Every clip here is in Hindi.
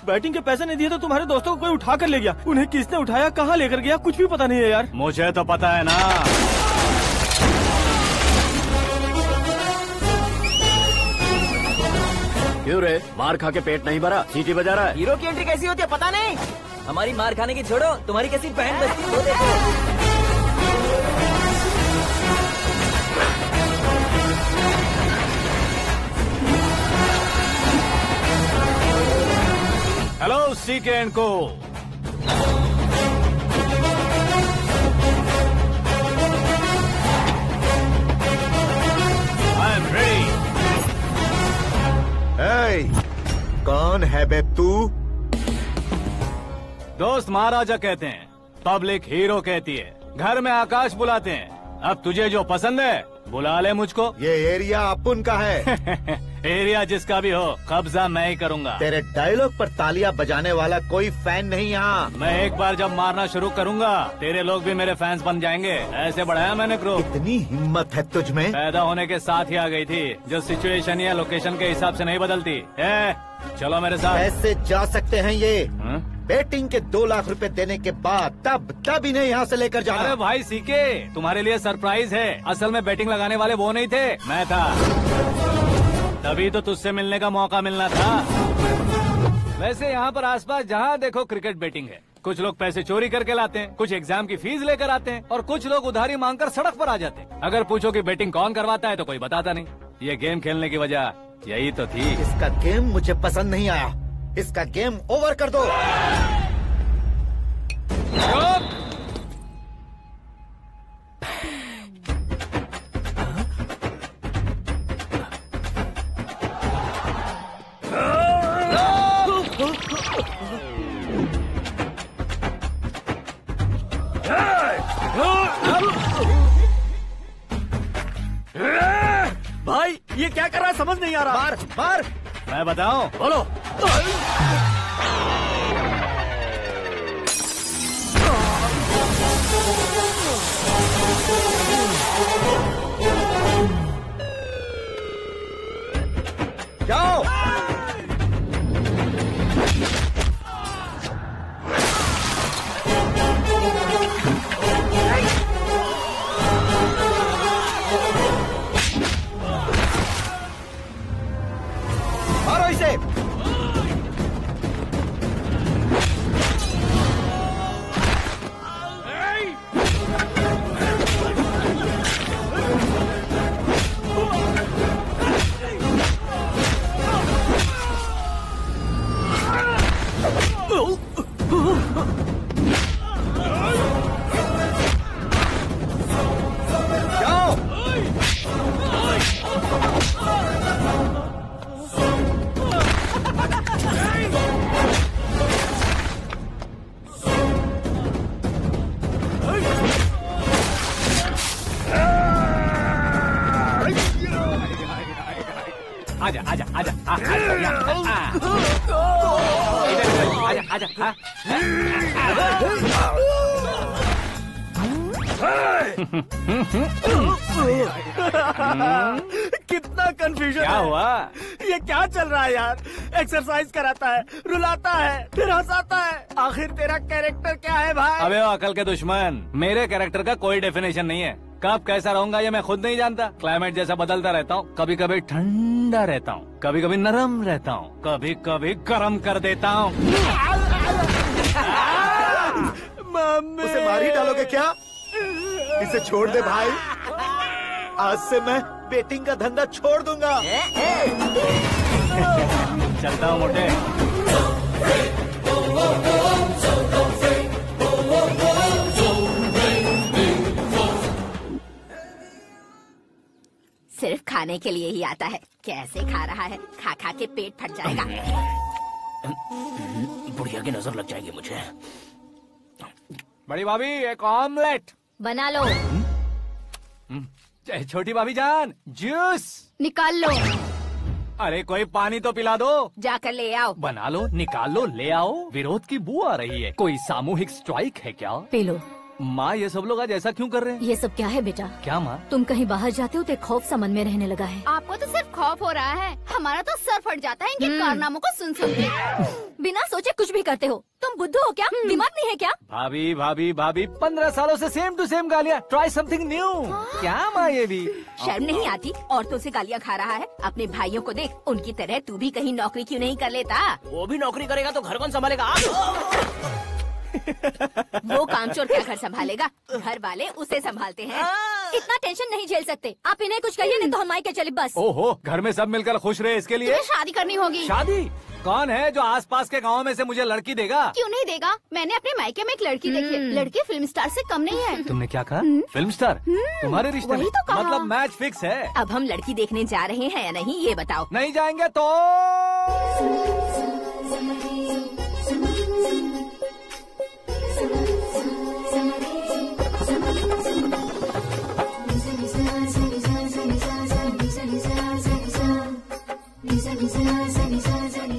बैटिंग के पैसे नहीं दिए तो तुम्हारे दोस्तों को कोई उठा कर ले गया। उन्हें किसने उठाया, कहाँ लेकर गया, कुछ भी पता नहीं है यार। मुझे तो पता है ना। क्यों रे, मार खा के पेट नहीं भरा, सीटी बजा रहा है? हीरो की एंट्री कैसी होती है पता नहीं। हमारी मार खाने की छोड़ो, तुम्हारी कैसी बैंड बजती है वो देखो। हेलो सीके एंड को। I am ready. कौन है बे तू? दोस्त महाराजा कहते हैं, पब्लिक हीरो कहती है, घर में आकाश बुलाते हैं। अब तुझे जो पसंद है बुला ले मुझको। ये एरिया अपुन का है। एरिया जिसका भी हो, कब्जा मैं ही करूंगा। तेरे डायलॉग पर तालियां बजाने वाला कोई फैन नहीं यहाँ। मैं एक बार जब मारना शुरू करूंगा, तेरे लोग भी मेरे फैंस बन जाएंगे। ऐसे बढ़ाया मैंने ग्रुप। इतनी हिम्मत है तुझ में? पैदा होने के साथ ही आ गई थी, जो सिचुएशन या लोकेशन के हिसाब से नहीं बदलती। चलो मेरे साथ। कैसे जा सकते हैं ये? हा? बेटिंग के 2 लाख रुपए देने के बाद तब इन्हें यहाँ से लेकर जाना। अरे भाई सीके, तुम्हारे लिए सरप्राइज है। असल में बैटिंग लगाने वाले वो नहीं थे, मैं था। तभी तो तुझसे मिलने का मौका मिलना था। वैसे यहाँ पर आसपास जहाँ देखो क्रिकेट बैटिंग है। कुछ लोग पैसे चोरी करके लाते हैं, कुछ एग्जाम की फीस लेकर आते हैं, और कुछ लोग उधारी मांगकर सड़क पर आ जाते हैं। अगर पूछो कि बैटिंग कौन करवाता है तो कोई बताता नहीं। ये गेम खेलने की वजह यही तो थी। इसका गेम मुझे पसंद नहीं आया। इसका गेम ओवर कर दो। भाई ये क्या कर रहा है, समझ नहीं आ रहा। मार मार। मैं बताऊं? बोलो। जाओ। मारो इसे। आजा आजा आजा आजा आजा। कितना कंफ्यूजन। क्या हुआ? ये क्या चल रहा है यार? एक्सरसाइज कराता है, रुलाता है, फिर हंसाता है। आखिर तेरा कैरेक्टर क्या है भाई? अबे वो अकल के दुश्मन, मेरे कैरेक्टर का कोई डेफिनेशन नहीं है। कब कैसा रहूंगा ये मैं खुद नहीं जानता। क्लाइमेट जैसा बदलता रहता हूँ। कभी कभी ठंडा रहता हूँ, कभी कभी नरम रहता हूँ, कभी कभी गर्म कर देता हूँ। उसे मार ही डालोगे क्या? इसे छोड़ दे भाई। आज से मैं बेटिंग का धंधा छोड़ दूंगा। चलता हूँ मोटे। सिर्फ खाने के लिए ही आता है। कैसे खा रहा है, खा खा के पेट फट जाएगा। बुढ़िया की नजर लग जाएगी मुझे। बड़ी भाभी एक ऑमलेट बना लो। छोटी भाभी जान जूस निकाल लो। अरे कोई पानी तो पिला दो। जाकर ले आओ। बना लो, निकाल लो, ले आओ। विरोध की बू आ रही है। कोई सामूहिक स्ट्राइक है क्या? P low. माँ ये सब लोग आज ऐसा क्यों कर रहे हैं? ये सब क्या है बेटा? क्या माँ? तुम कहीं बाहर जाते हो तो एक खौफ सा मन में रहने लगा है। आपको तो सिर्फ खौफ हो रहा है, हमारा तो सर फट जाता है इनके कारनामों को सुन सुन के। बिना सोचे कुछ भी करते हो। तुम बुद्धू हो क्या? दिमाग नहीं है क्या? भाभी भाभी भाभी 15 सालों से सेम टू सेम गालियाँ। Try something new. क्या माँ ये भी? शर्म नहीं आती? औरतों से गालियाँ खा रहा है। अपने भाइयों को देख, उनकी तरह तू भी कहीं नौकरी क्यों नहीं कर लेता? वो भी नौकरी करेगा तो घर कौन संभालेगा? आप वो कामचोर क्या घर संभालेगा? घर वाले उसे संभालते हैं। इतना टेंशन नहीं झेल सकते आप। इन्हें कुछ कहिए नहीं तो हम मायके चले बस। ओहो, घर में सब मिलकर खुश रहे इसके लिए। तुम्हें शादी करनी होगी। शादी? कौन है जो आसपास के गाँव में से मुझे लड़की देगा? क्यों नहीं देगा? मैंने अपने मायके में एक लड़की देखी है। लड़की फिल्म स्टार से कम नहीं है। तुमने क्या कहा? Film star? तुम्हारे रिश्ते में? वही तो कहा। मतलब मैच फिक्स है। अब हम लड़की देखने जा रहे हैं या नहीं ये बताओ। नहीं जाएंगे तो?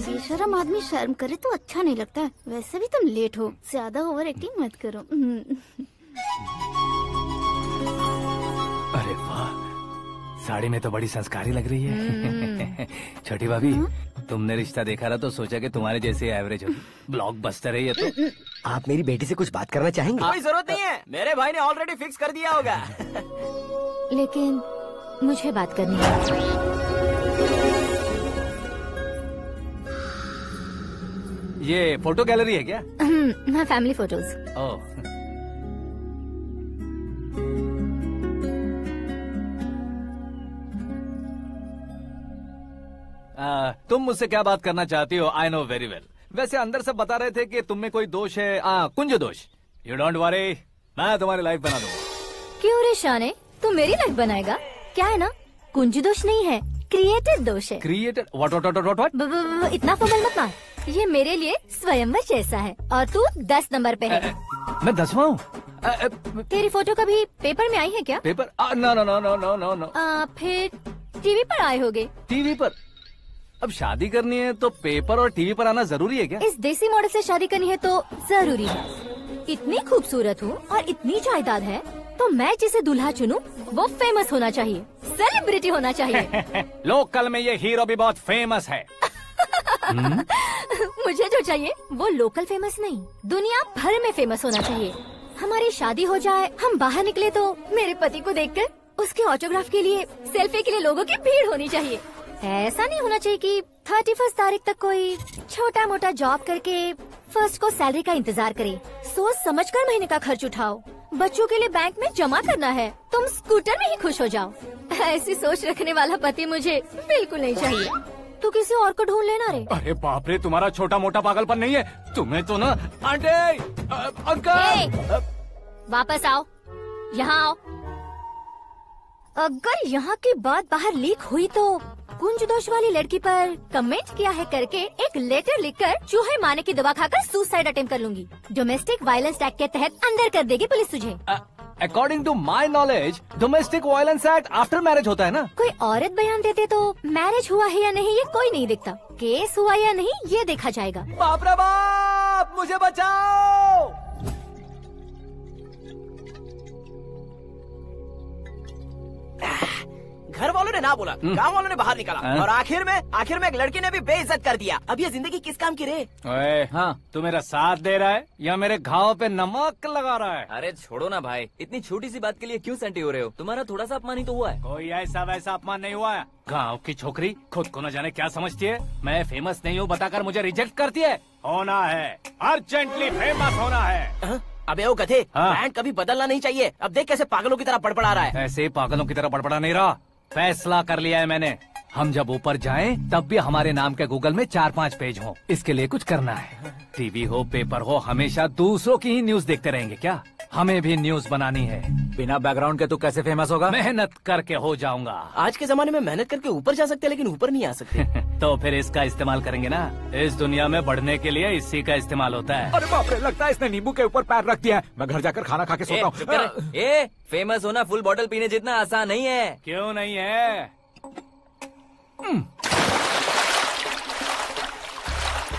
बेशरम आदमी शर्म करे तो अच्छा नहीं लगता है। वैसे भी तुम लेट हो, ज्यादा ओवर एक्टिंग मत करो। अरे वाह, साड़ी में तो बड़ी संस्कारी लग रही है। छोटी भाभी, तुमने रिश्ता देखा था तो सोचा कि तुम्हारे जैसे एवरेज होगी। ब्लॉकबस्टर है ये तो। आप मेरी बेटी से कुछ बात करना चाहेंगे? कोई जरूरत नहीं है, मेरे भाई ने ऑलरेडी फिक्स कर दिया होगा। लेकिन मुझे बात करनी है। ये फोटो गैलरी है क्या? मैं फैमिली फोटोज। ओह, तुम मुझसे क्या बात करना चाहती हो? I know very well. वैसे अंदर से बता रहे थे कि तुम में कोई दोष है। कुंज दोष। यू डोंट वरी, मैं तुम्हारी लाइफ बना दूंगा। क्यों रे शाने, तू मेरी लाइफ बनाएगा? क्या है ना, कुंज दोष नहीं है, क्रिएटेड दोष है। क्रिएटेड? व्हाट? इतना फमल मत मार। ये मेरे लिए स्वयंवर जैसा है और तू 10 नंबर पे है। मैं 10वां हूँ? तेरी फोटो कभी पेपर में आई है क्या? Paper? No no no no no no no. फिर टीवी पर आए होगे। टीवी पर? अब शादी करनी है तो पेपर और टीवी पर आना जरूरी है क्या? इस देसी मॉडल से शादी करनी है तो जरूरी है। इतनी खूबसूरत हूँ और इतनी जायदाद है तो मैं जिसे दूल्हा चुनूं वो फेमस होना चाहिए, सेलिब्रिटी होना चाहिए। लोकल में ये हीरो भी बहुत फेमस है। मुझे जो चाहिए वो लोकल फेमस नहीं, दुनिया भर में फेमस होना चाहिए। हमारी शादी हो जाए, हम बाहर निकले तो मेरे पति को देखकर उसके ऑटोग्राफ के लिए, सेल्फी के लिए लोगों की भीड़ होनी चाहिए। ऐसा नहीं होना चाहिए कि 31 तारीख तक कोई छोटा मोटा जॉब करके फर्स्ट को सैलरी का इंतजार करे। सोच समझकर महीने का खर्च उठाओ। बच्चों के लिए बैंक में जमा करना है, तुम स्कूटर में ही खुश हो जाओ। ऐसी सोच रखने वाला पति मुझे बिल्कुल नहीं चाहिए। तू किसी और को ढूंढ लेना रे। अरे बाप रे, तुम्हारा छोटा मोटा पागलपन नहीं है। तुम्हें तो ना आंटी, अंकल। वापस आओ, यहाँ आओ। अगर यहाँ की बात बाहर लीक हुई तो कुंज दोष वाली लड़की पर कमेंट किया है करके एक लेटर लिखकर चूहे मारने की दवा खाकर सुसाइड अटेम्प्ट कर लूंगी। डोमेस्टिक वायलेंस एक्ट के तहत अंदर कर देगी पुलिस तुझे। According to my knowledge domestic violence act after marriage होता है ना? कोई औरत बयान देते तो मैरिज हुआ है या नहीं ये कोई नहीं दिखता, केस हुआ या नहीं ये देखा जाएगा। बाप रे बाप, मुझे बचाओ। घर वालों ने ना बोला, गांव वालों ने बाहर निकाला और आखिर में एक लड़की ने भी बेइज्जत कर दिया। अब ये जिंदगी किस काम की रे? ओए, हाँ, तू मेरा साथ दे रहा है या मेरे घाव पे नमक लगा रहा है? अरे छोड़ो ना भाई, इतनी छोटी सी बात के लिए क्यों सैंटी हो रहे हो? तुम्हारा थोड़ा सा अपमान ही तो हुआ है। कोई ऐसा वैसा अपमान नहीं हुआ है। गाँव की छोकरी खुद को न जाने क्या समझती है। मैं फेमस नहीं हूँ बताकर मुझे रिजेक्ट करती है। होना है, अर्जेंटली फेमस होना है। अबे वो गधे, हाँ। ब्रांड कभी बदलना नहीं चाहिए। अब देख कैसे पागलों की तरह बड़बड़ा रहा है। ऐसे पागलों की तरह बड़बड़ा नहीं रहा, फैसला कर लिया है मैंने। हम जब ऊपर जाएं तब भी हमारे नाम के गूगल में 4-5 पेज हो। इसके लिए कुछ करना है। टीवी हो, पेपर हो, हमेशा दूसरों की ही न्यूज देखते रहेंगे क्या? हमें भी न्यूज बनानी है। बिना बैकग्राउंड के तू कैसे फेमस होगा? मेहनत करके हो जाऊंगा। आज के जमाने में मेहनत करके ऊपर जा सकते हैं लेकिन ऊपर नहीं आ सकते। तो फिर इसका इस्तेमाल करेंगे ना। इस दुनिया में बढ़ने के लिए इसी का इस्तेमाल होता है। अरे बाप रे, लगता है इसने नींबू के ऊपर पैर रख दिया है। मैं घर जाकर खाना खा के सोता हूँ। फेमस होना फुल बॉटल पीने जितना आसान नहीं है। क्यों नहीं है?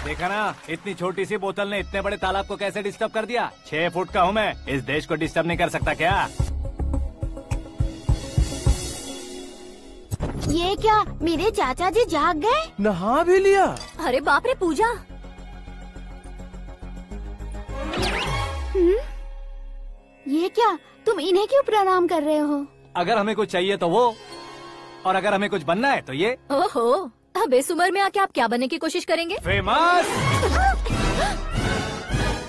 देखा ना, इतनी छोटी सी बोतल ने इतने बड़े तालाब को कैसे डिस्टर्ब कर दिया। 6 फुट का हूँ मैं, इस देश को डिस्टर्ब नहीं कर सकता क्या? ये क्या, मेरे चाचा जी जाग गए? नहा भी लिया? अरे बाप रे पूजा, ये क्या, तुम इन्हें क्यों प्रणाम कर रहे हो? अगर हमें कुछ चाहिए तो वो, और अगर हमें कुछ बनना है तो ये। ओहो, अब इस उम्र में आके आप क्या बनने की कोशिश करेंगे? फेमस।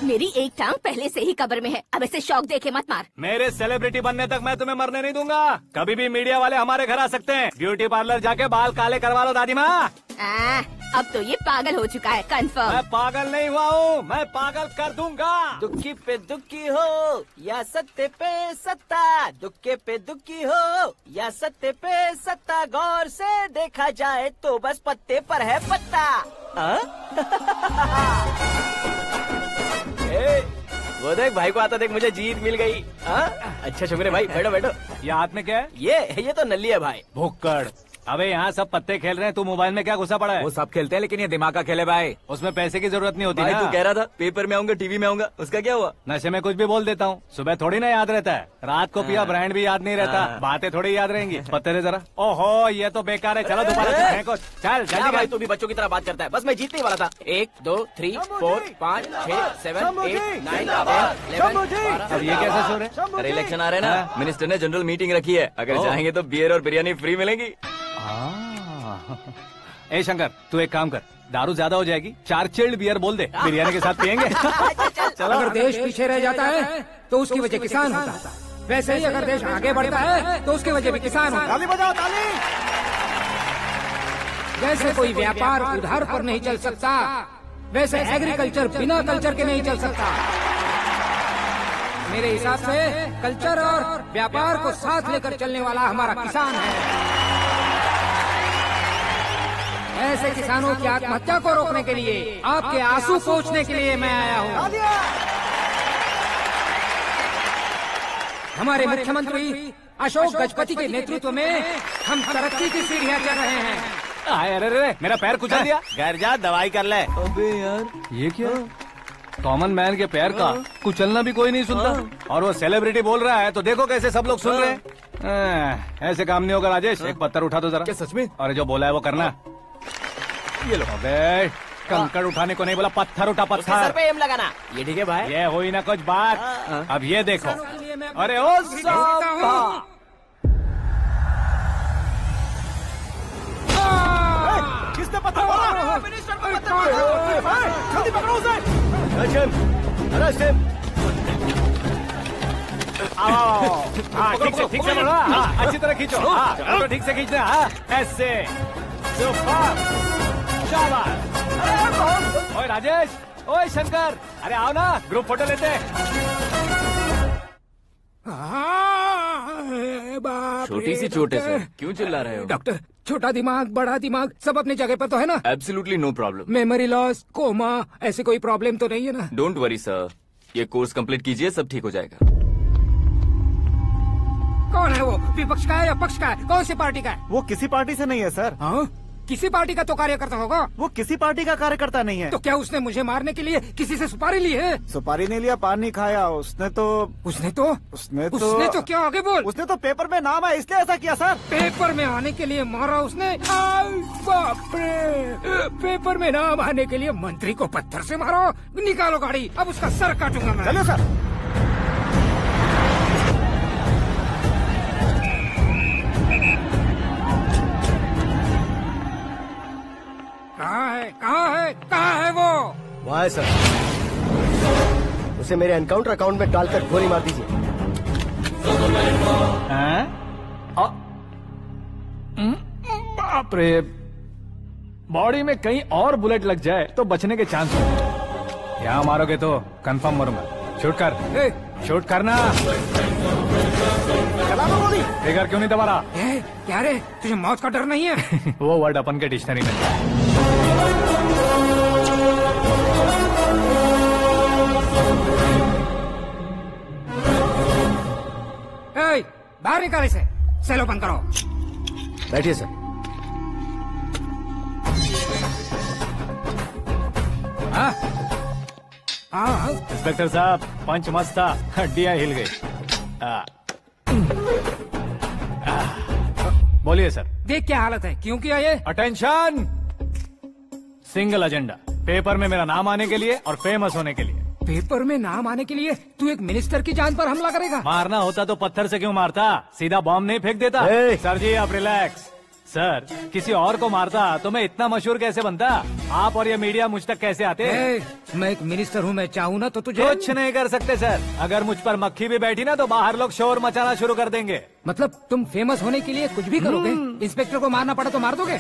मेरी एक टांग पहले से ही कब्र में है, अब ऐसे शौक देके मत मार। मेरे सेलिब्रिटी बनने तक मैं तुम्हें मरने नहीं दूंगा। कभी भी मीडिया वाले हमारे घर आ सकते हैं। ब्यूटी पार्लर जाके बाल काले करवा लो दादी माँ। अब तो ये पागल हो चुका है, कंफर्म। मैं पागल नहीं हुआ हूँ, मैं पागल कर दूंगा। दुखी पे दुखी हो या सत्य पे सत्ता, दुखे पे दुखी हो या सत्य पे सत्ता, गौर से देखा जाए तो बस पत्ते पर है पत्ता। वो देख भाई को आता देख, मुझे जीत मिल गई। अच्छा शुक्र है भाई, बैठो बैठो। ये हाथ में क्या है? ये तो नल्ली है भाई। भुक्कड़। अबे यहाँ सब पत्ते खेल रहे हैं, तू मोबाइल में क्या घुसा पड़ा है? वो सब खेलते हैं लेकिन ये दिमाग का खेल है भाई। उसमें पैसे की जरूरत नहीं होती भाई ना। तू कह रहा था पेपर में आऊंगा, टीवी में आऊंगा, उसका क्या हुआ? नशे में कुछ भी बोल देता हूँ, सुबह थोड़ी ना याद रहता है। रात को पिया ब्रांड भी याद नहीं रहता, बातें थोड़ी याद रहेंगी। पत्ते दे जरा। ओहो ये तो बेकार है, चलो दोबारा से फेंको। चल क्या जल्दी भाई, तू भी बच्चों की तरह बात करता है। बस मैं जीतने वाला था। 1 2 3 4 5 6 7 8 9 10 11 अब ये कैसे सो रहे? अरे इलेक्शन आ रहे हैं ना, मिनिस्टर ने जनरल मीटिंग रखी है, अगर जाएंगे तो बियर और बिरयानी फ्री मिलेगी। ए शंकर, तू एक काम कर, दारू ज्यादा हो जाएगी, 4 चिल्ड बियर बोल दे, बिरयानी के साथ पियेंगे। चलो। अगर देश पीछे रह जाता है तो उसकी वजह किसान होता है, वैसे ही अगर देश आगे बढ़ता है तो उसकी वजह भी किसान होता है। ताली बजाओ, ताली। जैसे कोई व्यापार उधार पर नहीं चल सकता, वैसे एग्रीकल्चर बिना कल्चर के नहीं चल सकता। मेरे हिसाब से कल्चर और व्यापार को साथ लेकर चलने वाला हमारा किसान है। ऐसे किसानों की आत्महत्या को रोकने के लिए, आपके आंसू पोंछने के लिए मैं आया हूँ। हमारे मुख्यमंत्री अशोक गजपति के नेतृत्व में हम तरक्की की सीढ़ियाँ चढ़ रहे हैं। अरे मेरा पैर कुचल दिया। घर जा, दवाई कर ले। अबे यार ये क्या? कॉमन मैन के पैर का कुचलना भी कोई नहीं सुनता, और वो सेलिब्रिटी बोल रहा है तो देखो कैसे सब लोग सुन रहे हैं। ऐसे काम नहीं होगा राजेश, एक पत्थर उठा दो जरा। क्या सच में? और जो बोला है वो करना। ये लो। अबे कंकड़ उठाने को नहीं बोला, पत्थर उठा, उसके सर पत्थर। पे एम लगाना। ये ठीक है भाई। ये हुई ना कुछ बात। अब ये देखो। अरे ओ साहब, किसने पत्थर मारा? मिनिस्टर को पत्थर मारा। जल्दी पकड़ो उसे। ठीक से बढ़ो, अच्छी तरह खींचो। तो ठीक से खींचना, ऐसे। शाबाश। ओए राजेश, ओए शंकर, अरे आओ ना, ग्रुप फोटो लेते हैं। छोटी सी चोट है सर, क्यों चिल्ला रहे हो? डॉक्टर, छोटा दिमाग बड़ा दिमाग सब अपनी जगह पर तो है ना? Absolutely no problem. Memory loss, coma, ऐसी कोई प्रॉब्लम तो नहीं है ना? डोंट वरी सर, ये कोर्स कंप्लीट कीजिए, सब ठीक हो जाएगा। कौन है वो? विपक्ष का है या पक्ष का है? कौन सी पार्टी का है? वो किसी पार्टी से नहीं है सर। हाँ? किसी पार्टी का तो कार्यकर्ता होगा। वो किसी पार्टी का कार्यकर्ता नहीं है। तो क्या उसने मुझे मारने के लिए किसी से सुपारी ली है? सुपारी नहीं लिया, पान नहीं खाया। उसने तो क्या आगे बोल? उसने तो पेपर में नाम है इसलिए ऐसा किया सर। पेपर में आने के लिए मारा उसने? बाप रे, पेपर में नाम आने के लिए मंत्री को पत्थर से मारो? निकालो गाड़ी, अब उसका सर काटूंगा मैं। चलो सर। कहाँ है वो? वहाँ है सर, उसे मेरे एनकाउंटर अकाउंट में डालकर गोली मार दीजिए। बाप रे, बॉडी में कहीं और बुलेट लग जाए तो बचने के चांस हो। यहाँ मारोगे तो कंफर्म मरूंगा। शूट कर, शूट करना। फिगर क्यों नहीं दबा रहा? क्या रे, तुझे मौत का डर नहीं है? वो वर्ड अपन के डिक्शनरी में। बाहर निकाल इसे, सेल ओपन करो। बैठिए सर। हाँ हाँ इंस्पेक्टर साहब, पंच मस्त था, हड्डियां हिल गई। बोलिए सर। देख क्या हालत है, क्यों किया ये? अटेंशन, सिंगल एजेंडा, पेपर में मेरा नाम आने के लिए और फेमस होने के लिए। पेपर में नाम आने के लिए तू एक मिनिस्टर की जान पर हमला करेगा? मारना होता तो पत्थर से क्यों मारता, सीधा बॉम्ब नहीं फेंक देता। सर जी आप रिलैक्स। सर, किसी और को मारता तो मैं इतना मशहूर कैसे बनता? आप और ये मीडिया मुझ तक कैसे आते? मैं एक मिनिस्टर हूँ, मैं चाहूँ ना तो तुझे कुछ नहीं कर सकते सर। अगर मुझ पर मक्खी भी बैठी ना तो बाहर लोग शोर मचाना शुरू कर देंगे। मतलब तुम फेमस होने के लिए कुछ भी करोगे? इंस्पेक्टर को मारना पड़ा तो मार दोगे?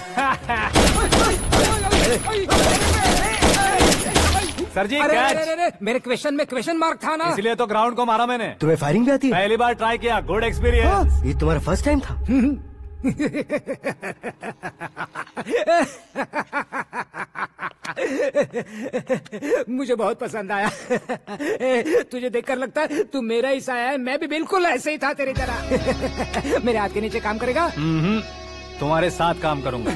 सर जी अरे, मेरे क्वेश्चन में क्वेश्चन मार्क था ना, इसलिए तो ग्राउंड को मारा मैंने। तुम्हें फायरिंग भी आती है? पहली बार ट्राई किया, गुड एक्सपीरियंस। ये तुम्हारा फर्स्ट टाइम था? मुझे बहुत पसंद आया। तुझे देखकर लगता है तू मेरा ही साया है। मैं भी बिल्कुल ऐसे ही था तेरी तरह। मेरे हाथ के नीचे काम करेगा? तुम्हारे साथ काम करूंगा।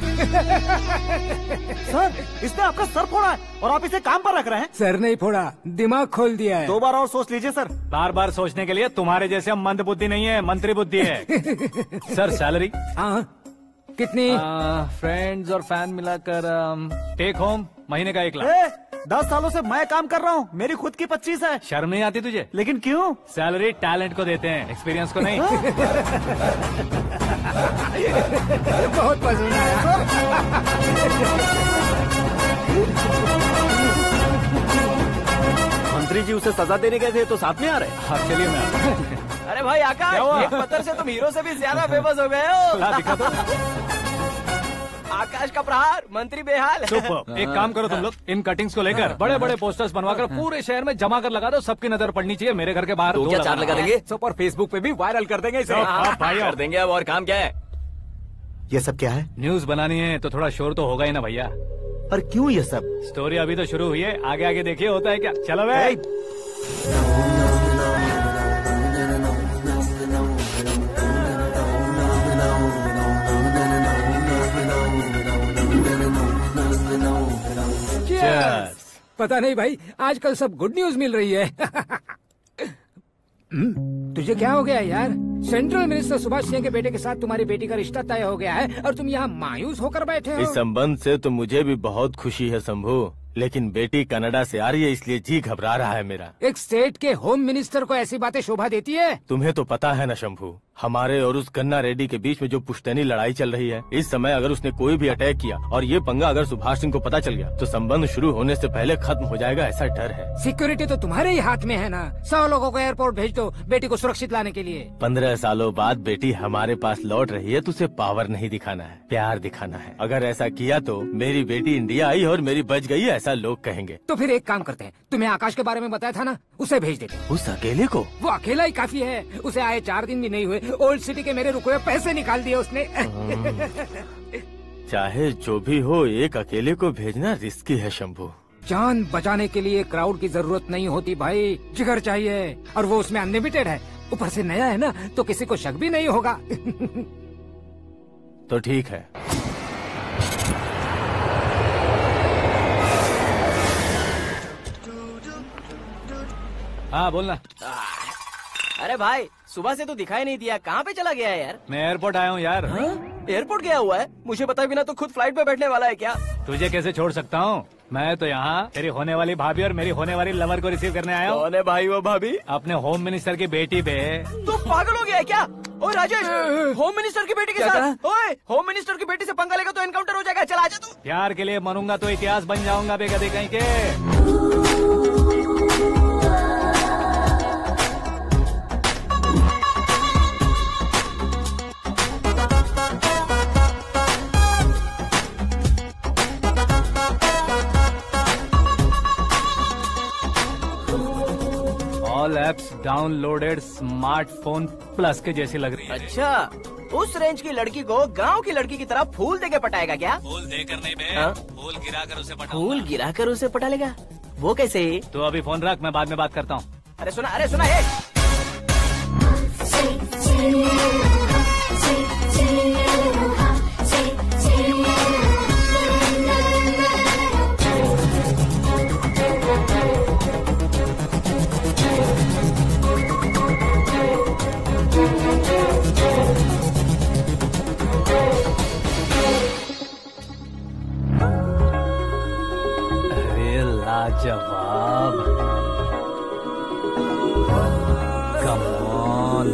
सर, इसने आपका सर फोड़ा है और आप इसे काम पर रख रहे हैं। सर नहीं फोड़ा, दिमाग खोल दिया है। 2 बार और सोच लीजिए सर। बार बार सोचने के लिए तुम्हारे जैसे मंद बुद्धि नहीं है, मंत्री बुद्धि है। Sir salary? हाँ, कितनी? फ्रेंड्स और फैन मिलाकर टेक होम महीने का 1 लाख। 10 सालों से मैं काम कर रहा हूँ, मेरी खुद की 25 है। शर्म नहीं आती तुझे? लेकिन क्यों? सैलरी टैलेंट को देते हैं, एक्सपीरियंस को नहीं। बहुत पसंद आया। मंत्री जी उसे सजा देने गए थे तो साथ में आ रहे। हाँ चलिए मैं आता हूं। अरे भाई आकाश, एक पत्थर से तुम हीरो से भी ज्यादा फेमस हो गए हो। दिखा दो। आकाश का प्रहार, मंत्री बेहाल। सुपर। एक काम करो तुम लोग, इन कटिंग्स को लेकर बड़े बड़े पोस्टर्स बनवाकर पूरे शहर में जमा कर लगा दो। सबकी नजर पड़नी चाहिए। मेरे घर के बाहर तो 2 क्या 4 लगा देंगे? सब और फेसबुक पे भी वायरल कर देंगे इसे। भाई कर देंगे। अब और काम क्या है? ये सब क्या है? न्यूज बनानी है तो थोड़ा शोर तो होगा ही ना भैया। पर क्यों ये सब? स्टोरी अभी तो शुरू हुई है, आगे आगे देखिए होता है क्या। चलो भाई। पता नहीं भाई, आजकल सब गुड न्यूज मिल रही है। तुझे क्या हो गया यार? सेंट्रल मिनिस्टर सुभाष सिंह के बेटे के साथ तुम्हारी बेटी का रिश्ता तय हो गया है और तुम यहाँ मायूस होकर बैठे हो। इस संबंध से तो मुझे भी बहुत खुशी है शंभू, लेकिन बेटी कनाडा से आ रही है इसलिए जी घबरा रहा है मेरा। एक स्टेट के होम मिनिस्टर को ऐसी बातें शोभा देती है? तुम्हें तो पता है ना शंभू, हमारे और उस कन्ना रेड्डी के बीच में जो पुश्तैनी लड़ाई चल रही है, इस समय अगर उसने कोई भी अटैक किया और ये पंगा अगर सुभाष सिंह को पता चल गया तो संबंध शुरू होने से पहले खत्म हो जाएगा, ऐसा डर है। सिक्योरिटी तो तुम्हारे ही हाथ में है ना। 100 लोगों को एयरपोर्ट भेज दो बेटी को सुरक्षित लाने के लिए। 15 सालों बाद बेटी हमारे पास लौट रही है तो उसे पावर नहीं दिखाना है, प्यार दिखाना है। अगर ऐसा किया तो मेरी बेटी इंडिया आई और मेरी बच गई, ऐसा लोग कहेंगे। तो फिर एक काम करते हैं, तुम्हें आकाश के बारे में बताया था ना, उसे भेज देते हैं। उस अकेले को? वो अकेला ही काफी है। उसे आए 4 दिन भी नहीं हुए, ओल्ड सिटी के मेरे रुके हुए पैसे निकाल दिए उसने। चाहे जो भी हो, एक अकेले को भेजना रिस्की है शंभू। जान बचाने के लिए क्राउड की जरूरत नहीं होती भाई, जिगर चाहिए, और वो उसमें अनलिमिटेड है। ऊपर से नया है ना, तो किसी को शक भी नहीं होगा। तो ठीक है। हाँ बोलना। अरे भाई, सुबह से तो दिखाई नहीं दिया, कहाँ पे चला गया है यार? मैं एयरपोर्ट आया हूँ यार। एयरपोर्ट गया हुआ है? मुझे बताए बिना तो खुद फ्लाइट पे बैठने वाला है क्या? तुझे कैसे छोड़ सकता हूँ? मैं तो यहाँ तेरी होने वाली भाभी और मेरी होने वाली लवर को रिसीव करने आया हूँ। कौन है भाई वो भाभी? अपने होम मिनिस्टर की बेटी पे। तू पागल हो गया है क्या? ओए राजेश, होम मिनिस्टर की बेटी के साथ? ओए, होम मिनिस्टर की बेटी से पंगा लेगा तो एनकाउंटर हो जाएगा। चल आजा तू। प्यार के लिए मरूंगा तो इतिहास बन जाऊंगा बेगदे कहीं के। All apps downloaded smartphone plus के जैसी लग रही है। अच्छा, उस रेंज की लड़की को गांव की लड़की की तरह फूल देके पटाएगा क्या? फूल देकर नहीं बे, फूल गिराकर उसे पटा। फूल गिराकर उसे पटा लेगा? वो कैसे? तो अभी फोन रख, मैं बाद में बात करता हूँ। अरे सुना ये। लाजवाब। Come on.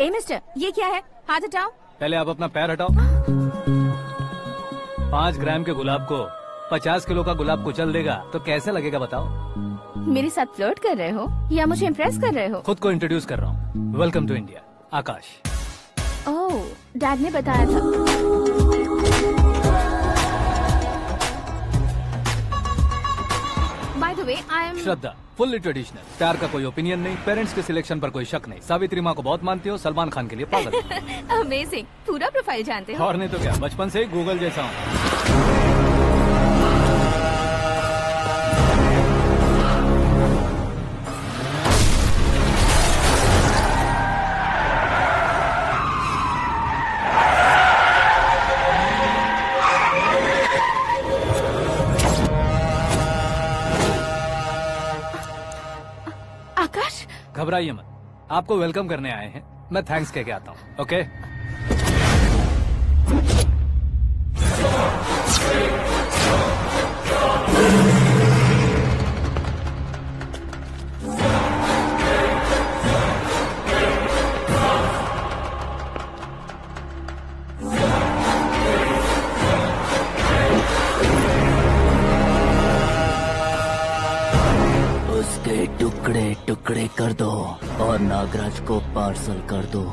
ए मिस्टर, ये क्या है? हाथ हटाओ। पहले आप अपना पैर हटाओ। 5 ग्राम के गुलाब को 50 किलो का गुलाब कुचल देगा तो कैसे लगेगा बताओ? मेरे साथ फ्लर्ट कर रहे हो या मुझे इम्प्रेस कर रहे हो? खुद को इंट्रोड्यूस कर रहा हूँ। Welcome to India, Akash. Oh, dad ने बताया था। By the way, I am Shraddha, fully traditional. प्यार का कोई ओपिनियन नहीं, पेरेंट्स के सिलेक्शन पर कोई शक नहीं। सावित्री माँ को बहुत मानती हो, सलमान खान के लिए पागल। अमेजिंग, पूरा प्रोफाइल जानते हो। और नहीं तो क्या, बचपन से ही गूगल जैसा हूँ। आकाश, घबराइए मत, आपको वेलकम करने आए हैं। मैं थैंक्स कह के आता हूँ। ओके? उसके टुकड़े टुकड़े कर दो और नागराज को पार्सल कर दो।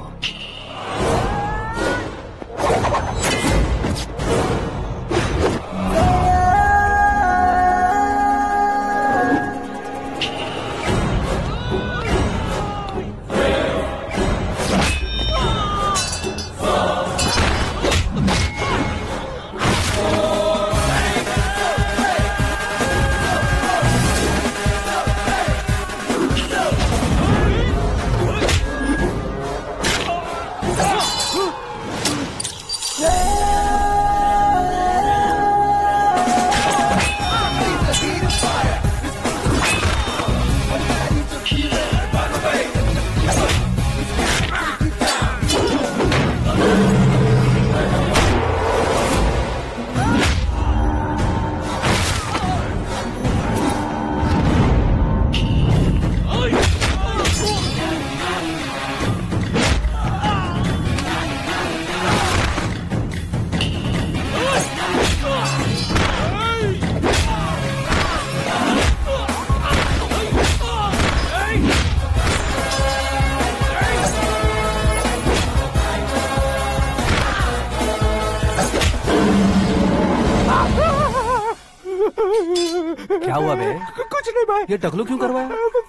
क्या हुआ बे? कुछ नहीं भाई। ये टकलू क्यों करवाया?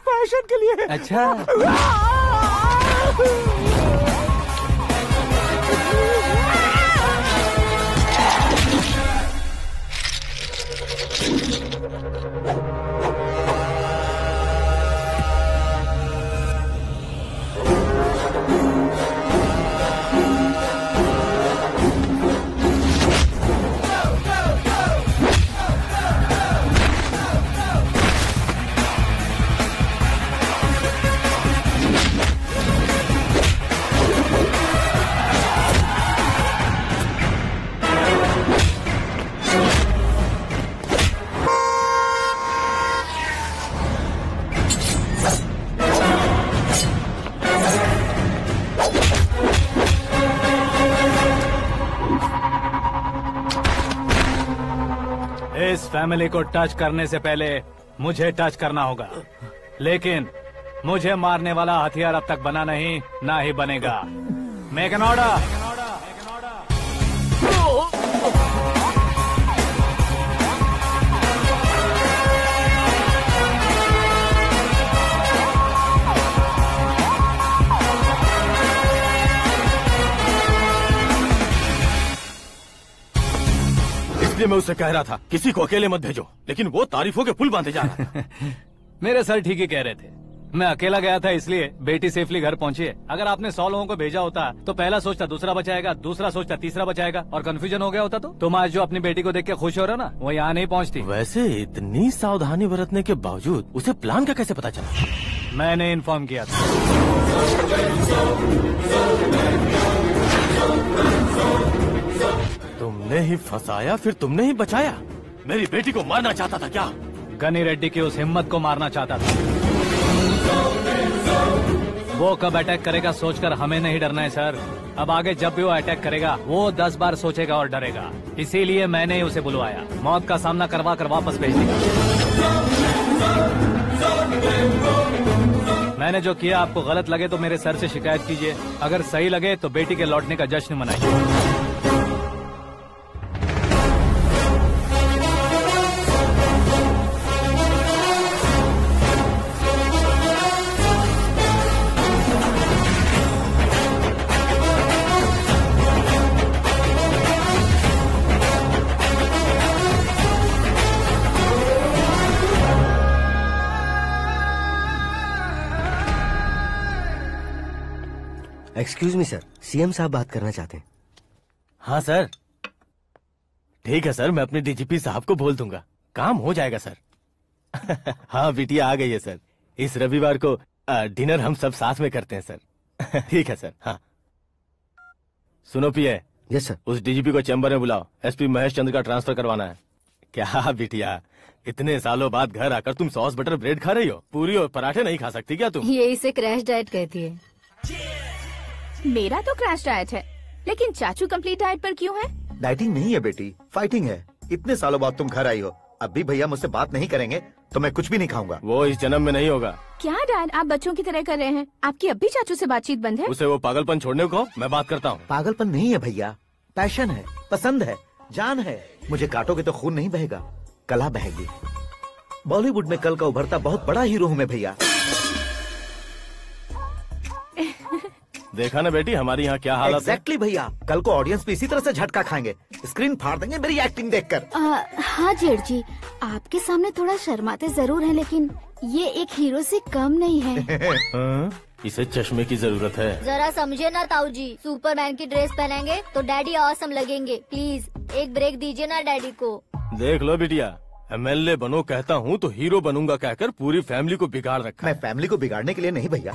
फैशन के लिए। अच्छा। इस फैमिली को टच करने से पहले मुझे टच करना होगा, लेकिन मुझे मारने वाला हथियार अब तक बना नहीं, ना ही बनेगा। Make an order. इसलिए मैं उससे कह रहा था किसी को अकेले मत भेजो, लेकिन वो तारीफों के पुल बांधे जा रहा था। मेरे सर ठीक ही कह रहे थे। मैं अकेला गया था इसलिए बेटी सेफली घर पहुंची है। अगर आपने 100 लोगों को भेजा होता तो पहला सोचता दूसरा बचाएगा, दूसरा सोचता तीसरा बचाएगा, और कंफ्यूजन हो गया होता तो तुम आज जो अपनी बेटी को देख के खुश हो रहे हो ना, वो यहाँ नहीं पहुँचती। वैसे इतनी सावधानी बरतने के बावजूद उसे प्लान का कैसे पता चला? मैंने इन्फॉर्म किया था। तुमने ही फंसाया, फिर तुमने ही बचाया। मेरी बेटी को मारना चाहता था क्या? गनी रेड्डी की उस हिम्मत को मारना चाहता था। वो कब अटैक करेगा सोचकर हमें नहीं डरना है सर। अब आगे जब भी वो अटैक करेगा वो 10 बार सोचेगा और डरेगा। इसीलिए मैंने ही उसे बुलवाया। मौत का सामना करवा कर वापस भेज दिया। मैंने जो किया आपको गलत लगे तो मेरे सर से शिकायत कीजिए, अगर सही लगे तो बेटी के लौटने का जश्न मनाइए। एक्सक्यूज मी सर, सीएम साहब बात करना चाहते हैं। हाँ सर, ठीक है सर, मैं अपने डीजीपी साहब को बोल दूंगा, काम हो जाएगा सर। हाँ बिटिया आ गई है सर। इस रविवार को डिनर हम सब साथ में करते हैं सर। ठीक है सर। हाँ सुनो पिए। Yes sir. उस डीजीपी को चैम्बर में बुलाओ, एसपी महेश चंद्र का ट्रांसफर करवाना है। क्या बिटिया, इतने सालों बाद घर आकर तुम सॉस बटर ब्रेड खा रही हो? पूरी और पराठे नहीं खा सकती क्या तुम? ये इसे क्रैश डाइट कहती है। मेरा तो क्रैश डाइट है, लेकिन चाचू कंप्लीट डाइट पर क्यों है? डाइटिंग नहीं है बेटी, फाइटिंग है। इतने सालों बाद तुम घर आई हो, अब भी भैया मुझसे बात नहीं करेंगे तो मैं कुछ भी नहीं खाऊंगा। वो इस जन्म में नहीं होगा। क्या डैड, आप बच्चों की तरह कर रहे हैं? आपकी अब भी चाचू से बातचीत बंद है? उसे वो पागलपन छोड़ने को मैं बात करता हूँ। पागलपन नहीं है भैया, पैशन है, पसंद है, जान है। मुझे काटोगे तो खून नहीं बहेगा, कला बहेगी। बॉलीवुड में कल का उभरता बहुत बड़ा हीरो हूँ मैं भैया। देखा ना बेटी हमारी यहाँ क्या हालत है। एग्जैक्टली भैया, कल को ऑडियंस भी इसी तरह से झटका खाएंगे, स्क्रीन फाड़ देंगे मेरी एक्टिंग देखकर। हाँ जेठ जी, आपके सामने थोड़ा शर्माते जरूर हैं, लेकिन ये एक हीरो से कम नहीं है। इसे चश्मे की जरूरत है। जरा समझे ना ताऊ जी, सुपरमैन की ड्रेस पहनेंगे तो डैडी ऑसम लगेंगे। प्लीज एक ब्रेक दीजिए ना डैडी को। देख लो बिटिया, एमएलए बनो कहता हूँ तो हीरो बनूंगा कहकर पूरी फैमिली को बिगाड़ रखा। मैं फैमिली को बिगाड़ने के लिए नहीं भैया,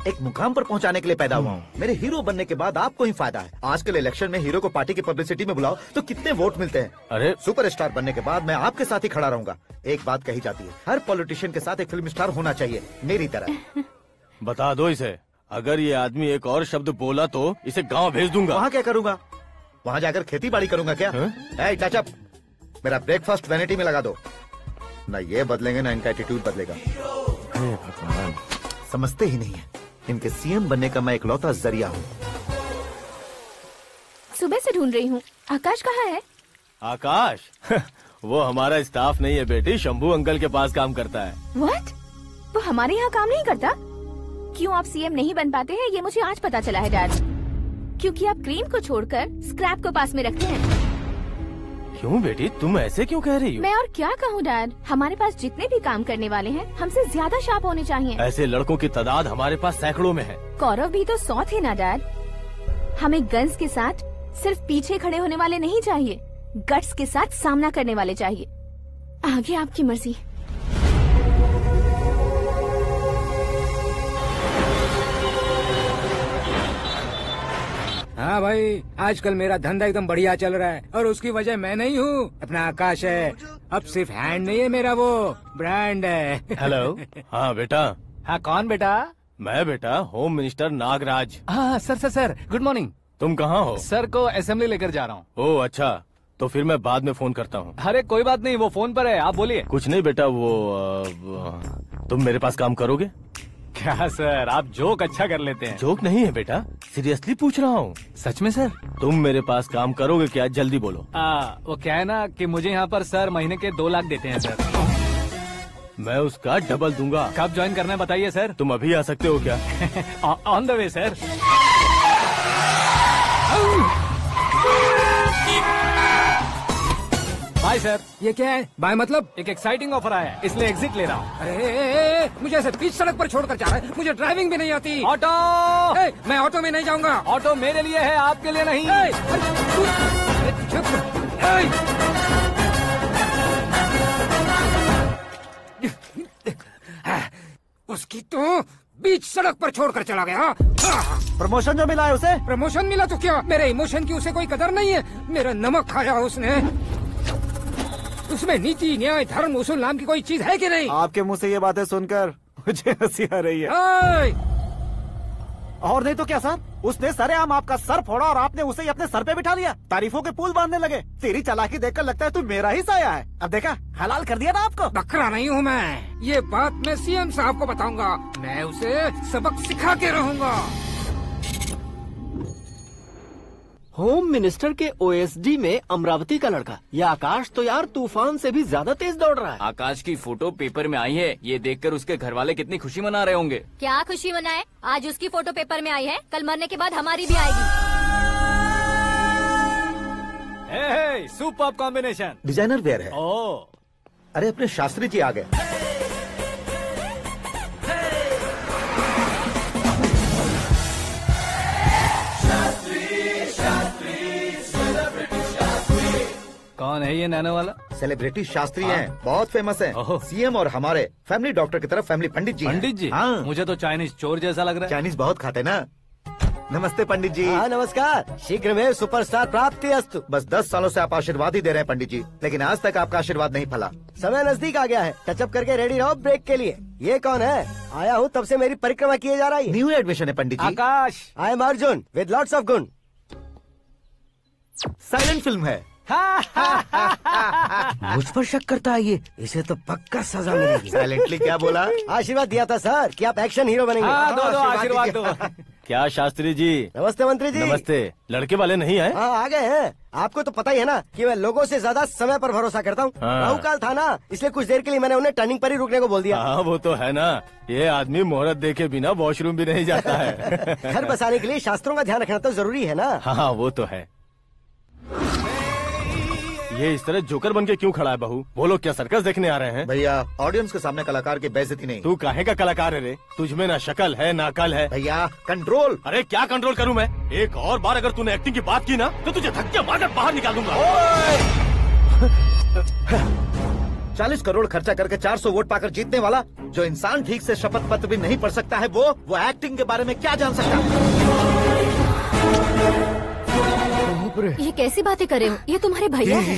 एक मुकाम पर पहुंचाने के लिए पैदा हुआ हूँ। मेरे हीरो बनने के बाद आपको ही फायदा है। आजकल इलेक्शन में हीरो को पार्टी की पब्लिसिटी में बुलाओ तो कितने वोट मिलते हैं। अरे सुपरस्टार बनने के बाद मैं आपके साथ ही खड़ा रहूंगा। एक बात कही जाती है, हर पॉलिटिशियन के साथ एक फिल्म स्टार होना चाहिए, मेरी तरह। बता दो इसे, अगर ये आदमी एक और शब्द बोला तो इसे गाँव भेज दूंगा। वहाँ क्या करूँगा? वहाँ जाकर खेती बाड़ी करूंगा क्या? चाचा, मेरा ब्रेकफास्ट वैनिटी में लगा दो। न ये बदलेंगे न इनका एटीट्यूड बदलेगा। भगवान, समझते ही नहीं है, इनके सीएम बनने का मैं इकलौता जरिया हूँ। सुबह से ढूंढ रही हूँ, आकाश कहाँ है? आकाश? वो हमारा स्टाफ नहीं है बेटी, शंभू अंकल के पास काम करता है। व्हाट? वो हमारे यहाँ काम नहीं करता? क्यों आप सीएम नहीं बन पाते हैं ये मुझे आज पता चला है डैड। क्योंकि आप क्रीम को छोड़कर स्क्रैप को पास में रखते हैं। क्यों बेटी, तुम ऐसे क्यों कह रही हो? मैं और क्या कहूँ डैड, हमारे पास जितने भी काम करने वाले हैं हमसे ज्यादा शार्प होने चाहिए। ऐसे लड़कों की तादाद हमारे पास सैकड़ों में है। कौरव भी तो 100 थे ना डैड। हमें गन्स के साथ सिर्फ पीछे खड़े होने वाले नहीं चाहिए, गट्स के साथ सामना करने वाले चाहिए। आगे आपकी मर्जी। हाँ भाई, आजकल मेरा धंधा एकदम बढ़िया चल रहा है और उसकी वजह मैं नहीं हूँ, अपना आकाश है। अब सिर्फ हैंड नहीं है मेरा, वो ब्रांड है। हेलो। हाँ बेटा। हाँ कौन बेटा? मैं बेटा होम मिनिस्टर नागराज। हाँ सर गुड मॉर्निंग। तुम कहाँ हो? सर को असेंबली लेकर जा रहा हूँ। ओह अच्छा, तो फिर मैं बाद में फोन करता हूँ। अरे कोई बात नहीं, वो फोन पर है, आप बोलिए। कुछ नहीं बेटा, तुम मेरे पास काम करोगे? क्या सर, आप जोक अच्छा कर लेते हैं। जोक नहीं है बेटा, सीरियसली पूछ रहा हूँ। सच में सर? तुम मेरे पास काम करोगे क्या? जल्दी बोलो। वो क्या है ना कि मुझे यहाँ पर सर महीने के 2 लाख देते हैं सर। मैं उसका डबल दूंगा। कब ज्वाइन करना है बताइए सर। तुम अभी आ सकते हो क्या? On the way sir. Bye sir. ये क्या है? बाय मतलब? एक एक्साइटिंग ऑफर आया है, इसलिए एग्जिट ले रहा हूँ। अरे मुझे ऐसे बीच सड़क पर छोड़कर जा रहा है, मुझे ड्राइविंग भी नहीं आती। ऑटो! मैं ऑटो में नहीं जाऊंगा। ऑटो मेरे लिए है, आपके लिए नहीं। उसकी तो बीच सड़क पर छोड़कर चला गया। प्रमोशन जो मिला है उसे? प्रमोशन मिला तो क्या, मेरे इमोशन की उसे कोई कदर नहीं है। मेरा नमक खाया उसने। उसमें नीति, न्याय, धर्म, उसूल नाम की कोई चीज है कि नहीं? आपके मुंह से ये बातें सुनकर मुझे हंसी आ रही है। और नहीं तो क्या सर, उसने सरेआम आपका सर फोड़ा और आपने उसे ही अपने सर पे बिठा लिया। तारीफों के पुल बांधने लगे। तेरी चालाकी देखकर लगता है तू मेरा ही साया है। अब देखा, हलाल कर दिया ना आपको। बकरा नहीं हूँ मैं। ये बात मैं सीएम साहब को बताऊंगा। मैं उसे सबक सिखा के रहूंगा। होम मिनिस्टर के ओएसडी में अमरावती का लड़का। ये आकाश तो यार तूफान से भी ज्यादा तेज दौड़ रहा है। आकाश की फोटो पेपर में आई है। ये देखकर उसके घर वाले कितनी खुशी मना रहे होंगे। क्या खुशी मनाए? आज उसकी फोटो पेपर में आई है, कल मरने के बाद हमारी भी आएगी। Super combination. डिजाइनर वेयर है। ओह, अरे अपने शास्त्री जी आ गए। कौन है ये नैनो वाला? सेलिब्रिटी शास्त्री हैं, बहुत फेमस हैं। सीएम और हमारे फैमिली डॉक्टर की तरफ फैमिली पंडित जी हैं। पंडित जी? हाँ। मुझे तो चाइनीज चोर जैसा लग रहा है। चाइनीज बहुत खाते ना। नमस्ते पंडित जी। हाँ नमस्कार। शीघ्र में सुपरस्टार प्राप्ति अस्तु। बस 10 सालों से आप आशीर्वाद ही दे रहे हैं पंडित जी, लेकिन आज तक आपका आशीर्वाद नहीं फला। समय नजदीक आ गया है, टचअप करके रेडी रहो ब्रेक के लिए। ये कौन है? आया हूँ तब से मेरी परिक्रमा किए जा रही है। न्यू एडमिशन है Pandit ji. Akash. I am Arjun with lots of गुण। साइलेंट फिल्म है। मुझ पर शक करता है ये, इसे तो पक्का सजा मिलेगी। साइलेंटली क्या बोला? आशीर्वाद दिया था सर कि आप एक्शन हीरो बनेंगे। हाँ, दो आशीर्वाद दो। क्या शास्त्री जी? नमस्ते मंत्री जी। नमस्ते। लड़के वाले नहीं आए? हाँ आ गए हैं। आपको तो पता ही है ना कि मैं लोगों से ज्यादा समय पर भरोसा करता हूँ। हाँ। राहु काल था ना, इसलिए कुछ देर के लिए मैंने उन्हें टर्निंग पर ही रुकने को बोल दिया। हाँ वो तो है ना, ये आदमी मुहूर्त देखे बिना वॉशरूम भी नहीं जाता है। घर बसाने के लिए शास्त्रों का ध्यान रखना तो जरूरी है ना। हाँ वो तो है। ये इस तरह जोकर बन के क्यों खड़ा है बहू? वो लोग क्या सर्कस देखने आ रहे हैं? भैया ऑडियंस के सामने कलाकार की बेइज्जती नहीं। तू काहे का कलाकार है रे? तुझमें ना शक्ल है ना अकल है। भैया कंट्रोल। अरे क्या कंट्रोल करूं मैं? एक और बार अगर तूने एक्टिंग की बात की ना तो तुझे धक्के मारकर बाहर निकाल दूंगा। 40 करोड़ खर्चा करके 400 वोट पाकर जीतने वाला, जो इंसान ठीक से शपथ पत्र भी नहीं पढ़ सकता है, वो एक्टिंग के बारे में क्या जान सकता है? ये कैसी बातें कर रहे हो? ये तुम्हारे भैया हैं।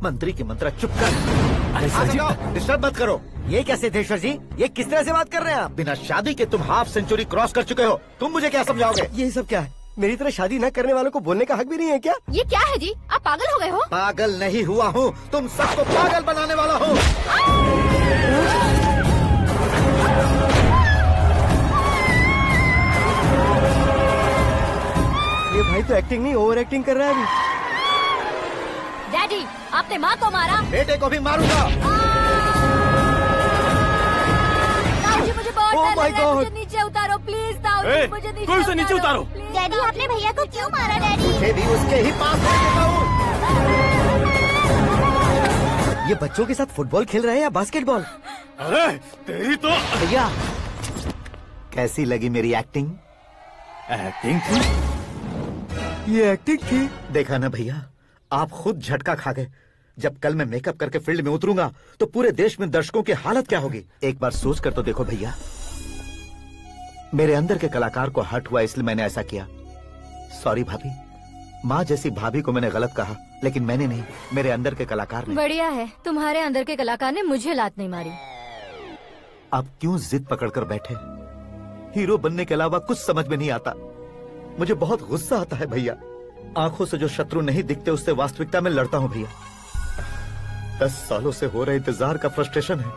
मंत्री की मंत्रा चुप कर। डिस्टर्ब मत करो। ये क्या सिद्धेश्वर जी, ये किस तरह से बात कर रहे हैं आप? बिना शादी के तुम हाफ सेंचुरी क्रॉस कर चुके हो, तुम मुझे क्या समझाओगे? ये सब क्या है? मेरी तरह शादी न करने वालों को बोलने का हक भी नहीं है क्या? ये क्या है जी? आप पागल हो गए हो? पागल नहीं हुआ हूँ, तुम सबको पागल बनाने वाला हो। ये भाई तो एक्टिंग नहीं ओवर एक्टिंग कर रहा है अभी। डैडी, आपने माँ को मारा। बेटे को भी मारूंगा। ताऊजी मुझे बहुत Oh डर my लग रहा है, God! मुझे नीचे उतारो प्लीज। ताऊजी मुझे नीचे कोई उसे नीचे उतारो। डैडी आपने भैया को क्यों मारा? डैडी मुझे भी उसके ही पास लेके जाऊं। ये बच्चों के साथ फुटबॉल खेल रहे हैं या बास्केटबॉल? अरे तेरी तो भैया कैसी लगी मेरी एक्टिंग? एक्टिंग थी? ये एक्टिंग थी? देखा ना भैया, आप खुद झटका खा गए। जब कल मैं मेकअप करके फील्ड में उतरूंगा तो पूरे देश में दर्शकों की हालत क्या होगी? एक बार सोच कर तो देखो भैया। मेरे अंदर के कलाकार को हर्ट हुआ इसलिए मैंने ऐसा किया। सॉरी भाभी। माँ जैसी भाभी को मैंने गलत कहा, लेकिन मैंने नहीं, मेरे अंदर के कलाकार ने। बढ़िया है, तुम्हारे अंदर के कलाकार ने मुझे लात नहीं मारी। आप क्यों जिद पकड़कर बैठे? हीरो बनने के अलावा कुछ समझ में नहीं आता। मुझे बहुत गुस्सा आता है भैया। आंखों से जो शत्रु नहीं दिखते उससे वास्तविकता में लड़ता हूँ भैया। 10 सालों से हो रहे इंतजार का फ्रस्ट्रेशन है।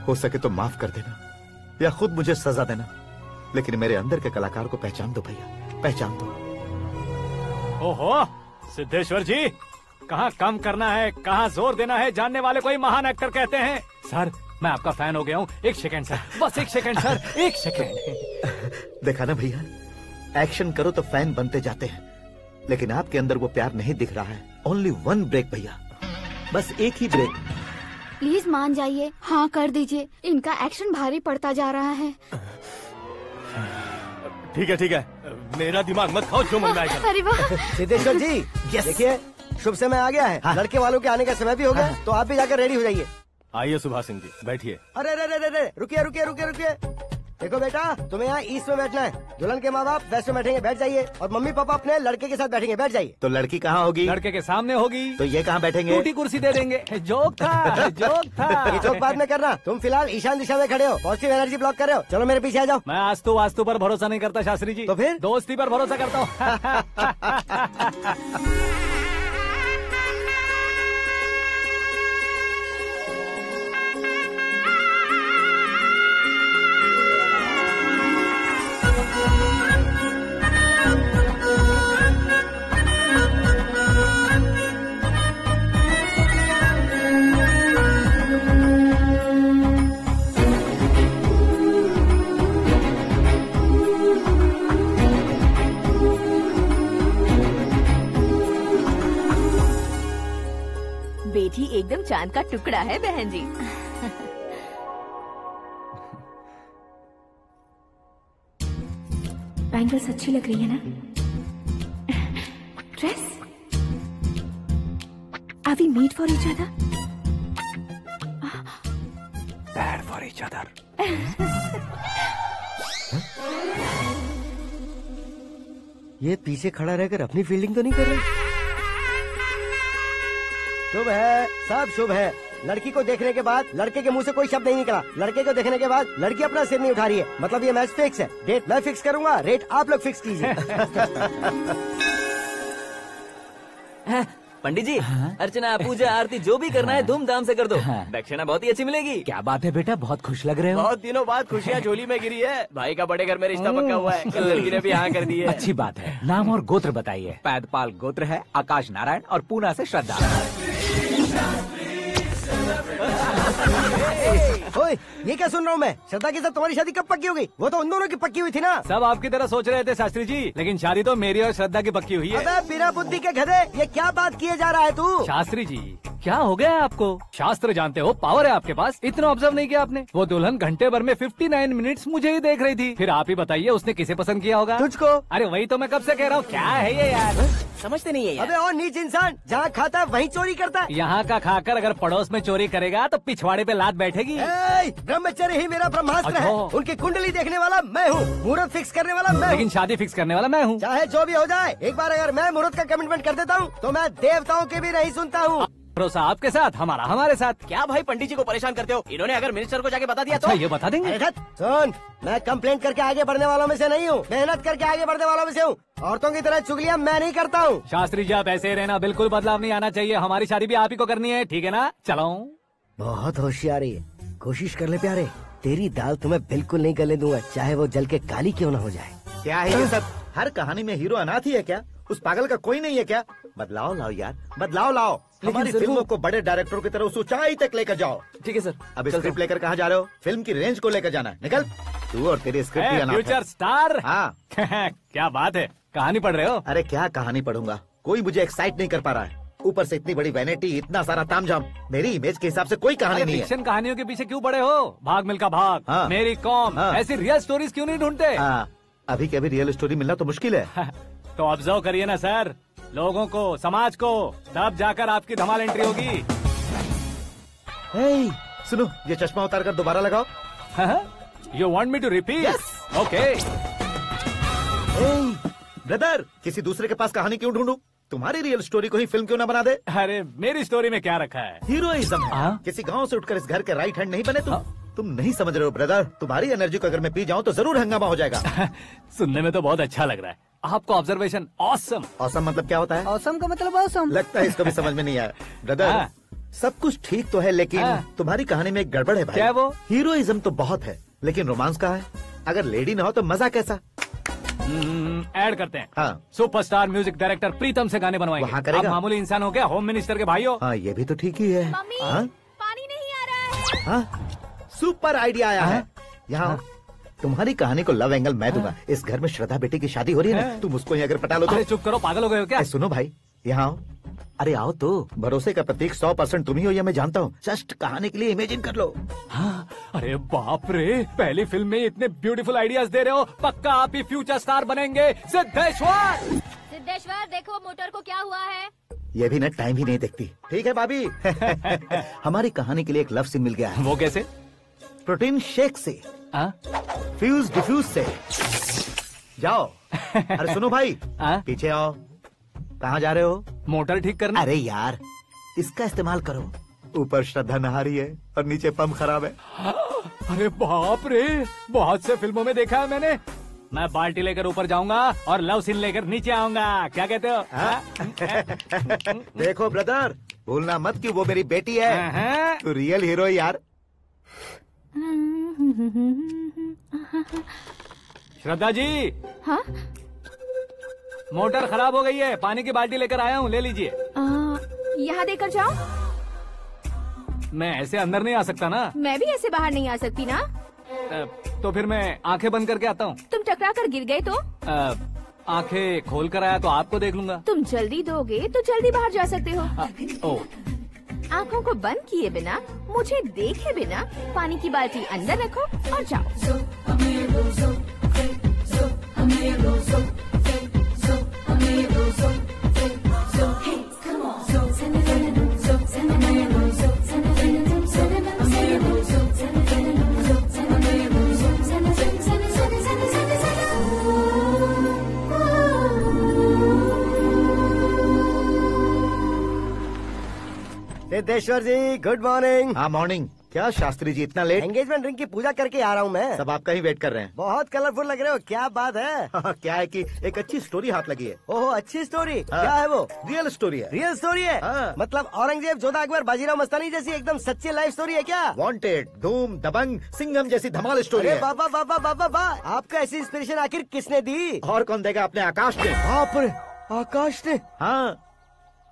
हो सके तो माफ कर देना या खुद मुझे सजा देना, लेकिन मेरे अंदर के कलाकार को पहचान दो भैया, पहचान दो। ओहो सिद्धेश्वर जी, कहाँ कम करना है कहाँ जोर देना है जानने वाले को ही महान एक्टर कहते हैं। सर मैं आपका फैन हो गया हूँ। एक सेकंड सर, बस एक सेकंड सर, एक सेकंड। देखा ना भैया, एक्शन करो तो फैन बनते जाते हैं, लेकिन आपके अंदर वो प्यार नहीं दिख रहा है। ओनली 1 ब्रेक भैया, बस एक ही ब्रेक। प्लीज मान जाइए, हाँ कर दीजिए। इनका एक्शन भारी पड़ता जा रहा है। ठीक है, मेरा दिमाग मत खाओ, जो मन में आएगा। अरे वाह सिद्धेश्वर जी, देखिए शुभ समय आ गया है। लड़के वालों के आने का समय भी हो गया, तो आप भी जाकर रेडी हो जाइए। आइए सुभाष सिंह जी, बैठिए। अरे रे रे रे रे, रुकिए रुकिए रुकिए रुकिए। देखो बेटा, तुम्हें यहाँ ईस्ट में बैठना है। दुल्हन के माँ बाप वेस्ट में बैठेंगे, बैठ जाइए। और मम्मी पापा अपने लड़के के साथ बैठेंगे, बैठ जाइए। तो लड़की कहाँ होगी? लड़के के सामने होगी। तो ये कहाँ बैठेंगे? टूटी कुर्सी दे देंगे। जोक था, जोक था। ये जोक बाद में करना। तुम फिलहाल ईशान दिशा में खड़े हो, पॉजिटिव एनर्जी ब्लॉक कर रहे हो। चलो मेरे पीछे आ जाओ। मैं वास्तु पर भरोसा नहीं करता शास्त्री जी। तो फिर? दोस्ती पर भरोसा करता हूँ। बेटी एकदम चांद का टुकड़ा है बहन जी। बैंगल्स अच्छी लग रही है ना? Dress? Are we made for each other? Bad for each other. ये पीछे खड़ा रहकर अपनी फील्डिंग तो नहीं कर रहा? शुभ है, सब शुभ है। लड़की को देखने के बाद लड़के के मुंह से कोई शब्द नहीं निकला। लड़के को देखने के बाद लड़की अपना सिर नहीं उठा रही है। मतलब ये मैच फिक्स है। डेट मैं फिक्स करूंगा, रेट आप लोग फिक्स कीजिए। पंडित जी, अर्चना, पूजा, आरती जो भी करना है धूमधाम से कर दो। दक्षिणा बहुत ही अच्छी मिलेगी। क्या बात है बेटा, बहुत खुश लग रहे हो। बहुत दिनों बाद खुशियाँ झोली में गिरी है। भाई का बड़े घर में रिश्ता पक्का हुआ है। कल लड़की ने भी हाँ कर दी है। अच्छी बात है। नाम और गोत्र बताइए। पैदपाल गोत्र है, आकाश नारायण, और पूना से श्रद्धा। ओए, ये क्या सुन रहा हूँ मैं? श्रद्धा के साथ तुम्हारी शादी कब पक्की हो गई? वो तो उन दोनों की पक्की हुई थी ना। सब आपकी तरह सोच रहे थे शास्त्री जी, लेकिन शादी तो मेरी और श्रद्धा की पक्की हुई है। अबे बिना बुद्धि के गधे, ये क्या बात किए जा रहा है तू? शास्त्री जी, क्या हो गया है आपको? शास्त्र जानते हो, पावर है आपके पास। इतना ऑब्जर्व नहीं किया आपने? वो दुल्हन घंटे भर में 59 मिनट्स मुझे ही देख रही थी। फिर आप ही बताइए उसने किसे पसंद किया होगा? तुझको। अरे वही तो मैं कब से कह रहा हूँ, क्या है ये यार? समझते नहीं है यार। अबे और नीच इंसान, जहाँ खाता है वहीं चोरी करता है। यहाँ का खाकर अगर पड़ोस में चोरी करेगा तो पिछवाड़े पे लात बैठेगी। ब्रह्मचर्य ही मेरा ब्रह्मास्त्र है। अच्छा। उनकी कुंडली देखने वाला मैं हूँ, मुहूर्त फिक्स करने वाला मैं हूँ। लेकिन शादी फिक्स करने वाला मैं हूँ। चाहे जो भी हो जाए, एक बार अगर मैं मुहूर्त का कमिटमेंट कर देता हूँ तो मैं देवताओं की भी नहीं सुनता हूँ। भरोसा आपके साथ, हमारा हमारे साथ। क्या भाई पंडित जी को परेशान करते हो? इन्होंने अगर मिनिस्टर को जाके बता दिया तो? अच्छा, ये बता देंगे। सुन, मैं कंप्लेंट करके आगे बढ़ने वालों में से नहीं हूँ, मेहनत करके आगे बढ़ने वालों में से हूँ। औरतों की तरह चुगलियाँ मैं नहीं करता हूँ। शास्त्री जी आप ऐसे ही रहना, बिल्कुल बदलाव नहीं आना चाहिए। हमारी शादी भी आप ही को करनी है, ठीक है ना? चलो। बहुत होशियारी है, कोशिश कर ले प्यारे। तेरी दाल तुम्हें बिल्कुल नहीं गलने दूंगा, चाहे वो जल के काली क्यों न हो जाए। क्या है ये सब? हर कहानी में हीरो अनाथ ही है क्या? उस पागल का कोई नहीं है क्या? बदलाव लाओ यार, बदलाव लाओ। हमारी फिल्मों को बड़े डायरेक्टरों की तरह उस ऊंचाई तक लेकर जाओ। ठीक है सर। अब स्क्रिप्ट लेकर कहाँ जा रहे हो? फिल्म की रेंज को लेकर जाना है। निकल तू और तेरी स्क्रिप्ट ही अनाथ है। Future star. हाँ। क्या बात है, कहानी पढ़ रहे हो? अरे क्या कहानी पढ़ूंगा, कोई मुझे एक्साइट नहीं कर पा रहा है। ऊपर से इतनी बड़ी वैनिटी, इतना सारा तामझाम। मेरी इमेज के हिसाब से कोई कहानी नहीं है। फिक्शन कहानियों के पीछे क्यों पड़े हो? भाग मिल्खा भाग, हाँ। मेरी कॉम, हाँ। ऐसी रियल स्टोरीज क्यों नहीं ढूंढते? हाँ, अभी के अभी रियल स्टोरी मिलना तो मुश्किल है। तो ऑब्जर्व करिए ना सर, लोगों को, समाज को, तब जाकर आपकी धमाल एंट्री होगी। सुनो, ये चश्मा उतार कर दोबारा लगाओ। You want me to repeat? Okay. Brother, किसी दूसरे के पास कहानी क्यों ढूंढूं? तुम्हारी रियल स्टोरी को ही फिल्म क्यों ना बना दे? अरे मेरी स्टोरी में क्या रखा है? हीरोइज्म। किसी गांव से उठकर इस घर के राइट हैंड नहीं बने तुम। तुम नहीं समझ रहे हो ब्रदर, तुम्हारी एनर्जी को अगर मैं पी जाऊं तो जरूर हंगामा हो जाएगा। सुनने में तो बहुत अच्छा लग रहा है। आपको ऑब्जर्वेशन ऑसम। ऑसम मतलब क्या होता है? ऑसम का मतलब ऑसम। लगता है इसको भी समझ में नहीं आया। ब्रदर, सब कुछ ठीक तो है, लेकिन तुम्हारी कहानी में एक गड़बड़ है भाई। क्या वो? हीरोइज्म तो बहुत है, लेकिन रोमांस कहाँ है? अगर लेडी ना हो तो मजा कैसा? ऐड करते हैं। हाँ। सुपरस्टार म्यूजिक डायरेक्टर प्रीतम से गाने बनवाएंगे। वहाँ करेगा? आप मामूली इंसान हो क्या, होम मिनिस्टर के भाई हो? हाँ, ये भी तो ठीक ही है। मम्मी, हाँ? पानी नहीं आ रहा है। हाँ? सुपर आइडिया आया है। यहाँ तुम्हारी कहानी को लव एंगल मैं दूंगा। इस घर में श्रद्धा बेटी की शादी हो रही है ना, तुम उसको ही अगर पटा लो तो। अरे चुप करो, पागल हो गए हो क्या? सुनो भाई, यहाँ आओ। अरे आओ तो, भरोसे का प्रतीक 100% तुम ही हो, यह मैं जानता हूँ। जस्ट कहानी के लिए इमेजिन कर लो। हाँ, अरे बाप रे, पहली फिल्म में इतने ब्यूटीफुल आइडियाज दे रहे हो। पक्का आप ही फ्यूचर स्टार बनेंगे। सिद्धेश्वर, सिद्धेश्वर देखो मोटर को क्या हुआ है। ये भी ना टाइम ही नहीं देखती। ठीक है भाभी। हमारी कहानी के लिए एक लव सीन मिल गया है। वो कैसे? प्रोटीन शेक से, फ्यूज डिफ्यूज से। जाओ। अरे सुनो भाई, पीछे आओ। कहाँ जा रहे हो? मोटर ठीक करना। अरे यार, इसका इस्तेमाल करो। ऊपर श्रद्धा नहा रही है और नीचे पंप खराब है। अरे बाप रे, बहुत से फिल्मों में देखा है मैंने। मैं बाल्टी लेकर ऊपर जाऊंगा और लव सीन लेकर नीचे आऊंगा। क्या कहते हो? देखो ब्रदर, भूलना मत कि वो मेरी बेटी है। तू रियल हीरो यार। श्रद्धा जी। हाँ? मोटर खराब हो गई है, पानी की बाल्टी लेकर आया हूँ, ले लीजिए। यहाँ देकर जाओ। मैं ऐसे अंदर नहीं आ सकता ना। मैं भी ऐसे बाहर नहीं आ सकती ना। तो फिर मैं आंखें बंद करके आता हूँ। तुम टकरा कर गिर गए तो? आंखें खोल कर आया तो आपको देख लूंगा। तुम जल्दी दोगे तो जल्दी बाहर जा सकते हो। आँखों को बंद किए बिना, मुझे देखे बिना पानी की बाल्टी अंदर रखो और जाओ। सिद्धेश्वर जी, गुड मॉर्निंग। हाँ मॉर्निंग। क्या शास्त्री जी इतना लेट? एंगेजमेंट रिंग की पूजा करके आ रहा हूँ मैं। सब आपका ही वेट कर रहे हैं। बहुत कलरफुल लग रहे हो, क्या बात है? क्या है कि एक अच्छी स्टोरी हाथ लगी है। ओहो, अच्छी स्टोरी। क्या है वो? रियल स्टोरी है। रियल स्टोरी है? मतलब औरंगजेब, जोधा अकबर, बाजीराव मस्तानी जैसी एकदम सच्ची लाइफ स्टोरी है क्या? वांटेड, धूम, दबंग, सिंघम जैसी धमाल स्टोरी है। बाबा बाबा बाबा बा, आपका ऐसी इंस्पिरेशन आखिर किसने दी? और कौन देगा? अपने आकाश ने। बाप रे, आकाश ने? हाँ।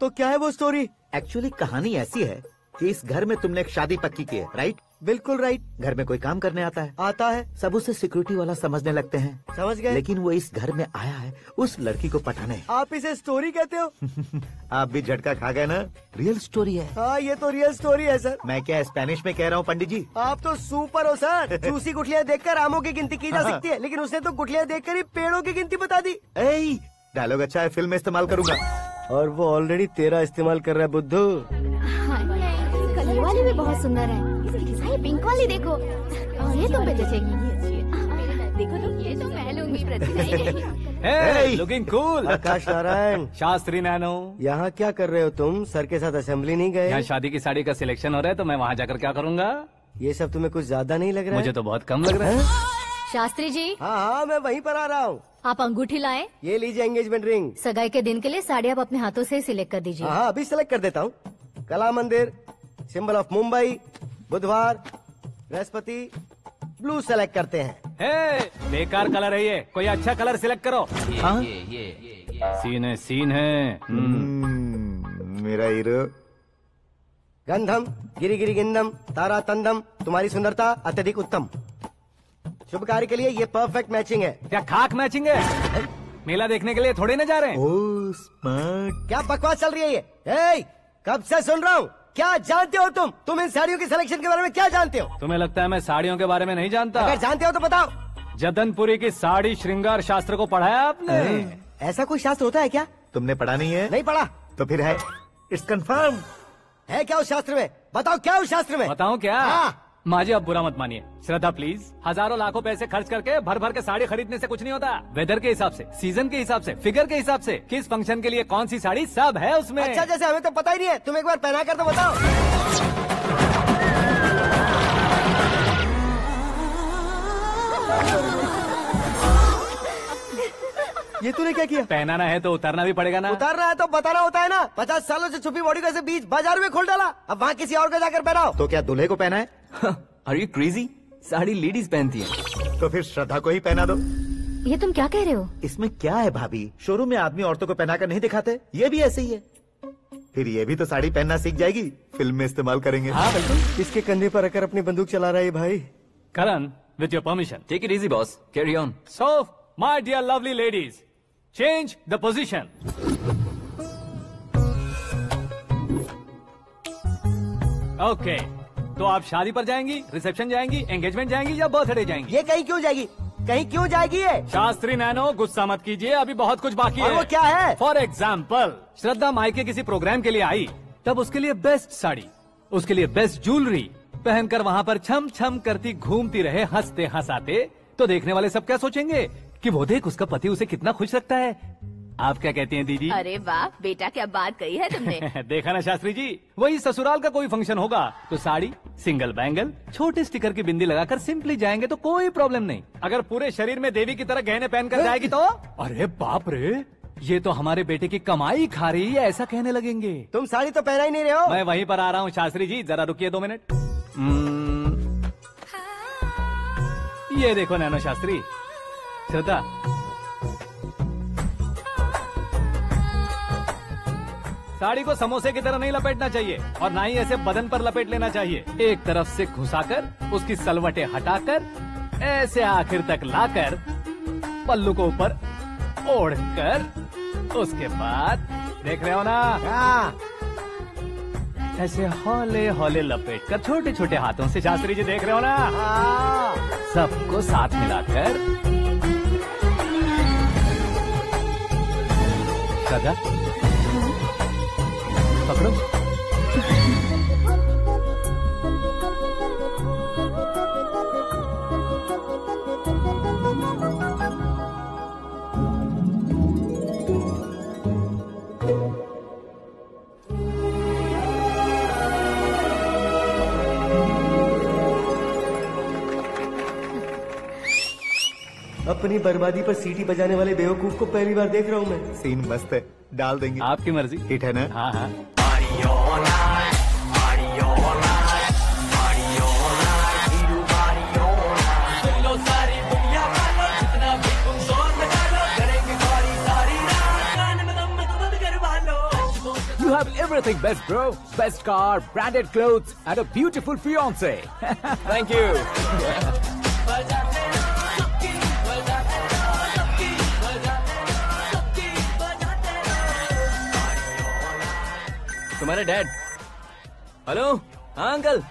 तो क्या है वो स्टोरी? एक्चुअली कहानी ऐसी है कि इस घर में तुमने एक शादी पक्की की है, राइट? बिल्कुल राइट। घर में कोई काम करने आता है? आता है। सब उसे सिक्योरिटी वाला समझने लगते हैं। समझ गए। लेकिन वो इस घर में आया है उस लड़की को पटाने। आप इसे स्टोरी कहते हो? आप भी झटका खा गए ना। रियल स्टोरी है। हाँ, ये तो रियल स्टोरी है सर। मैं क्या स्पेनिश में कह रहा हूँ पंडित जी? आप तो सुपर हो सर। चूसी गुठलियाँ देखकर आमों की गिनती की जा सकती है, लेकिन उसने तो गुठलियाँ देखकर ही पेड़ों की गिनती बता दी। डायलॉग अच्छा है, फिल्म में इस्तेमाल करूंगा। और वो ऑलरेडी तेरा इस्तेमाल कर रहा है बुद्धू। ये वाली भी बहुत सुंदर है। ये पिंक वाली देखो, और ये तुम पे जचेगी। देखो तो, ये तो मैं लूंगी। Hey, looking cool। आकाश नारायण। शास्त्री नैनो। यहाँ क्या कर रहे हो तुम? सर के साथ असेंबली नहीं गए? यहाँ शादी की साड़ी का सिलेक्शन हो रहा है, तो मैं वहाँ जाकर क्या करूँगा? ये सब तुम्हें कुछ ज्यादा नहीं लग रहा है? मुझे तो बहुत कम लग रहा है। शास्त्री जी। हाँ हाँ, मैं वहीं पर आ रहा हूँ। आप अंगूठी लाएं। ये लीजिए एंगेजमेंट रिंग। सगाई के दिन के लिए साड़ी आप अपने हाथों से सिलेक्ट कर दीजिए। हाँ, अभी सिलेक्ट कर देता हूँ। कला मंदिर, सिंबल ऑफ मुंबई, बुधवार, बृहस्पति, ब्लू सेलेक्ट करते हैं। बेकार कलर है ये, कोई अच्छा कलर सिलेक्ट करो। ये सीन है, सीन है। मेरा हीरो। गंधम, गिरी गिरी गिंदम, तारा तंदम, तुम्हारी सुंदरता अत्यधिक उत्तम। शुभ कार्य के लिए ये परफेक्ट मैचिंग है। क्या खाक मैचिंग है? मेला देखने के लिए थोड़ी ना जा रहे हैं। Oh smart. क्या बकवास चल रही है ये? ए, कब से सुन रहा हूँ। क्या जानते हो तुम इन साड़ियों की सिलेक्शन के बारे में क्या जानते हो? तुम्हें लगता है मैं साड़ियों के बारे में नहीं जानता? अगर जानते हो तो बताओ। जदनपुरी की साड़ी श्रृंगार शास्त्र को पढ़ाया आपने? ऐसा कोई शास्त्र होता है क्या? तुमने पढ़ा नहीं है? नहीं पढ़ा। तो फिर है, इट्स कंफर्म। है क्या उस शास्त्र में? बताओ क्या उस शास्त्र में? बताऊं क्या? हाँ। माँ जी, आप बुरा मत मानिए। श्रद्धा प्लीज, हजारों लाखों पैसे खर्च करके भर भर के साड़ी खरीदने से कुछ नहीं होता। वेदर के हिसाब से, सीजन के हिसाब से, फिगर के हिसाब से, किस फंक्शन के लिए कौन सी साड़ी, सब है उसमें। अच्छा, जैसे हमें तो पता ही नहीं है, तुम एक बार पहना कर तो बताओ। ये तूने क्या किया? पहनाना है तो उतारना भी पड़ेगा ना। उतारना है तो बताना होता है ना। 50 सालों से छुपी बॉडी को ऐसे बीच बाजार में खोल डाला, अब वहाँ किसी और को जाकर पहनाओ। तो क्या दूल्हे को पहना है? Are you crazy? Sari ladies पहनती है। तो फिर श्रद्धा को ही पहना दो। ये तुम क्या कह रहे हो? इसमें क्या है भाभी? शोरूम में आदमी औरतों को पहनाकर नहीं दिखाते, ये भी ऐसे ही है। फिर ये भी तो साड़ी पहनना सीख जाएगी, फिल्म में इस्तेमाल करेंगे। हाँ बिल्कुल। इसके कंधे पर रखकर अपनी बंदूक चला रहा है भाई। करण, with your permission. Take it easy, boss. Carry on. So, my dear lovely ladies, change the position. Okay. तो आप शादी पर जाएंगी, रिसेप्शन जाएंगी, एंगेजमेंट जाएंगी या बर्थडे जाएंगी? ये कहीं क्यों जाएगी? कहीं क्यों जाएगी ये? शास्त्री नैनो गुस्सा मत कीजिए, अभी बहुत कुछ बाकी और है। वो क्या है? फॉर एग्जाम्पल, श्रद्धा मायके किसी प्रोग्राम के लिए आई, तब उसके लिए बेस्ट साड़ी, उसके लिए बेस्ट ज्वेलरी पहनकर वहाँ पर छम छम करती घूमती रहे हंसते हंसाते, तो देखने वाले सब क्या सोचेंगे कि वो देख उसका पति उसे कितना खुश रखता है। आप क्या कहती हैं दीदी? अरे वाह बेटा, क्या बात कही है तुमने। देखा ना शास्त्री जी, वही ससुराल का कोई फंक्शन होगा तो साड़ी, सिंगल बैंगल, छोटे स्टिकर की बिंदी लगाकर सिंपली जाएंगे तो कोई प्रॉब्लम नहीं। अगर पूरे शरीर में देवी की तरह गहने पहनकर जाएगी तो अरे बाप रे, ये तो हमारे बेटे की कमाई खा रही है, ऐसा कहने लगेंगे। तुम साड़ी तो पहना ही नहीं रहे हो। मैं वहीं पर आ रहा हूँ शास्त्री जी, जरा रुकिए 2 मिनट। ये देखो नैनो शास्त्री, श्रद्धा साड़ी को समोसे की तरह नहीं लपेटना चाहिए और ना ही ऐसे बदन पर लपेट लेना चाहिए। एक तरफ से घुसाकर उसकी सलवटें हटाकर ऐसे आखिर तक लाकर पल्लू को ऊपर ओढ़कर उसके बाद देख रहे हो ना, ऐसे हौले हौले लपेट कर छोटे छोटे हाथों से, शास्त्री जी देख रहे हो ना, सबको साथ मिलाकर सदा पकड़ो। अपनी बर्बादी पर सीटी बजाने वाले बेवकूफ को पहली बार देख रहा हूँ मैं। सीन मस्त है, डाल देंगे। आपकी मर्जी। हिट है ना? हाँ हाँ। You have everything best, bro. Best car, branded clothes, and a beautiful fiance. Thank you. तुम्हारे डैड। हेलो, हाँ अंकल,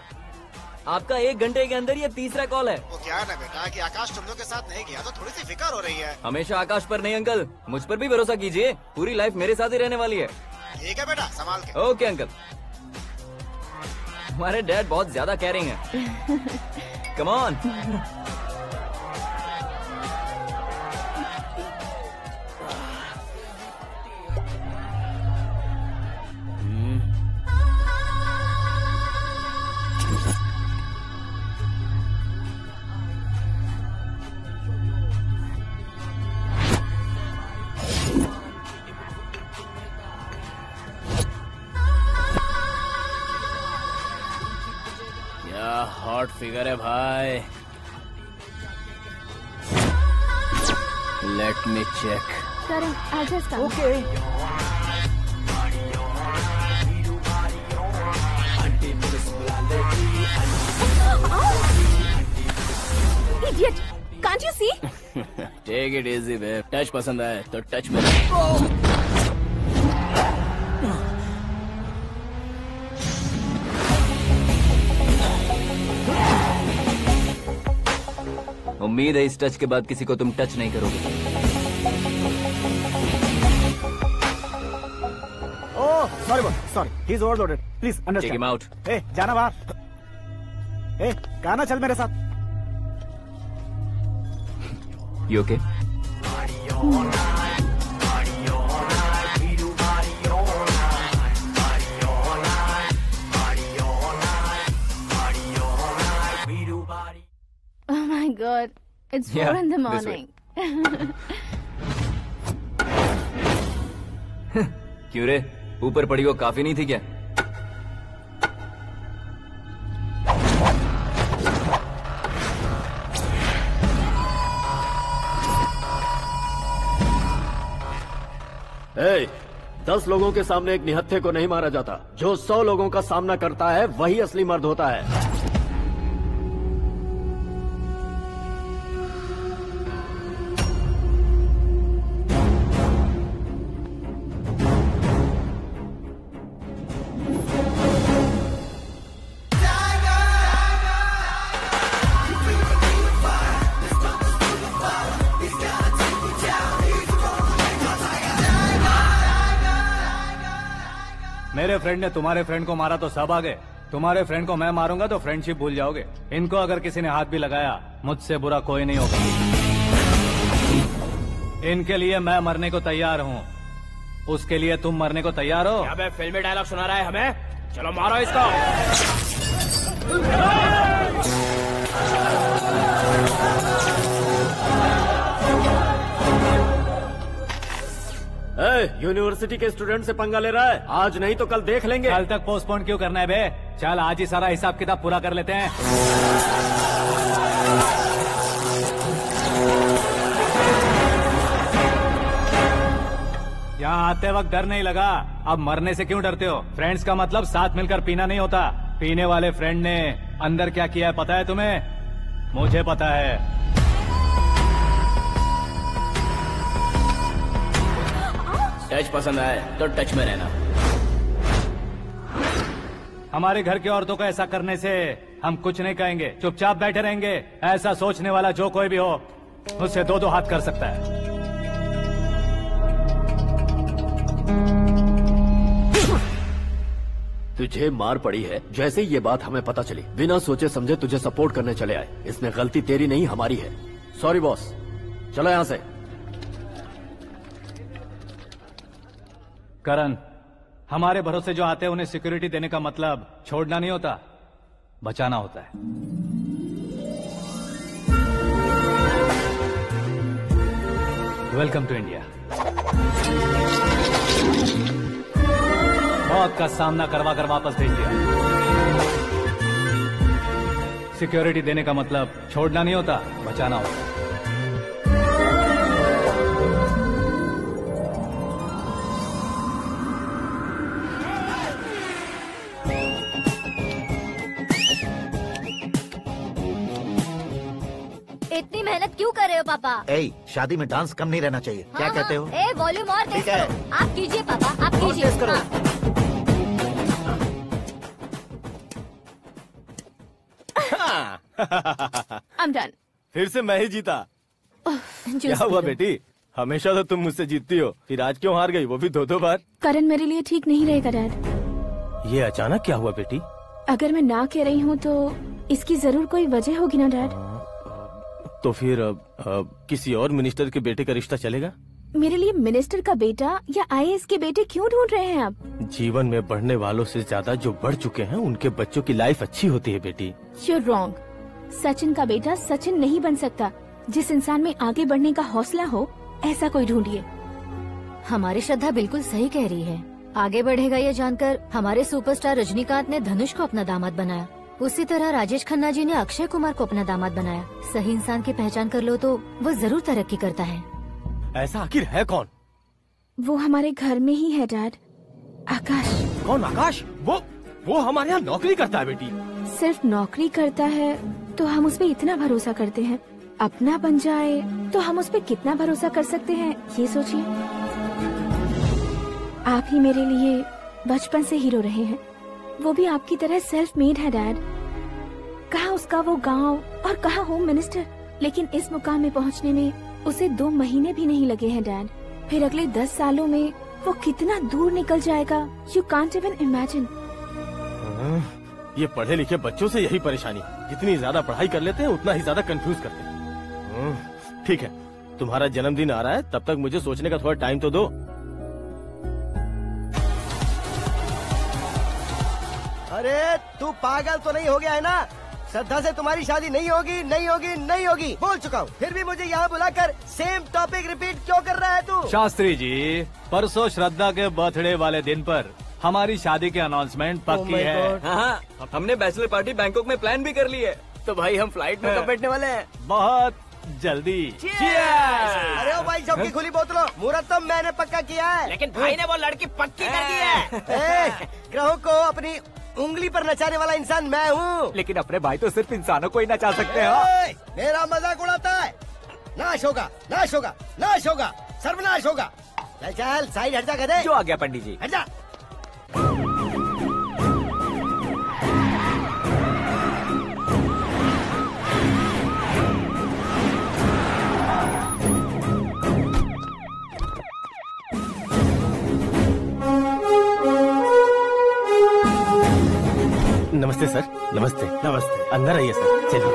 आपका 1 घंटे के अंदर ये तीसरा कॉल है। वो क्या है ना बेटा कि आकाश तुम लोग के साथ नहीं गया तो थोड़ी सी फिक्र हो रही है। हमेशा आकाश पर नहीं अंकल, मुझ पर भी भरोसा कीजिए, पूरी लाइफ मेरे साथ ही रहने वाली है। ठीक है बेटा, संभाल के। Okay uncle. हमारे डैड बहुत ज्यादा केयरिंग है। Come on. हॉट फिगर है भाई। Let me check. Karan, I'll just come. Okay. Idiot! Can't you see? Take it easy, babe. Touch पसंद आए तो टच में। उम्मीद है इस टच के बाद किसी को तुम टच नहीं करोगे। Oh sorry, he is overloaded, please understand. Take him out. ए जाना बाहर। ए गाना चल मेरे साथ। You okay? Oh my God, it's 4 in the morning. क्यों रे, ऊपर पड़ी वो काफी नहीं थी क्या? ए, 10 लोगों के सामने एक निहत्थे को नहीं मारा जाता। जो 100 लोगों का सामना करता है वही असली मर्द होता है। मेरे फ्रेंड ने तुम्हारे फ्रेंड को मारा तो सब आ गए, तुम्हारे फ्रेंड को मैं मारूंगा तो फ्रेंडशिप भूल जाओगे। इनको अगर किसी ने हाथ भी लगाया, मुझसे बुरा कोई नहीं होगा। इनके लिए मैं मरने को तैयार हूँ, उसके लिए तुम मरने को तैयार हो? क्या फिल्मी डायलॉग सुना रहा है हमें? चलो मारो इसको। यूनिवर्सिटी के स्टूडेंट से पंगा ले रहा है, आज नहीं तो कल देख लेंगे। कल तक पोस्टपोन क्यों करना है बे? चल आज ही सारा हिसाब किताब पूरा कर लेते हैं। यहाँ आते वक्त डर नहीं लगा, अब मरने से क्यों डरते हो? फ्रेंड्स का मतलब साथ मिलकर पीना नहीं होता। पीने वाले फ्रेंड ने अंदर क्या किया है पता है तुम्हें? मुझे पता है। टच पसंद आए तो टच में रहना। हमारे घर की औरतों को ऐसा करने से हम कुछ नहीं कहेंगे, चुपचाप बैठे रहेंगे। ऐसा सोचने वाला जो कोई भी हो, उससे दो हाथ कर सकता है। तुझे मार पड़ी है, जैसे ये बात हमें पता चली बिना सोचे समझे तुझे सपोर्ट करने चले आए। इसमें गलती तेरी नहीं हमारी है। सॉरी बॉस, चलो यहाँ से। करण, हमारे भरोसे जो आते हैं उन्हें सिक्योरिटी देने का मतलब छोड़ना नहीं होता, बचाना होता है। Welcome to India. मौत का सामना करवा कर वापस भेज दिया। सिक्योरिटी देने का मतलब छोड़ना नहीं होता, बचाना होता है। इतनी मेहनत क्यों कर रहे हो पापा? शादी में डांस कम नहीं रहना चाहिए। क्या कहते हो? वॉल्यूम और तेज करो। आप कीजिए पापा, आप कीजिए। तेज करो। I'm done. फिर से मैं ही जीता। क्या हुआ बेटी? हमेशा तो तुम मुझसे जीतती हो, फिर आज क्यों हार गई, वो भी दो बार? करण मेरे लिए ठीक नहीं रहेगा डैड। ये अचानक क्या हुआ बेटी? अगर मैं ना कह रही हूँ तो इसकी जरूर कोई वजह होगी ना डैड। तो फिर किसी और मिनिस्टर के बेटे का रिश्ता चलेगा? मेरे लिए मिनिस्टर का बेटा या आईएएस के बेटे क्यों ढूंढ रहे हैं आप? जीवन में बढ़ने वालों से ज्यादा जो बढ़ चुके हैं उनके बच्चों की लाइफ अच्छी होती है बेटी। You're wrong. सचिन का बेटा सचिन नहीं बन सकता। जिस इंसान में आगे बढ़ने का हौसला हो, ऐसा कोई ढूंढिए। हमारी श्रद्धा बिल्कुल सही कह रही है। आगे बढ़ेगा ये जानकर हमारे सुपरस्टार रजनीकांत ने धनुष को अपना दामाद बनाया। उसी तरह राजेश खन्ना जी ने अक्षय कुमार को अपना दामाद बनाया। सही इंसान की पहचान कर लो तो वो जरूर तरक्की करता है। ऐसा आखिर है कौन? वो हमारे घर में ही है डैड, आकाश। कौन आकाश? वो हमारे यहाँ नौकरी करता है बेटी। सिर्फ नौकरी करता है तो हम उस पे इतना भरोसा करते हैं, अपना बन जाए तो हम उस पे कितना भरोसा कर सकते हैं, ये सोचिए। आप ही मेरे लिए बचपन से हीरो रहे हैं, वो भी आपकी तरह सेल्फ मेड है डैड। कहाँ उसका वो गांव और कहाँ होम मिनिस्टर, लेकिन इस मुकाम में पहुँचने में उसे 2 महीने भी नहीं लगे हैं डैड। फिर अगले 10 सालों में वो कितना दूर निकल जाएगा, यू कांट इवन इमेजिन। ये पढ़े लिखे बच्चों से यही परेशानी, जितनी ज्यादा पढ़ाई कर लेते हैं उतना ही ज्यादा कंफ्यूज करते हैं। ठीक है, तुम्हारा जन्मदिन आ रहा है, तब तक मुझे सोचने का थोड़ा टाइम तो दो। अरे तू पागल तो नहीं हो गया है ना? श्रद्धा से तुम्हारी शादी नहीं होगी, नहीं होगी, नहीं होगी, बोल चुका हूँ। फिर भी मुझे यहाँ बुलाकर सेम टॉपिक रिपीट क्यों कर रहा है तू? शास्त्री जी, परसों श्रद्धा के बर्थडे वाले दिन पर हमारी शादी की अनाउंसमेंट पक्की है। हाँ, हमने बैचलर पार्टी बैंकॉक में प्लान भी कर ली है। तो भाई हम फ्लाइट में कब बैठने वाले हैं? बहुत जल्दी। अरे ओ भाई, सबकी खुली बोतलों, मुहूर्त तो मैंने पक्का किया है। लेकिन भाई ने वो लड़की पक्की कर दी है। ग्रहों को अपनी उंगली पर नचाने वाला इंसान मैं हूँ। लेकिन अपने भाई तो सिर्फ इंसानों को ही नचा सकते हैं। मेरा मजाक उड़ाता है? नाश होगा, नाश होगा, नाश होगा, सर्वनाश होगा। चल चल साइड हट जा गधे। जो आ गया पंडित जी। हट जा। नमस्ते। नमस्ते। अंदर आइए सर, चलिए।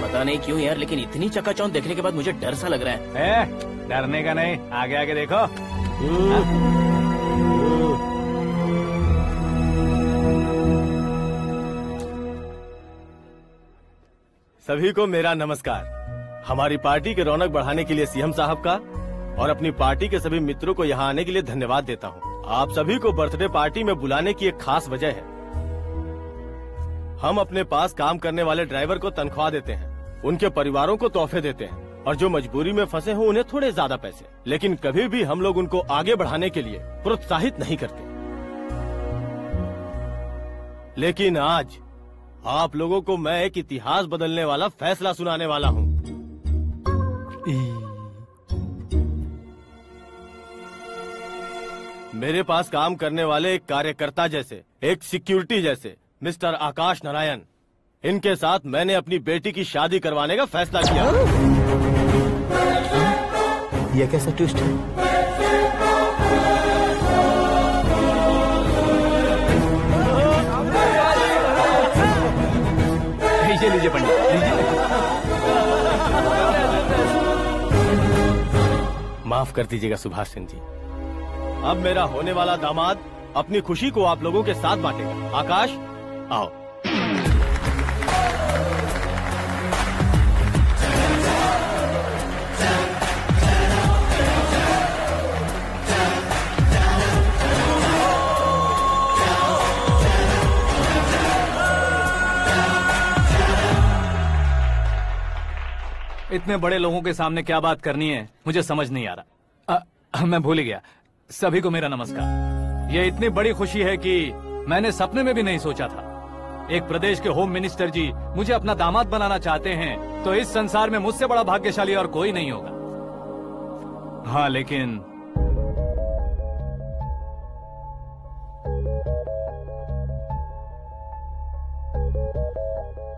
पता नहीं क्यों यार, लेकिन इतनी चकाचौंध देखने के बाद मुझे डर सा लग रहा है। डरने का नहीं, आगे आगे देखो। सभी को मेरा नमस्कार। हमारी पार्टी के रौनक बढ़ाने के लिए सीएम साहब का और अपनी पार्टी के सभी मित्रों को यहाँ आने के लिए धन्यवाद देता हूँ। आप सभी को बर्थडे पार्टी में बुलाने की एक खास वजह है। हम अपने पास काम करने वाले ड्राइवर को तनख्वाह देते हैं, उनके परिवारों को तोहफे देते हैं और जो मजबूरी में फंसे हो उन्हें थोड़े ज्यादा पैसे, लेकिन कभी भी हम लोग उनको आगे बढ़ाने के लिए प्रोत्साहित नहीं करते। लेकिन आज आप लोगों को मैं एक इतिहास बदलने वाला फैसला सुनाने वाला हूँ। मेरे पास काम करने वाले एक कार्यकर्ता जैसे, एक सिक्योरिटी जैसे मिस्टर आकाश नारायण, इनके साथ मैंने अपनी बेटी की शादी करवाने का फैसला किया। यह कैसा ट्विस्ट है? लीजिए पंडित, माफ कर दीजिएगा सुभाष सिंह जी। अब मेरा होने वाला दामाद अपनी खुशी को आप लोगों के साथ बांटेगा। आकाश, आओ। इतने बड़े लोगों के सामने क्या बात करनी है मुझे समझ नहीं आ रहा। मैं भूल ही गया। सभी को मेरा नमस्कार। ये इतनी बड़ी खुशी है कि मैंने सपने में भी नहीं सोचा था। एक प्रदेश के होम मिनिस्टर जी मुझे अपना दामाद बनाना चाहते हैं तो इस संसार में मुझसे बड़ा भाग्यशाली और कोई नहीं होगा। हाँ, लेकिन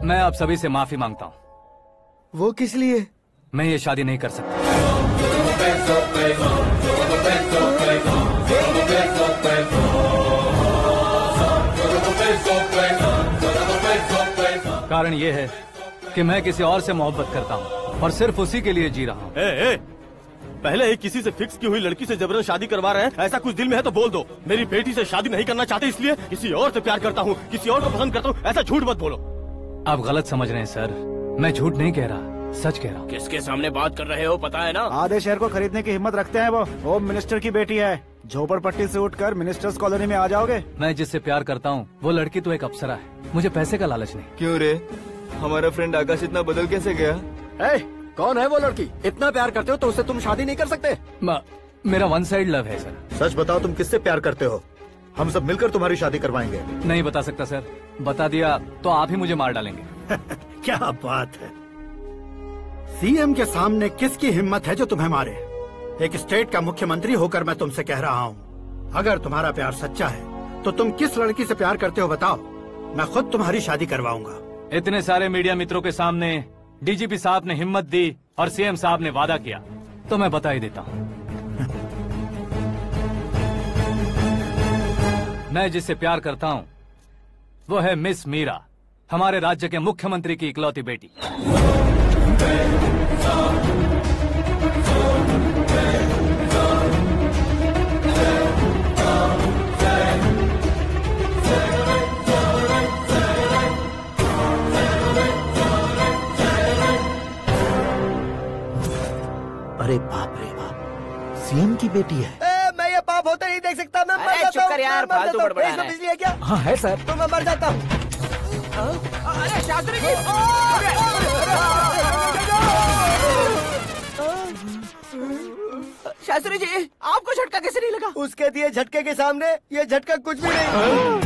मैं आप सभी से माफी मांगता हूँ। वो किस लिए? मैं ये शादी नहीं कर सकता। कारण ये है कि मैं किसी और से मोहब्बत करता हूँ और सिर्फ उसी के लिए जी रहा हूँ। पहले ही किसी से फिक्स की हुई लड़की से जबरन शादी करवा रहे हैं। ऐसा कुछ दिल में है तो बोल दो। मेरी बेटी से शादी नहीं करना चाहते इसलिए किसी और से प्यार करता हूँ, किसी और को पसंद करता हूँ, ऐसा झूठ मत बोलो। आप गलत समझ रहे हैं सर, मैं झूठ नहीं कह रहा, सच कह रहा हूँ। किसके सामने बात कर रहे हो पता है ना? आधे शहर को खरीदने की हिम्मत रखते हैं वो। होम मिनिस्टर की बेटी है। झोपड़पट्टी से उठकर मिनिस्टर्स कॉलोनी में आ जाओगे। मैं जिससे प्यार करता हूँ वो लड़की तो एक अप्सरा है। मुझे पैसे का लालच नहीं। क्यों रे, हमारा फ्रेंड आकाश इतना बदल कैसे गया? कौन है वो लड़की? इतना प्यार करते हो तो उससे तुम शादी नहीं कर सकते? मेरा वन साइड लव है सर। सच बताओ, तुम किससे प्यार करते हो? हम सब मिलकर तुम्हारी शादी करवाएंगे। नहीं बता सकता सर, बता दिया तो आप ही मुझे मार डालेंगे। क्या बात है, सीएम के सामने किसकी हिम्मत है जो तुम्हें मारे? एक स्टेट का मुख्यमंत्री होकर मैं तुमसे कह रहा हूँ, अगर तुम्हारा प्यार सच्चा है तो तुम किस लड़की से प्यार करते हो बताओ, मैं खुद तुम्हारी शादी करवाऊंगा। इतने सारे मीडिया मित्रों के सामने डीजीपी साहब ने हिम्मत दी और सीएम साहब ने वादा किया तो मैं बता ही देता हूँ। मैं जिससे प्यार करता हूँ वो है मिस मीरा, हमारे राज्य के मुख्यमंत्री की इकलौती बेटी। अरे बाप रे बाप, सीएम की बेटी है। मैं ये पाप होते नहीं देख सकता। मैं मर जाता चुप कर यार, फालतू बड़बड़ा रहा है। बिजली है क्या? हाँ है सर। तो मैं मर जाता हूँ। अरे शास्त्री जी, शास्त्री जी आपको झटका कैसे नहीं लगा? उसके दिए झटके के सामने ये झटका कुछ भी नहीं।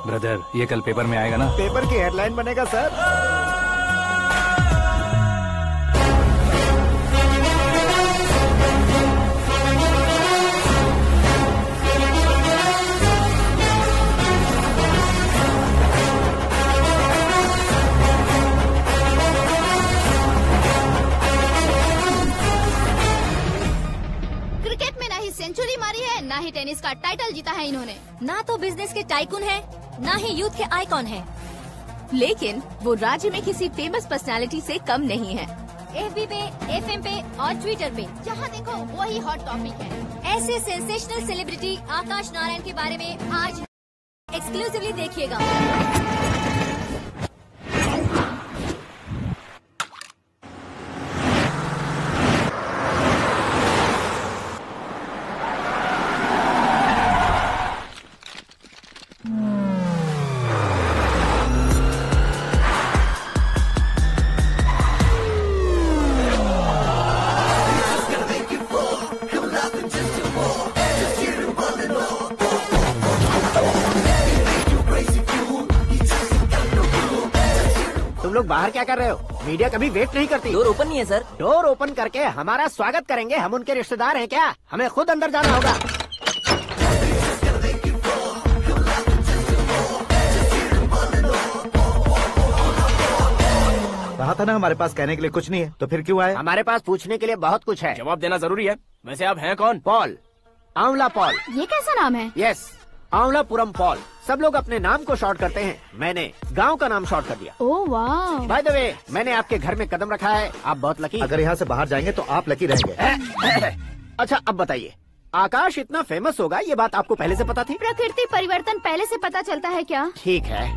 ब्रदर, ये कल पेपर में आएगा ना? पेपर की हेडलाइन बनेगा सर। ही टेनिस का टाइटल जीता है इन्होंने। ना तो बिजनेस के टाइकून है, ना ही यूथ के आइकॉन है। लेकिन वो राज्य में किसी फेमस पर्सनालिटी से कम नहीं है। FB पे, FM पे और ट्विटर पे जहाँ देखो वही हॉट टॉपिक है। ऐसे सेंसेशनल सेलिब्रिटी आकाश नारायण के बारे में आज एक्सक्लूसिवली देखिएगा। तुम लोग बाहर क्या कर रहे हो? मीडिया कभी वेट नहीं करती। डोर ओपन नहीं है सर। डोर ओपन करके हमारा स्वागत करेंगे? हम उनके रिश्तेदार हैं क्या? हमें खुद अंदर जाना होगा। कहा था ना हमारे पास कहने के लिए कुछ नहीं है, तो फिर क्यों आए? हमारे पास पूछने के लिए बहुत कुछ है। जवाब देना जरूरी है। वैसे आप हैं कौन? पॉल, आंवला पॉल। ये कैसा नाम है? Yes, Anwalapuram Paul. सब लोग अपने नाम को शॉर्ट करते हैं, मैंने गांव का नाम शॉर्ट कर दिया। ओह वाह। बाय द वे, मैंने आपके घर में कदम रखा है, आप बहुत लकी। अगर यहाँ से बाहर जाएंगे तो आप लकी रहेंगे। अच्छा अब बताइए, आकाश इतना फेमस होगा ये बात आपको पहले से पता थी? प्रकृति परिवर्तन पहले से पता चलता है क्या? ठीक है,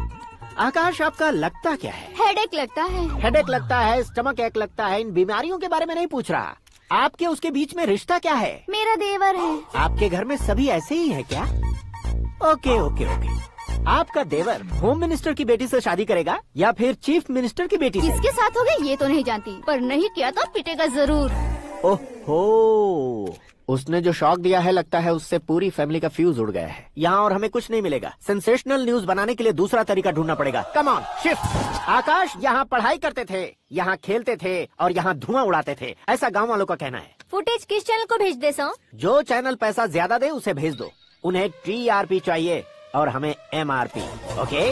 आकाश आपका लगता क्या है? हेडेक लगता है। हेडेक लगता है, स्टमक एक लगता है, इन बीमारियों के बारे में नहीं पूछ रहा। आपके उसके बीच में रिश्ता क्या है? मेरा देवर है। आपके घर में सभी ऐसे ही है क्या? Okay okay okay. आपका देवर होम मिनिस्टर की बेटी से शादी करेगा या फिर चीफ मिनिस्टर की बेटी से? किसके साथ होगा ये तो नहीं जानती, पर नहीं किया तो पिटेगा जरूर। ओहो, उसने जो शॉक दिया है लगता है उससे पूरी फैमिली का फ्यूज उड़ गया है। यहाँ और हमें कुछ नहीं मिलेगा। सेंसेशनल न्यूज बनाने के लिए दूसरा तरीका ढूंढना पड़ेगा। Come on, shift. आकाश यहाँ पढ़ाई करते थे, यहाँ खेलते थे और यहाँ धुआं उड़ाते थे, ऐसा गाँव वालों का कहना है। फुटेज किस चैनल को भेज दे सो? जो चैनल पैसा ज्यादा दे उसे भेज दो। उन्हें TRP चाहिए और हमें MRP। ओके?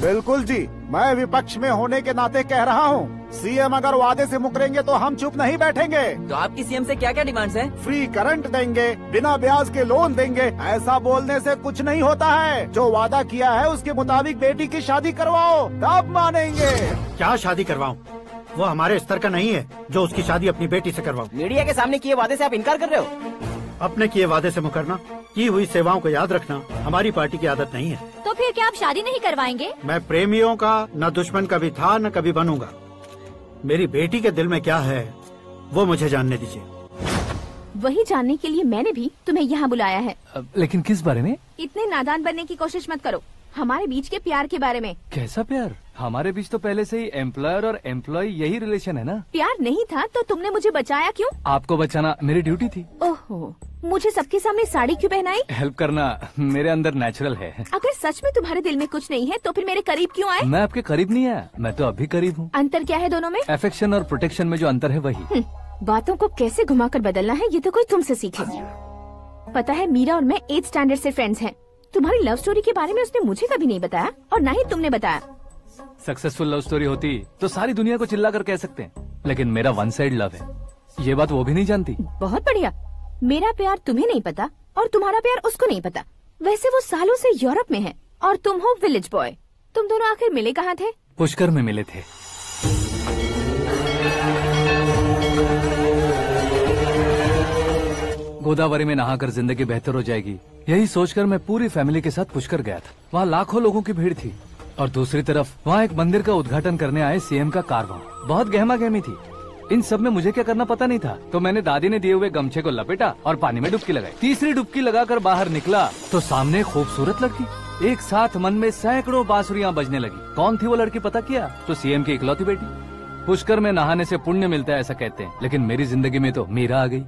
बिल्कुल जी, मैं विपक्ष में होने के नाते कह रहा हूँ, सीएम अगर वादे से मुकरेंगे तो हम चुप नहीं बैठेंगे। तो आपकी सीएम से क्या क्या डिमांड्स हैं? फ्री करंट देंगे, बिना ब्याज के लोन देंगे। ऐसा बोलने से कुछ नहीं होता है। जो वादा किया है उसके मुताबिक बेटी की शादी करवाओ, तब मानेंगे। क्या शादी करवाऊं? वो हमारे स्तर का नहीं है जो उसकी शादी अपनी बेटी से करवाऊं। मीडिया के सामने किए वादे से आप इनकार कर रहे हो? अपने किए वादे से मुकरना, की हुई सेवाओं को याद रखना हमारी पार्टी की आदत नहीं है। तो फिर क्या आप शादी नहीं करवाएंगे? मैं प्रेमियों का न दुश्मन कभी था न कभी बनूंगा। मेरी बेटी के दिल में क्या है वो मुझे जानने दीजिए। वही जानने के लिए मैंने भी तुम्हें यहाँ बुलाया है। लेकिन किस बारे में? इतने नादान बनने की कोशिश मत करो। हमारे बीच के प्यार के बारे में। कैसा प्यार? हमारे बीच तो पहले से ही एम्प्लॉयर और एम्प्लॉय यही रिलेशन है ना। प्यार नहीं था तो तुमने मुझे बचाया क्यों? आपको बचाना मेरी ड्यूटी थी। ओहो, मुझे सबके सामने साड़ी क्यों पहनाई? हेल्प करना मेरे अंदर नेचुरल है। अगर सच में तुम्हारे दिल में कुछ नहीं है तो फिर मेरे करीब क्यों आए? मैं आपके करीब नहीं आया, मैं तो अभी करीब हूँ। अंतर क्या है दोनों में? अफेक्शन और प्रोटेक्शन में जो अंतर है वही। बातों को कैसे घुमाकर बदलना है ये तो कोई तुमसे सीखे। पता है, मीरा और मैं 8th स्टैंडर्ड से फ्रेंड्स हैं। तुम्हारी लव स्टोरी के बारे में उसने मुझे कभी नहीं बताया और ना ही तुमने बताया। सक्सेसफुल लव स्टोरी होती तो सारी दुनिया को चिल्ला कर कह सकते हैं, लेकिन मेरा वन साइड लव है, ये बात वो भी नहीं जानती। बहुत बढ़िया। मेरा प्यार तुम्हें नहीं पता और तुम्हारा प्यार उसको नहीं पता। वैसे वो सालों से यूरोप में है और तुम हो विलेज बॉय। तुम दोनों आखिर मिले कहाँ थे? पुष्कर में मिले थे। गोदावरी में नहाकर जिंदगी बेहतर हो जाएगी, यही सोचकर मैं पूरी फैमिली के साथ पुष्कर गया था। वहाँ लाखों लोगों की भीड़ थी और दूसरी तरफ वहाँ एक मंदिर का उद्घाटन करने आए सीएम का कारवां। बहुत गहमा गहमी थी। इन सब में मुझे क्या करना पता नहीं था, तो मैंने दादी ने दिए हुए गमछे को लपेटा और पानी में डुबकी लगाई। तीसरी डुबकी लगाकर बाहर निकला तो सामने खूबसूरत लड़की। एक साथ मन में सैकड़ों बांसुरियां बजने लगी। कौन थी वो लड़की पता किया? तो सीएम की इकलौती बेटी। पुष्कर में नहाने से पुण्य मिलता है ऐसा कहते हैं, लेकिन मेरी जिंदगी में तो मीरा आ गई।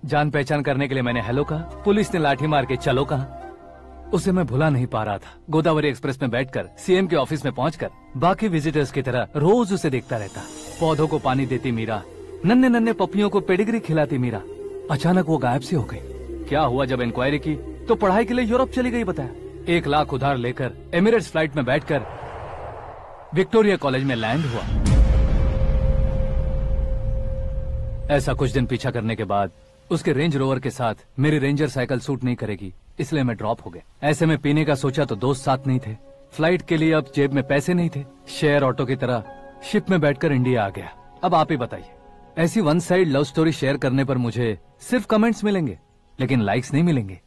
जान पहचान करने के लिए मैंने हेलो कहा, पुलिस ने लाठी मार के चलो कहा। उसे मैं भुला नहीं पा रहा था। गोदावरी एक्सप्रेस में बैठकर सीएम के ऑफिस में पहुंचकर बाकी विजिटर्स की तरह रोज उसे देखता रहता। पौधों को पानी देती मीरा, नन्हे नन्हे पपियों को पेडिग्री खिलाती मीरा। अचानक वो गायब सी हो गई। क्या हुआ? जब इंक्वायरी की तो पढ़ाई के लिए यूरोप चली गई बताया। 1 लाख उधार लेकर एमिरेट्स फ्लाइट में बैठकर विक्टोरिया कॉलेज में लैंड हुआ। ऐसा कुछ दिन पीछा करने के बाद उसके रेंज रोवर के साथ मेरी रेंजर साइकिल सूट नहीं करेगी, इसलिए मैं ड्रॉप हो गया। ऐसे में पीने का सोचा तो दोस्त साथ नहीं थे, फ्लाइट के लिए अब जेब में पैसे नहीं थे, शेयर ऑटो की तरह शिप में बैठकर इंडिया आ गया। अब आप ही बताइए, ऐसी one side love story share करने पर मुझे सिर्फ कमेंट्स मिलेंगे लेकिन लाइक्स नहीं मिलेंगे।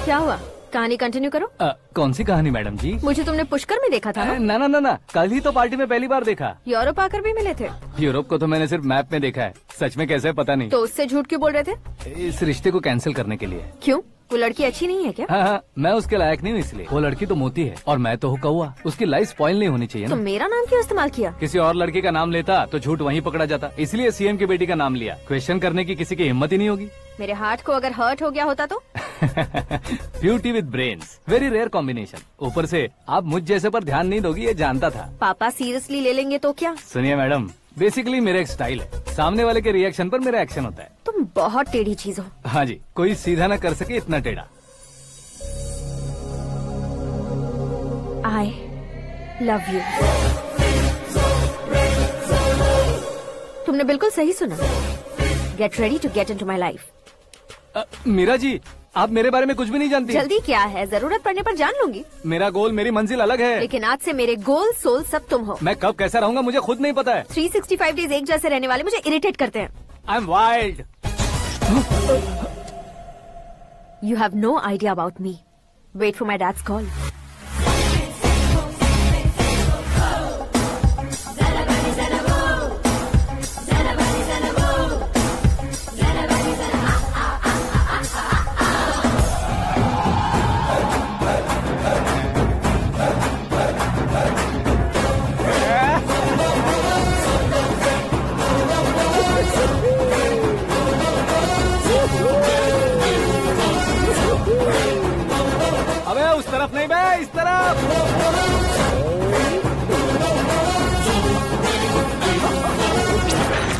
क्या हुआ, कहानी कंटिन्यू करो। कौन सी कहानी मैडम जी? मुझे तुमने पुष्कर में देखा था ना? ना, कल ही तो पार्टी में पहली बार देखा। यूरोप आकर भी मिले थे? यूरोप को तो मैंने सिर्फ मैप में देखा है, सच में कैसे पता नहीं। तो उससे झूठ क्यों बोल रहे थे? इस रिश्ते को कैंसिल करने के लिए। क्यों, वो लड़की अच्छी नहीं है क्या? हाँ, मैं उसके लायक नहीं हूँ इसलिए। वो लड़की तो मोती है और मैं तो हूँ कौवा, उसकी लाइफ स्पॉइल नहीं होनी चाहिए तो ना। मेरा नाम क्यों इस्तेमाल किया? किसी और लड़की का नाम लेता तो झूठ वहीं पकड़ा जाता, इसलिए सीएम की बेटी का नाम लिया। क्वेश्चन करने की किसी की हिम्मत ही नहीं होगी। मेरे हार्ट को अगर हर्ट हो गया होता तो? Beauty with brains, very rare combination. ऊपर से आप मुझ जैसे पर ध्यान नहीं दोगी ये जानता था। पापा सीरियसली ले लेंगे तो क्या? सुनिए मैडम, बेसिकली मेरा एक स्टाइल है, सामने वाले के रिएक्शन पर मेरा एक्शन होता है। तुम बहुत टेढ़ी चीज हो। हाँ जी, कोई सीधा न कर सके इतना टेढ़ा। I love you। तुमने बिल्कुल सही सुना। Get ready to get into my life। Meera ji, आप मेरे बारे में कुछ भी नहीं जानती। जल्दी क्या है, जरूरत पड़ने पर जान लूंगी। मेरा गोल, मेरी मंजिल अलग है। लेकिन आज से मेरे गोल सोल सब तुम हो। मैं कब कैसा रहूंगा मुझे खुद नहीं पता है। 365 डेज एक जैसे रहने वाले मुझे इरिटेट करते हैं। I am wild. You have no idea about me। Wait for my dad's call। उस तरफ नहीं बे, इस तरफ।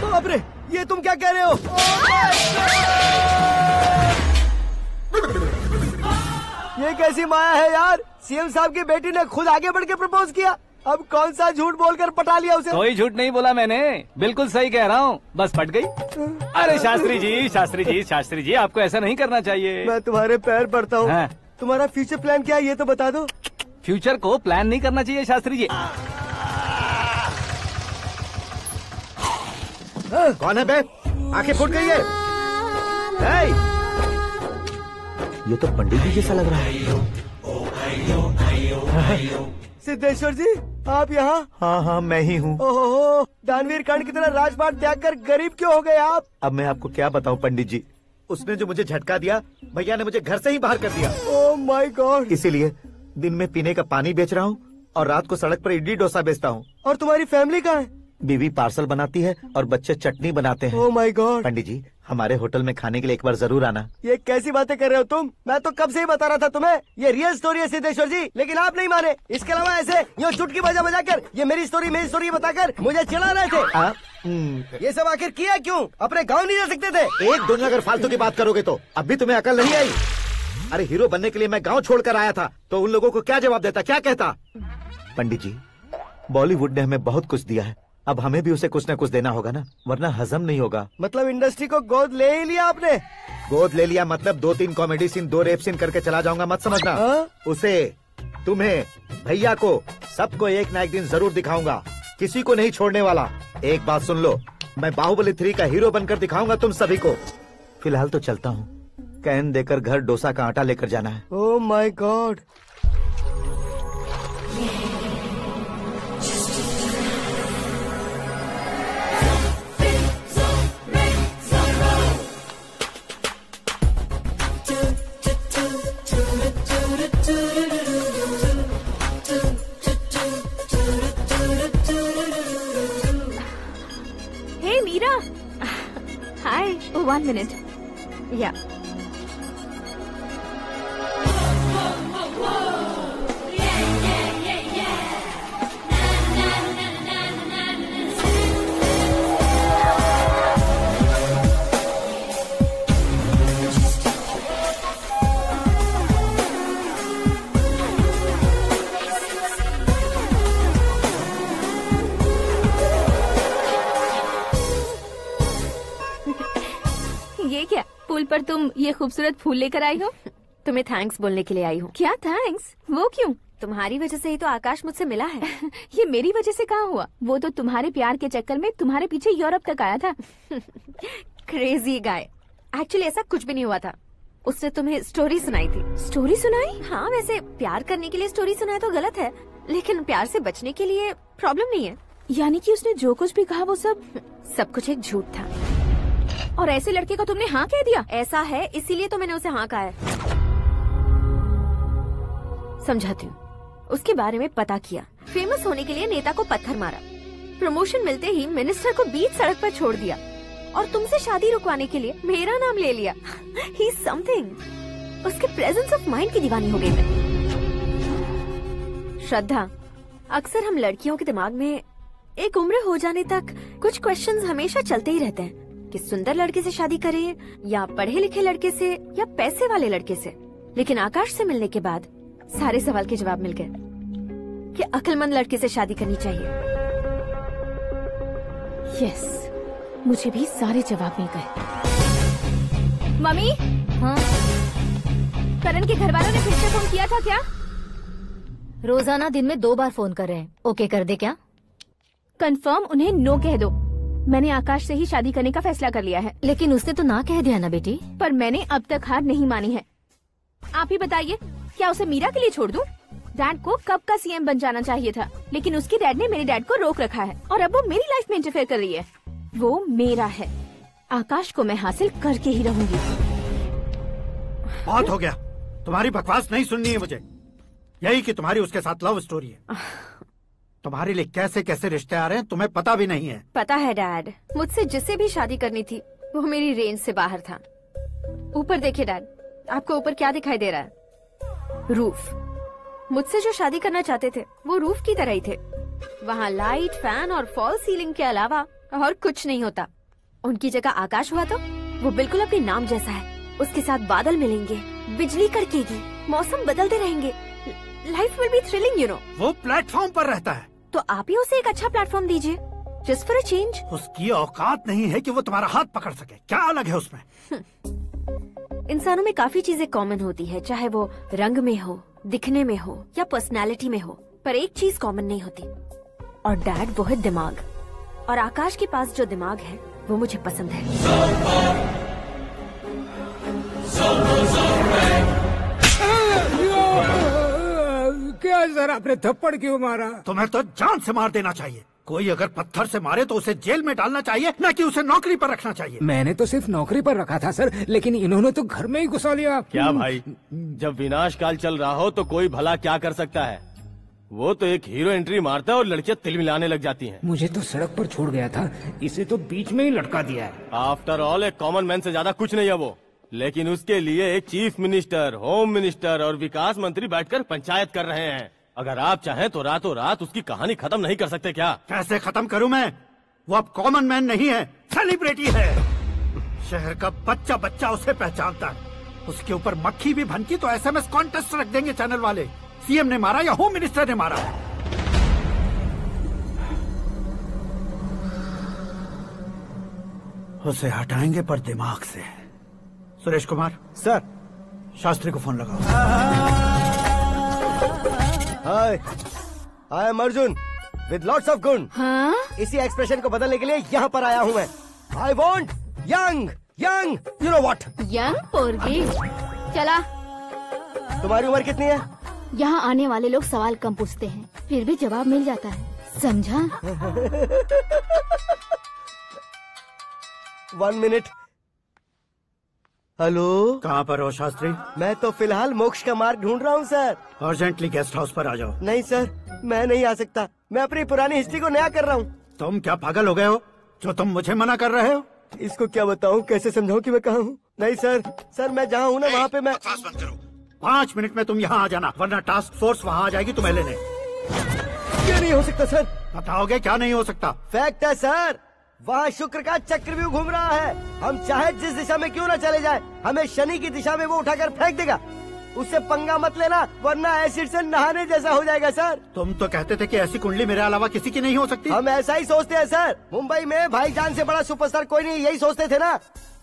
बाप रे, ये तुम क्या कह रहे हो? ये कैसी माया है यार? सीएम साहब की बेटी ने खुद आगे बढ़ के प्रपोज किया, अब कौन सा झूठ बोलकर पटा लिया उसे? कोई झूठ नहीं बोला मैंने, बिल्कुल सही कह रहा हूँ, बस पट गई। अरे शास्त्री जी आपको ऐसा नहीं करना चाहिए। मैं तुम्हारे पैर पड़ता हूँ। हाँ। तुम्हारा फ्यूचर प्लान क्या है ये तो बता दो। फ्यूचर को प्लान नहीं करना चाहिए शास्त्री जी। कौन है बे? आंखें फूट गई है। ये तो पंडित जी जैसा लग रहा है। सिद्धेश्वर जी, आप यहाँ? हाँ, मैं ही हूँ। ओहो, दानवीर कांड की तरह राजपाट त्याग कर गरीब क्यों हो गए आप? अब मैं आपको क्या बताऊँ पंडित जी, उसने जो मुझे झटका दिया, भैया ने मुझे घर से ही बाहर कर दिया। Oh my God. इसीलिए दिन में पीने का पानी बेच रहा हूँ और रात को सड़क पर इडली डोसा बेचता हूँ। और तुम्हारी फैमिली कहाँ है? बीवी पार्सल बनाती है और बच्चे चटनी बनाते हैं। Oh my God. पंडित जी, हमारे होटल में खाने के लिए एक बार जरूर आना। ये कैसी बातें कर रहे हो तुम? मैं तो कब से ही बता रहा था तुम्हें, ये रियल स्टोरी है सिद्धेश्वर जी, लेकिन आप नहीं माने। इसके अलावा ऐसे यूँ चुटकी बजा कर ये मेरी स्टोरी बताकर मुझे चिढ़ा रहे थे। ये सब आखिर किया क्यों? अपने गाँव नहीं जा सकते थे? एक दोनों अगर फालतू की बात करोगे तो अब भी तुम्हें अकल नहीं आई। अरे हीरो बनने के लिए मैं गाँव छोड़कर आया था तो उन लोगों को क्या जवाब देता, क्या कहता? पंडित जी, बॉलीवुड ने हमें बहुत कुछ दिया है, अब हमें भी उसे कुछ न कुछ देना होगा ना, वरना हजम नहीं होगा। मतलब इंडस्ट्री को गोद ले ही लिया आपने? गोद ले लिया मतलब 2-3 कॉमेडी सीन 2 रेप सीन करके चला जाऊंगा मत समझना। उसे, तुम्हें, भैया को, सबको एक ना एक दिन जरूर दिखाऊंगा, किसी को नहीं छोड़ने वाला। एक बात सुन लो, मैं बाहुबली 3 का हीरो बनकर दिखाऊंगा तुम सभी को। फिलहाल तो चलता हूँ, कैन देकर घर डोसा का आटा लेकर जाना है। Oh my God. Hey Meera. Hi. Oh, 1 minute. Yeah. पर तुम ये खूबसूरत फूल लेकर आई हो? तुम्हें थैंक्स बोलने के लिए आई हूँ। क्या थैंक्स? वो क्यों? तुम्हारी वजह से ही तो आकाश मुझसे मिला है। ये मेरी वजह से कहाँ हुआ? वो तो तुम्हारे प्यार के चक्कर में तुम्हारे पीछे यूरोप तक आया था। Crazy guy. एक्चुअली ऐसा कुछ भी नहीं हुआ था। उसने तुम्हें स्टोरी सुनाई थी। स्टोरी सुनाई? हाँ, वैसे प्यार करने के लिए स्टोरी सुनाए तो गलत है, लेकिन प्यार से बचने के लिए प्रॉब्लम नहीं है। यानी कि उसने जो कुछ भी कहा वो सब कुछ एक झूठ था। और ऐसे लड़के को तुमने हाँ कह दिया? ऐसा है, इसीलिए तो मैंने उसे हाँ कहा है। समझाती हूँ। उसके बारे में पता किया, फेमस होने के लिए नेता को पत्थर मारा, प्रमोशन मिलते ही मिनिस्टर को बीच सड़क पर छोड़ दिया और तुमसे शादी रुकवाने के लिए मेरा नाम ले लिया। ही समथिंग। उसके प्रेजेंस ऑफ माइंड की दीवानी हो गई मैं। श्रद्धा, अक्सर हम लड़कियों के दिमाग में एक उम्र हो जाने तक कुछ क्वेश्चंस हमेशा चलते ही रहते हैं कि सुंदर लड़के से शादी करें या पढ़े लिखे लड़के से या पैसे वाले लड़के से। लेकिन आकाश से मिलने के बाद सारे सवाल के जवाब मिल गए कि अक्लमंद लड़के से शादी करनी चाहिए। यस, मुझे भी सारे जवाब मिल गए। मम्मी, हाँ? करण के घर वालों ने फिर से फोन किया था क्या? रोजाना दिन में 2 बार फोन कर रहे हैं। ओके कर दे क्या? कंफर्म उन्हें नो कह दो। मैंने आकाश से ही शादी करने का फैसला कर लिया है। लेकिन उसने तो ना कह दिया ना बेटी। पर मैंने अब तक हार नहीं मानी है। आप ही बताइए, क्या उसे मीरा के लिए छोड़ दूं? डैड को कब का सीएम बन जाना चाहिए था, लेकिन उसके डैड ने मेरे डैड को रोक रखा है और अब वो मेरी लाइफ में इंटरफेयर कर रही है। वो मेरा है। आकाश को मैं हासिल करके ही रहूंगी। बहुत हो गया, तुम्हारी बकवास नहीं सुननी है मुझे। यही कि तुम्हारी उसके साथ लव स्टोरी है। तुम्हारे लिए कैसे कैसे रिश्ते आ रहे हैं तुम्हें पता भी नहीं है। पता है डैड, मुझसे जिसे भी शादी करनी थी वो मेरी रेंज से बाहर था। ऊपर देखिए डैड, आपको ऊपर क्या दिखाई दे रहा है? रूफ। मुझसे जो शादी करना चाहते थे वो रूफ की तरह ही थे। वहाँ लाइट, फैन और फॉल सीलिंग के अलावा और कुछ नहीं होता। उनकी जगह आकाश हुआ तो वो बिल्कुल अपने नाम जैसा है। उसके साथ बादल मिलेंगे, बिजली कड़केगी, मौसम बदलते रहेंगे। Life will be thrilling, you know. वो प्लेटफॉर्म पर रहता है तो आप ही उसे एक अच्छा प्लेटफॉर्म दीजिए, जस्ट फॉर अ चेंज। उसकी औकात नहीं है कि वो तुम्हारा हाथ पकड़ सके। क्या अलग है उसमें? इंसानों में काफी चीजें कॉमन होती है, चाहे वो रंग में हो, दिखने में हो या पर्सनालिटी में हो, पर एक चीज कॉमन नहीं होती, और डैड वो है दिमाग। और आकाश के पास जो दिमाग है वो मुझे पसंद है। क्या सर, आपने थप्पड़ क्यों मारा? तुम्हें तो जान से मार देना चाहिए। कोई अगर पत्थर से मारे तो उसे जेल में डालना चाहिए, न कि उसे नौकरी पर रखना चाहिए। मैंने तो सिर्फ नौकरी पर रखा था सर, लेकिन इन्होंने तो घर में ही घुसा लिया। क्या भाई, जब विनाश काल चल रहा हो तो कोई भला क्या कर सकता है? वो तो एक हीरो एंट्री मारता है और लड़कियां तिल मिलाने लग जाती हैं। मुझे तो सड़क पर छोड़ गया था, इसे तो बीच में ही लटका दिया है। आफ्टर ऑल एक कॉमन मैन से ज्यादा कुछ नहीं है वो, लेकिन उसके लिए एक चीफ मिनिस्टर, होम मिनिस्टर और विकास मंत्री बैठकर पंचायत कर रहे हैं। अगर आप चाहें तो रातों रात उसकी कहानी खत्म नहीं कर सकते क्या? कैसे खत्म करूं मैं? वो अब कॉमन मैन नहीं है, सेलिब्रिटी है। शहर का बच्चा बच्चा उसे पहचानता है। उसके ऊपर मक्खी भी भनकी तो एसएमएस कॉन्टेस्ट रख देंगे चैनल वाले। सीएम ने मारा या होम मिनिस्टर ने मारा। उसे हटाएंगे पर दिमाग से। सुरेश कुमार सर, शास्त्री को फोन लगाओ। Hi, I am Arjun with lots of गुण। हाँ? इसी एक्सप्रेशन को बदलने के लिए यहाँ पर आया हूँ मैं। I want young young, you know what? Young पोरगी। चला। तुम्हारी उम्र कितनी है? यहाँ आने वाले लोग सवाल कम पूछते हैं, फिर भी जवाब मिल जाता है, समझा? 1 मिनट। हेलो, कहाँ पर हो शास्त्री? मैं तो फिलहाल मोक्ष का मार्ग ढूंढ रहा हूँ सर। अर्जेंटली गेस्ट हाउस पर आ जाओ। नहीं सर, मैं नहीं आ सकता। मैं अपनी पुरानी हिस्ट्री को नया कर रहा हूँ। तुम क्या पागल हो गए हो जो तुम मुझे मना कर रहे हो? इसको क्या बताऊँ, कैसे समझाऊँ कि मैं कहाँ हूँ? नहीं सर, सर मैं जहाँ हूँ ना वहाँ पे मैं। 5 मिनट में तुम यहाँ आ जाना, वरना टास्क फोर्स वहाँ आ जाएगी तुम्हें लेने। क्या नहीं हो सकता सर? बताओगे क्या नहीं हो सकता? फैक्ट है सर, वहाँ शुक्र का चक्रव्यूह घूम रहा है। हम चाहे जिस दिशा में क्यों न चले जाए, हमें शनि की दिशा में वो उठाकर फेंक देगा। उससे पंगा मत लेना, वरना एसिड से नहाने जैसा हो जाएगा सर। तुम तो कहते थे कि ऐसी कुंडली मेरे अलावा किसी की नहीं हो सकती। हम ऐसा ही सोचते हैं सर। मुंबई में भाईजान से बड़ा सुपरस्टार कोई नहीं, यही सोचते थे ना।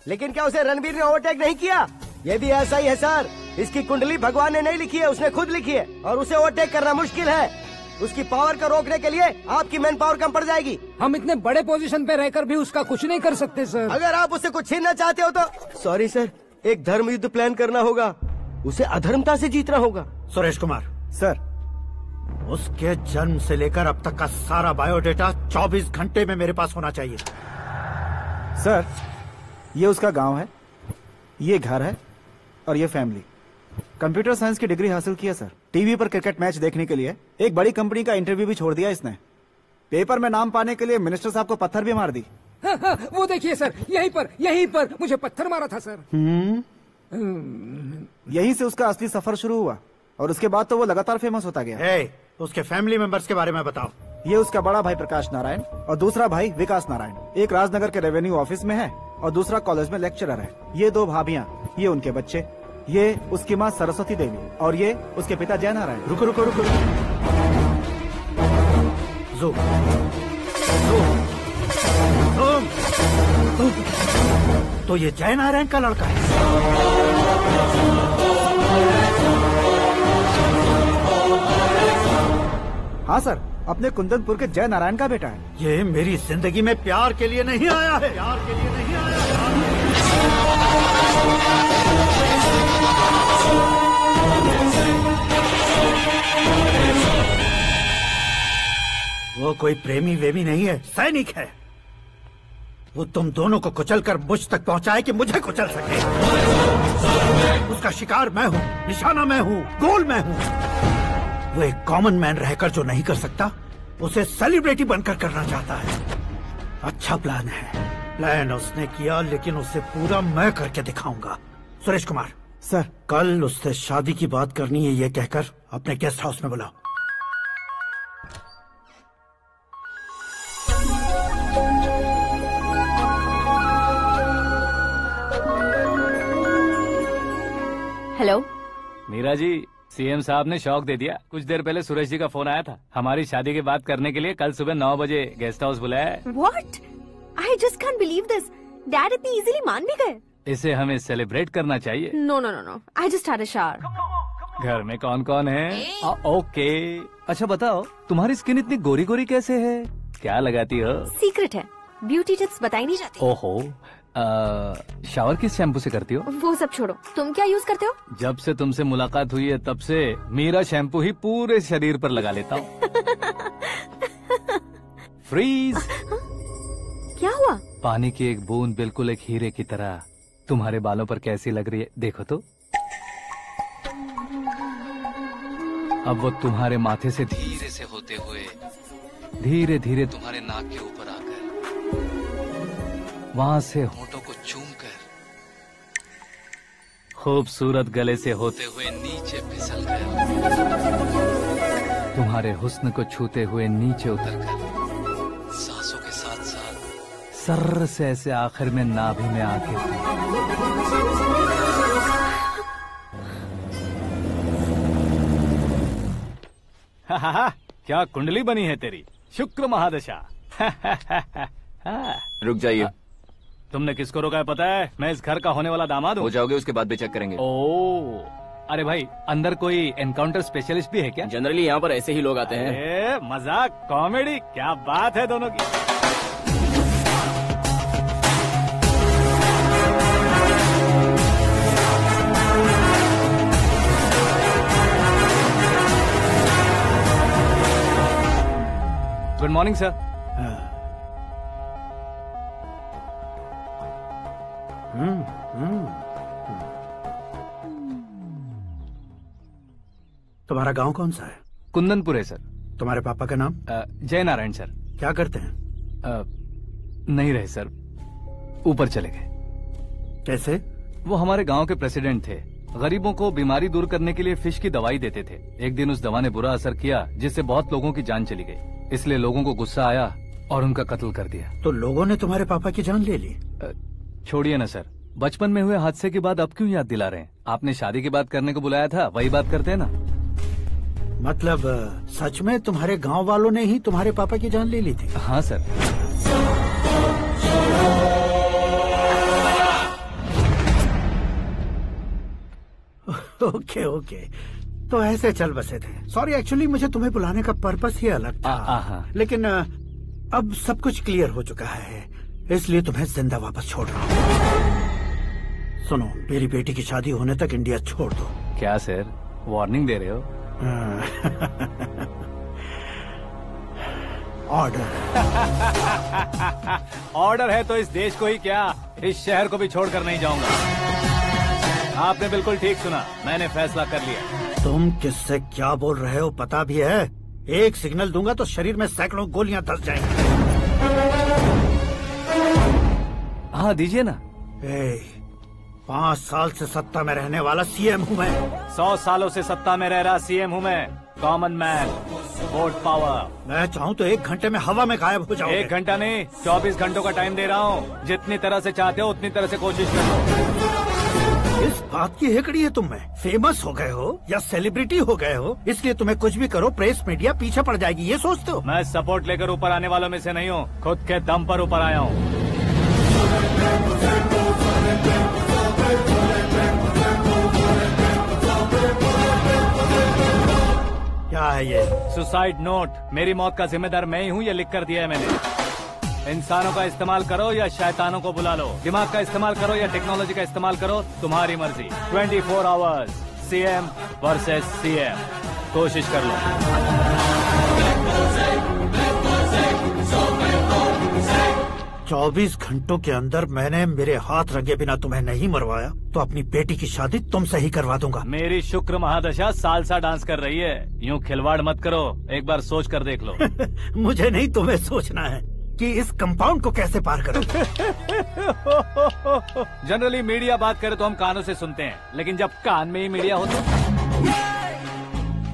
लेकिन क्या उसे रणवीर ने ओवरटेक नहीं किया? ये भी ऐसा ही है सर। इसकी कुंडली भगवान ने नहीं लिखी है, उसने खुद लिखी है और उसे ओवरटेक करना मुश्किल है। उसकी पावर को रोकने के लिए आपकी मैन पावर कम पड़ जाएगी। हम इतने बड़े पोजीशन पे रहकर भी उसका कुछ नहीं कर सकते सर। अगर आप उससे कुछ छीनना चाहते हो तो सॉरी सर, एक धर्म युद्ध प्लान करना होगा। उसे अधर्मता से जीतना होगा। सुरेश कुमार सर, उसके जन्म से लेकर अब तक का सारा बायोडेटा 24 घंटे में मेरे पास होना चाहिए। सर, ये उसका गांव है, ये घर है और ये फैमिली। कंप्यूटर साइंस की डिग्री हासिल की है सर। टीवी पर क्रिकेट मैच देखने के लिए एक बड़ी कंपनी का इंटरव्यू भी छोड़ दिया इसने। पेपर में नाम पाने के लिए मिनिस्टर साहब को पत्थर भी मार दी। वो देखिए सर, यहीं पर मुझे पत्थर मारा था सर। यहीं से उसका असली सफर शुरू हुआ और उसके बाद तो वो लगातार फेमस होता गया। उसके फैमिली मेंबर्स के बारे में बताओ। ये उसका बड़ा भाई प्रकाश नारायण और दूसरा भाई विकास नारायण। एक राजनगर के रेवेन्यू ऑफिस में है और दूसरा कॉलेज में लेक्चरर है। ये 2 भाभियां, ये उनके बच्चे, ये उसकी माँ सरस्वती देवी और ये उसके पिता जय नारायण। रुको रुको रुको, तो ये जय नारायण का लड़का है। हाँ सर, अपने कुंदनपुर के जय नारायण का बेटा है। ये मेरी जिंदगी में प्यार के लिए नहीं आया है। प्यार के लिए नहीं आया वो कोई प्रेमी वेमी नहीं है, सैनिक है। वो तुम दोनों को कुचलकर मुझ तक पहुंचाए कि मुझे कुचल सके। उसका शिकार मैं हूँ, निशाना मैं हूँ, गोल मैं हूँ। वो एक कॉमन मैन रहकर जो नहीं कर सकता, उसे सेलिब्रिटी बनकर करना चाहता है। अच्छा प्लान है। प्लान उसने किया, लेकिन उसे पूरा मैं करके दिखाऊंगा। सुरेश कुमार सर, कल उससे शादी की बात करनी है, ये कहकर अपने गेस्ट हाउस में बुलाओ। हेलो मीरा जी, सीएम साहब ने शौक दे दिया। कुछ देर पहले सुरेश जी का फोन आया था, हमारी शादी की बात करने के लिए कल सुबह 9 बजे गेस्ट हाउस बुलाया है। What? I just can't believe this. Dad इतनी इजीली मान भी गए। इसे हमें सेलिब्रेट करना चाहिए। No, no, no, no. I just had a shower. घर में कौन कौन है? ओके। अच्छा बताओ, तुम्हारी स्किन इतनी गोरी गोरी कैसे है? क्या लगाती हो? सीक्रेट है, ब्यूटी टिप्स बताई नहीं जाती। ओहो, शावर किस शैम्पू से करती हो? वो सब छोड़ो, तुम क्या यूज करते हो? जब से तुमसे मुलाकात हुई है तब से मेरा शैम्पू ही पूरे शरीर पर लगा लेता हूँ। फ्रीज। क्या हुआ? पानी की एक बूंद बिल्कुल एक हीरे की तरह तुम्हारे बालों पर कैसी लग रही है, देखो तो। अब वो तुम्हारे माथे से धीरे से होते हुए धीरे धीरे तुम्हारे नाक के ऊपर आकर वहां से होठों को चूमकर खूबसूरत गले से होते हुए नीचे फिसल कर तुम्हारे हुस्न को छूते हुए नीचे उतरकर सांसों के साथ साथ सर्र से ऐसे आखिर में नाभि में आके क्या कुंडली बनी है तेरी, शुक्र महादशा। रुक जाइए। तुमने किसको रोका है पता है? मैं इस घर का होने वाला दामाद हूँ। हो जाओगे उसके बाद भी चेक करेंगे। ओ, अरे भाई, अंदर कोई एनकाउंटर स्पेशलिस्ट भी है क्या? जनरली यहाँ पर ऐसे ही लोग आते हैं। मजाक, कॉमेडी, क्या बात है दोनों की। Good morning sir. तुम्हारा गांव कौन सा है? कुंदनपुर है सर। तुम्हारे पापा का नाम? जय नारायण सर। क्या करते हैं? नहीं रहे सर, ऊपर चले गए। कैसे? वो हमारे गांव के प्रेसिडेंट थे। गरीबों को बीमारी दूर करने के लिए फिश की दवाई देते थे। एक दिन उस दवा ने बुरा असर किया जिससे बहुत लोगों की जान चली गई। इसलिए लोगों को गुस्सा आया और उनका कत्ल कर दिया। तो लोगों ने तुम्हारे पापा की जान ले ली? छोड़िए ना सर, बचपन में हुए हादसे की बात अब क्यों याद दिला रहे हैं? आपने शादी की बात करने को बुलाया था, वही बात करते हैं ना। मतलब सच में तुम्हारे गांव वालों ने ही तुम्हारे पापा की जान ले ली थी? हाँ सर। ओके ओके, तो ऐसे चल बसे थे। सॉरी, एक्चुअली मुझे तुम्हें बुलाने का पर्पस ही अलग था, लेकिन अब सब कुछ क्लियर हो चुका है, इसलिए तुम्हें जिंदा वापस छोड़ रहा हूँ। सुनो, मेरी बेटी की शादी होने तक इंडिया छोड़ दो। क्या सर, वार्निंग दे रहे हो? ऑर्डर। ऑर्डर है तो इस देश को ही क्या, इस शहर को भी छोड़कर नहीं जाऊंगा। आपने बिल्कुल ठीक सुना, मैंने फैसला कर लिया। तुम किससे क्या बोल रहे हो पता भी है? एक सिग्नल दूंगा तो शरीर में सैकड़ों गोलियां धस जाएंगी। हाँ दीजिए ना। 5 साल से सत्ता में रहने वाला सीएम हूँ मैं। 100 सालों से सत्ता में रह रहा सीएम हूँ मैं। Common man, vote power. मैं चाहूँ तो 1 घंटे में हवा में गायब हो जाऊंगा। 1 घंटा नहीं, 24 घंटों का टाइम दे रहा हूँ। जितनी तरह से चाहते हो उतनी तरह से कोशिश कर लो। इस बात की हेकड़ी है तुम में। फेमस हो गए हो या सेलिब्रिटी हो गए हो, इसलिए तुम्हें कुछ भी करो प्रेस मीडिया पीछे पड़ जाएगी, ये सोचते हो? मैं सपोर्ट लेकर ऊपर आने वालों में से नहीं हूँ, खुद के दम पर ऊपर आया हूँ। क्या है ये? Suicide note. मेरी मौत का जिम्मेदार मैं ही हूँ, ये लिख कर दिया है मैंने। इंसानों का इस्तेमाल करो या शैतानों को बुला लो, दिमाग का इस्तेमाल करो या टेक्नोलॉजी का इस्तेमाल करो, तुम्हारी मर्जी। 24 आवर्स, सीएम वर्सेस सीएम, कोशिश कर लो। 24 घंटों के अंदर मैंने मेरे हाथ रंगे बिना तुम्हें नहीं मरवाया तो अपनी बेटी की शादी तुमसे ही करवा दूंगा। मेरी शुक्र महादशा सालसा डांस कर रही है, यूँ खिलवाड़ मत करो, एक बार सोच कर देख लो। मुझे नहीं, तुम्हें सोचना है कि इस कंपाउंड को कैसे पार करो। जनरली मीडिया बात करे तो हम कानों से सुनते हैं, लेकिन जब कान में ही मीडिया हो तो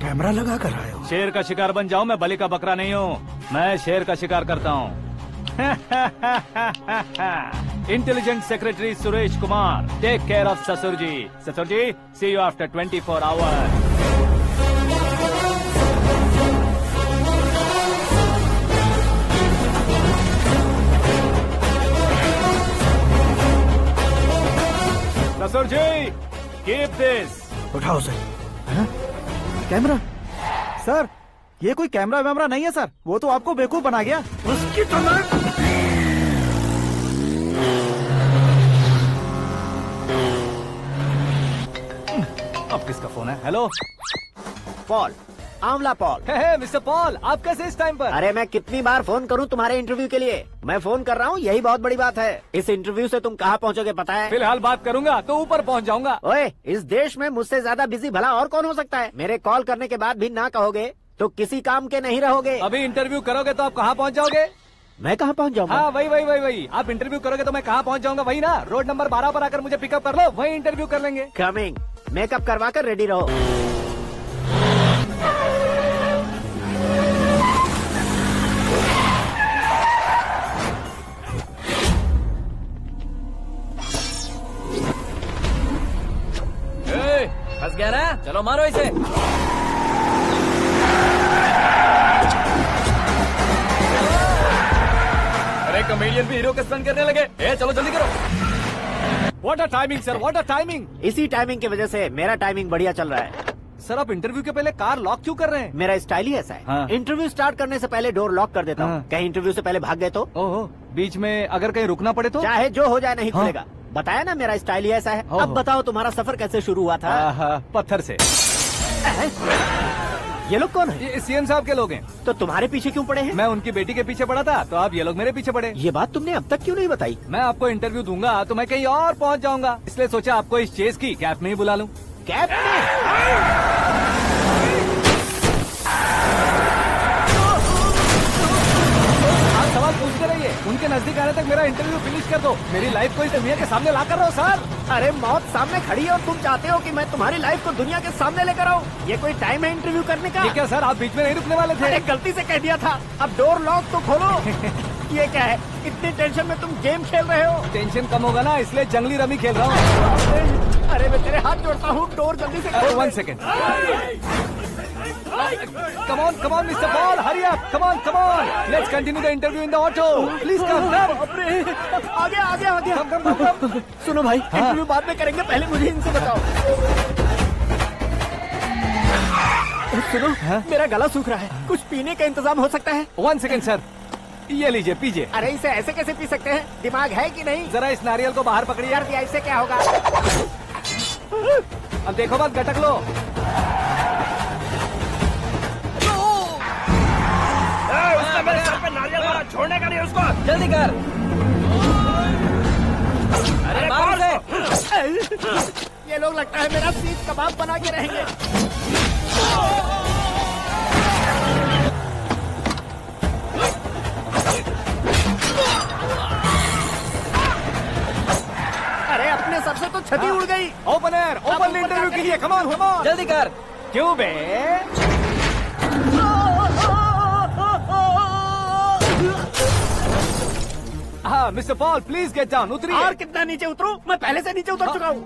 कैमरा लगा कर आए हो। शेर का शिकार बन जाऊं, मैं बलि का बकरा नहीं हूँ, मैं शेर का शिकार करता हूँ। Intelligent secretary Suresh Kumar, take care of ससुर जी। ससुर जी, सी यू आफ्टर 24 आवर्स। ससुर जी, कीप दिस। उठाओ सर। कैमरा? सर, ये कोई कैमरा वैमरा नहीं है सर, वो तो आपको बेवकूफ बना गया। उसकी तो मैं... अब किसका फोन है? हेलो पॉल, आंवला पॉल। हे मिस्टर पॉल, आप कैसे इस टाइम पर? अरे मैं कितनी बार फोन करूं तुम्हारे इंटरव्यू के लिए? मैं फोन कर रहा हूं, यही बहुत बड़ी बात है। इस इंटरव्यू से तुम कहां पहुंचोगे पता है? फिलहाल बात करूंगा तो ऊपर पहुंच जाऊंगा। ओए, इस देश में मुझसे ज्यादा बिजी भला और कौन हो सकता है? मेरे कॉल करने के बाद भी ना कहोगे तो किसी काम के नहीं रहोगे। अभी इंटरव्यू करोगे तो आप कहाँ पहुँच जाओगे? मैं कहाँ पहुँच जाऊंगा? हाँ वही। आप इंटरव्यू करोगे तो मैं कहाँ पहुँच जाऊंगा? वही ना, रोड नंबर 12 पर आकर मुझे पिकअप कर लो, वही इंटरव्यू कर लेंगे। कमिंग। मेकअप करवा कर रेडी रहो। फंस गया ना, चलो मारो इसे। अरे कॉमेडियन भी हीरो का स्टंट करने लगे। चलो जल्दी करो। What a timing sir, what a timing. इसी टाइमिंग की वजह से मेरा टाइमिंग बढ़िया चल रहा है। सर, आप इंटरव्यू के पहले कार लॉक क्यों कर रहे हैं? मेरा स्टाइल ही ऐसा है। हाँ। इंटरव्यू स्टार्ट करने से पहले डोर लॉक कर देता हूँ। कहीं इंटरव्यू से पहले भाग गए तो? ओहो, बीच में अगर कहीं रुकना पड़े तो? चाहे जो हो जाए नहीं खुलेगा। बताया ना, मेरा स्टाइल ही ऐसा है। अब बताओ तुम्हारा सफर कैसे शुरू हुआ था? पत्थर से। ये लोग कौन है? ये सीएम साहब के लोग हैं। तो तुम्हारे पीछे क्यों पड़े हैं? मैं उनकी बेटी के पीछे पड़ा था, तो आप ये लोग मेरे पीछे पड़े। ये बात तुमने अब तक क्यों नहीं बताई? मैं आपको इंटरव्यू दूंगा तो मैं कहीं और पहुंच जाऊंगा, इसलिए सोचा आपको इस चेस की कैप में ही बुला लूं। कैप में? सवाल पूछते रहिए, उनके नजदीक आने तक मेरा इंटरव्यू फिनिश कर दो। मेरी लाइफ को इस दुनिया के सामने ला कर रहो सर। अरे मौत सामने खड़ी है और तुम चाहते हो कि मैं तुम्हारी लाइफ को दुनिया के सामने लेकर आऊं? ये कोई टाइम है इंटरव्यू करने का? ये क्या सर, आप बीच में नहीं रुकने वाले थे? अरे गलती से कह दिया था, अब डोर लॉक तो खोलो। ये क्या है, इतनी टेंशन में तुम गेम खेल रहे हो? टेंशन कम होगा ना, इसलिए जंगली रमी खेल रहा हूँ। अरे मैं तेरे हाथ जोड़ता हूँ, डोर जल्दी से खोलो। 1 second. Come on, Mr. Paul, hurry up! Come on! Let's continue the interview in the auto. Please come. आगे। Come. सुनो भाई, इंटरव्यू बाद में करेंगे, पहले मुझे इनसे बताओ। सुनो, मेरा गला सूख रहा है, कुछ पीने का इंतजाम हो सकता है? 1 सेकेंड सर, ये लीजिए पीजिए। अरे इसे ऐसे कैसे पी सकते हैं? दिमाग है कि नहीं? जरा इस नारियल को बाहर पकड़िए। यार इससे क्या होगा? अब देखो मत, गटक लो। उसने मेरे सर पे नारियल मारा, छोड़ने का नहीं उसको। जल्दी कर। अरे मार उसे। ये लोग लगता है मेरा सीख कबाब बना के रहेंगे। अरे अपने सर से तो छती उड़ गई। ओपन एयर, ओपन इंटरव्यू के लिए, कम ऑन जल्दी कर। क्यों बे? हाँ mister Paul, please get down, उतरिए। और कितना नीचे उतरूं? मैं पहले से नीचे उतर चुका हूँ।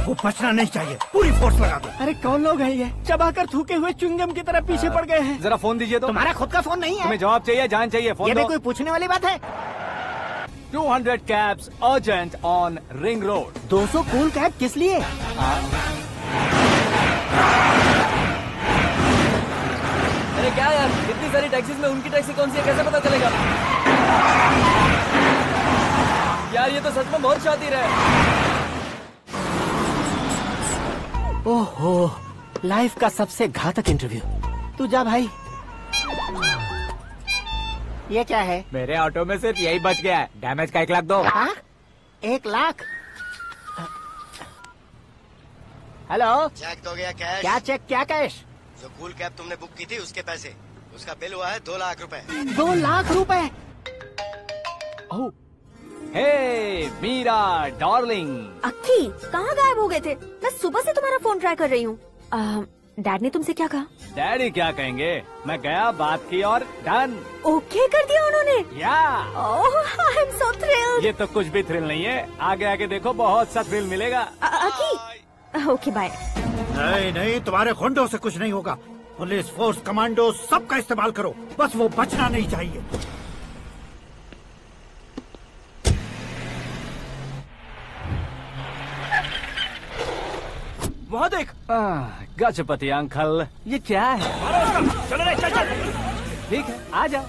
वो बचना नहीं चाहिए, पूरी फोर्स लगा दो। अरे कौन लोग हैं ये? चबाकर थूके हुए च्युइंगम की तरह पीछे पड़ गए हैं। जरा फोन दीजिए तो। तुम्हारा खुद का फोन नहीं है? तुम्हें जवाब चाहिए, जान चाहिए, फोन ये दो। भी कोई पूछने वाली बात है? 200 cabs urgent on Ring Road। 200 cool cab किस लिए? अरे क्या यार, इतनी सारी टैक्सीज में उनकी टैक्सी कौन सी है, कैसे पता चलेगा? यार ये तो सच में बहुत शातिर है। ओहो, लाइफ का सबसे घातक इंटरव्यू। तू जा भाई। ये क्या है? मेरे ऑटो में सिर्फ यही बच गया है, डैमेज का 1 लाख दो। 1 लाख? हेलो, चेक तो गया कैश। क्या चेक, क्या कैश? जो कूल कैब तुमने बुक की थी उसके पैसे, उसका बिल हुआ है 2 लाख रुपए। 2 लाख रुपए? हे मीरा डार्लिंग। अक्की, कहाँ गायब हो गए थे? मैं सुबह से तुम्हारा फोन ट्राई कर रही हूँ। डैड ने तुमसे क्या कहा? डैडी क्या कहेंगे, मैं गया, बात की और डन। ओके कर दिया उन्होंने? या। I am so thrilled. ये तो कुछ भी थ्रिल नहीं है, आगे आगे देखो बहुत सा थ्रिल मिलेगा। अक्की, ओके बाय। नहीं नहीं, तुम्हारे गुंडों से कुछ नहीं होगा। पुलिस फोर्स, कमांडो, सबका इस्तेमाल करो, बस वो बचना नहीं चाहिए। वहाँ देख। गजपति अंकल, ये क्या है? चलो रे, चल चल। ठीक है, आ जा।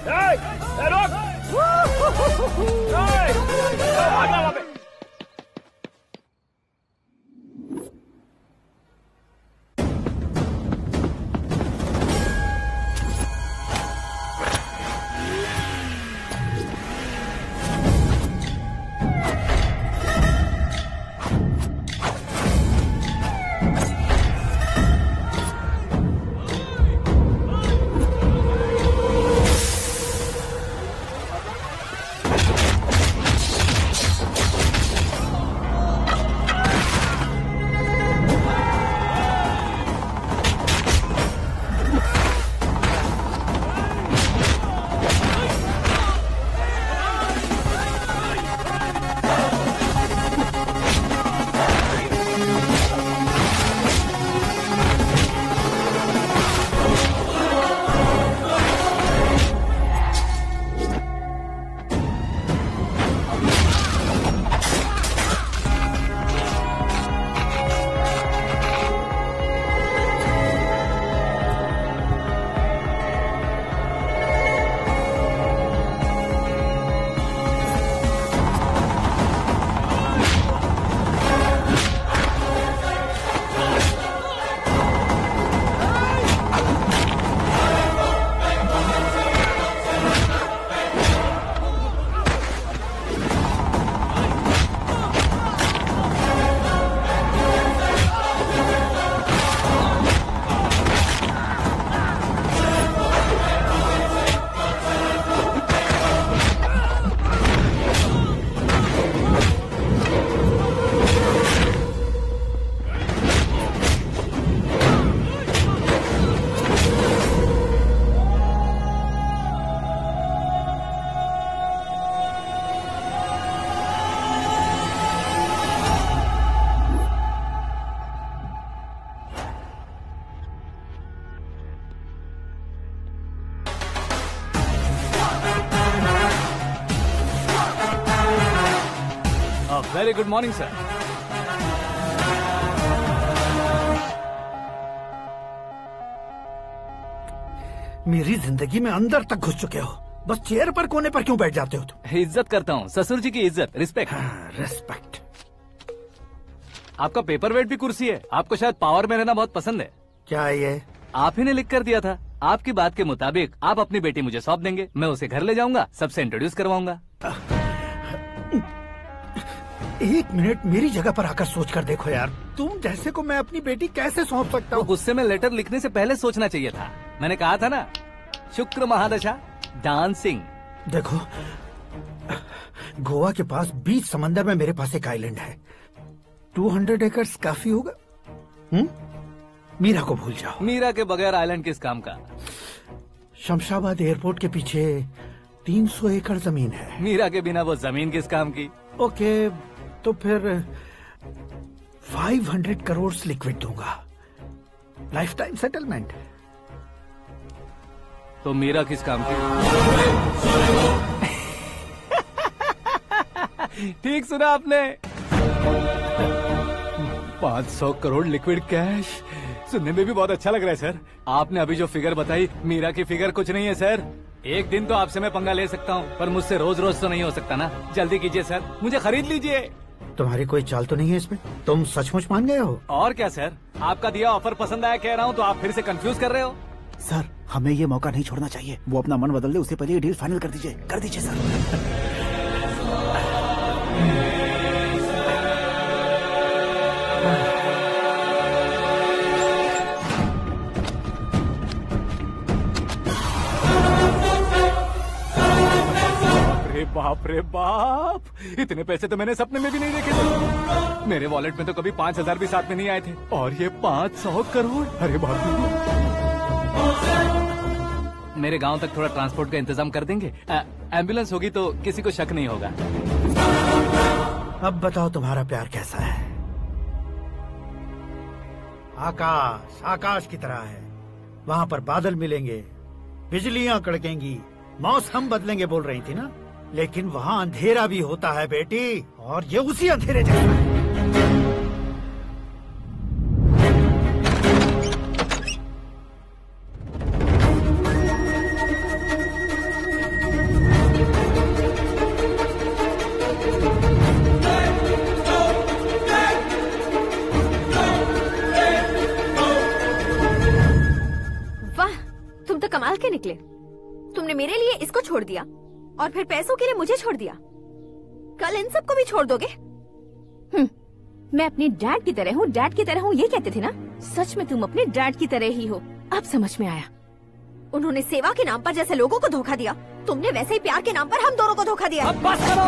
Very good morning sir. मेरी जिंदगी में अंदर तक घुस चुके हो, बस चेयर पर कोने पर क्यों बैठ जाते हो तुम? इज्जत करता हूँ, ससुर जी की इज्जत, रिस्पेक्ट। रिस्पेक्ट। आपका पेपर वेट भी कुर्सी है। आपको शायद पावर में रहना बहुत पसंद है। क्या है ये? आप ही ने लिख कर दिया था। आपकी बात के मुताबिक आप अपनी बेटी मुझे सौंप देंगे, मैं उसे घर ले जाऊंगा, सबसे इंट्रोड्यूस करवाऊंगा। 1 मिनट मेरी जगह पर आकर सोच कर देखो यार, तुम जैसे को मैं अपनी बेटी कैसे सौंप सकता हूँ? गुस्से में लेटर लिखने से पहले सोचना चाहिए था। मैंने कहा था ना, शुक्र महादशा डांसिंग। देखो, गोवा के पास बीच समंदर में मेरे पास एक आइलैंड है, 200 एकर्स काफी होगा। मीरा को भूल जाओ। मीरा के बगैर आइलैंड किस काम का? शमशाबाद एयरपोर्ट के पीछे 300 एकड़ जमीन है। मीरा के बिना वो जमीन किस काम की? ओके, तो फिर 500 करोड़ लिक्विड दूंगा, लाइफ टाइम सेटलमेंट। तो मीरा किस काम की? ठीक सुना आपने, 500 करोड़ लिक्विड कैश। सुनने में भी बहुत अच्छा लग रहा है सर। आपने अभी जो फिगर बताई, मीरा की फिगर कुछ नहीं है सर। एक दिन तो आपसे मैं पंगा ले सकता हूँ, पर मुझसे रोज रोज तो नहीं हो सकता ना। जल्दी कीजिए सर, मुझे खरीद लीजिए। तुम्हारी कोई चाल तो नहीं है इसमें? तुम सचमुच मान गए हो? और क्या सर, आपका दिया ऑफर पसंद आया कह रहा हूँ, तो आप फिर से कंफ्यूज कर रहे हो। सर, हमें ये मौका नहीं छोड़ना चाहिए। वो अपना मन बदल दे, उससे पहले ये डील फाइनल कर दीजिए। कर दीजिए सर। बाप रे बाप, इतने पैसे तो मैंने सपने में भी नहीं देखे थे। मेरे वॉलेट में तो कभी 5000 भी साथ में नहीं आए थे, और ये 500 करोड़। अरे बाप रे। मेरे गांव तक थोड़ा ट्रांसपोर्ट का इंतजाम कर देंगे? एम्बुलेंस होगी तो किसी को शक नहीं होगा। अब बताओ तुम्हारा प्यार कैसा है? आकाश आकाश की तरह है, वहाँ पर बादल मिलेंगे, बिजलियाँ कड़केंगी, मौसम बदलेंगे बोल रही थी ना, लेकिन वहाँ अंधेरा भी होता है बेटी, और ये उसी अंधेरे जैसा है। वाह, तुम तो कमाल के निकले। तुमने मेरे लिए इसको छोड़ दिया और फिर पैसों के लिए मुझे छोड़ दिया। कल इन सबको भी छोड़ दोगे? मैं अपने डैड की तरह हूँ, डैड की तरह हूँ, ये कहते थे ना। सच में तुम अपने डैड की तरह ही हो, अब समझ में आया। उन्होंने सेवा के नाम पर जैसे लोगों को धोखा दिया, तुमने वैसे ही प्यार के नाम पर हम दोनों को धोखा दिया। अब बस करो।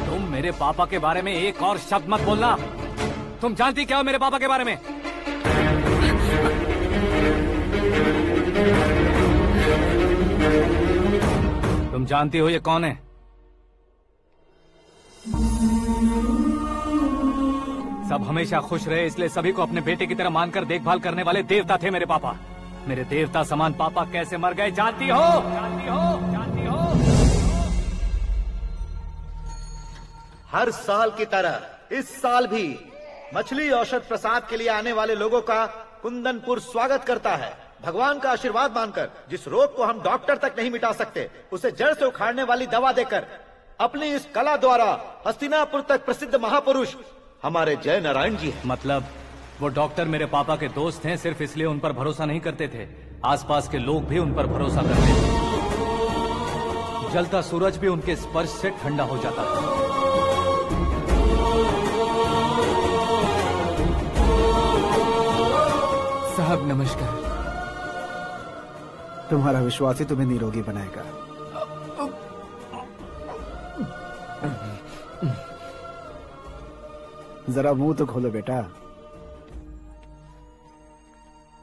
तुम मेरे पापा के बारे में एक और शब्द मत बोलना। तुम जानती क्या हो मेरे पापा के बारे में? तुम जानती हो ये कौन है? सब हमेशा खुश रहे, इसलिए सभी को अपने बेटे की तरह मानकर देखभाल करने वाले देवता थे मेरे पापा। मेरे देवता समान पापा कैसे मर गए जानती हो? जानती हो? जानती हो? हर साल की तरह इस साल भी मछली औषध प्रसाद के लिए आने वाले लोगों का कुंदनपुर स्वागत करता है। भगवान का आशीर्वाद मानकर जिस रोग को हम डॉक्टर तक नहीं मिटा सकते, उसे जड़ से उखाड़ने वाली दवा देकर अपनी इस कला द्वारा हस्तिनापुर तक प्रसिद्ध महापुरुष हमारे जय नारायण जी हैं। मतलब वो डॉक्टर मेरे पापा के दोस्त हैं, सिर्फ इसलिए उन पर भरोसा नहीं करते थे, आसपास के लोग भी उन पर भरोसा करते थे। जलता सूरज भी उनके स्पर्श से ठंडा हो जाता था। साहब नमस्कार। तुम्हारा विश्वास ही तुम्हें निरोगी बनाएगा। जरा मुंह तो खोलो बेटा।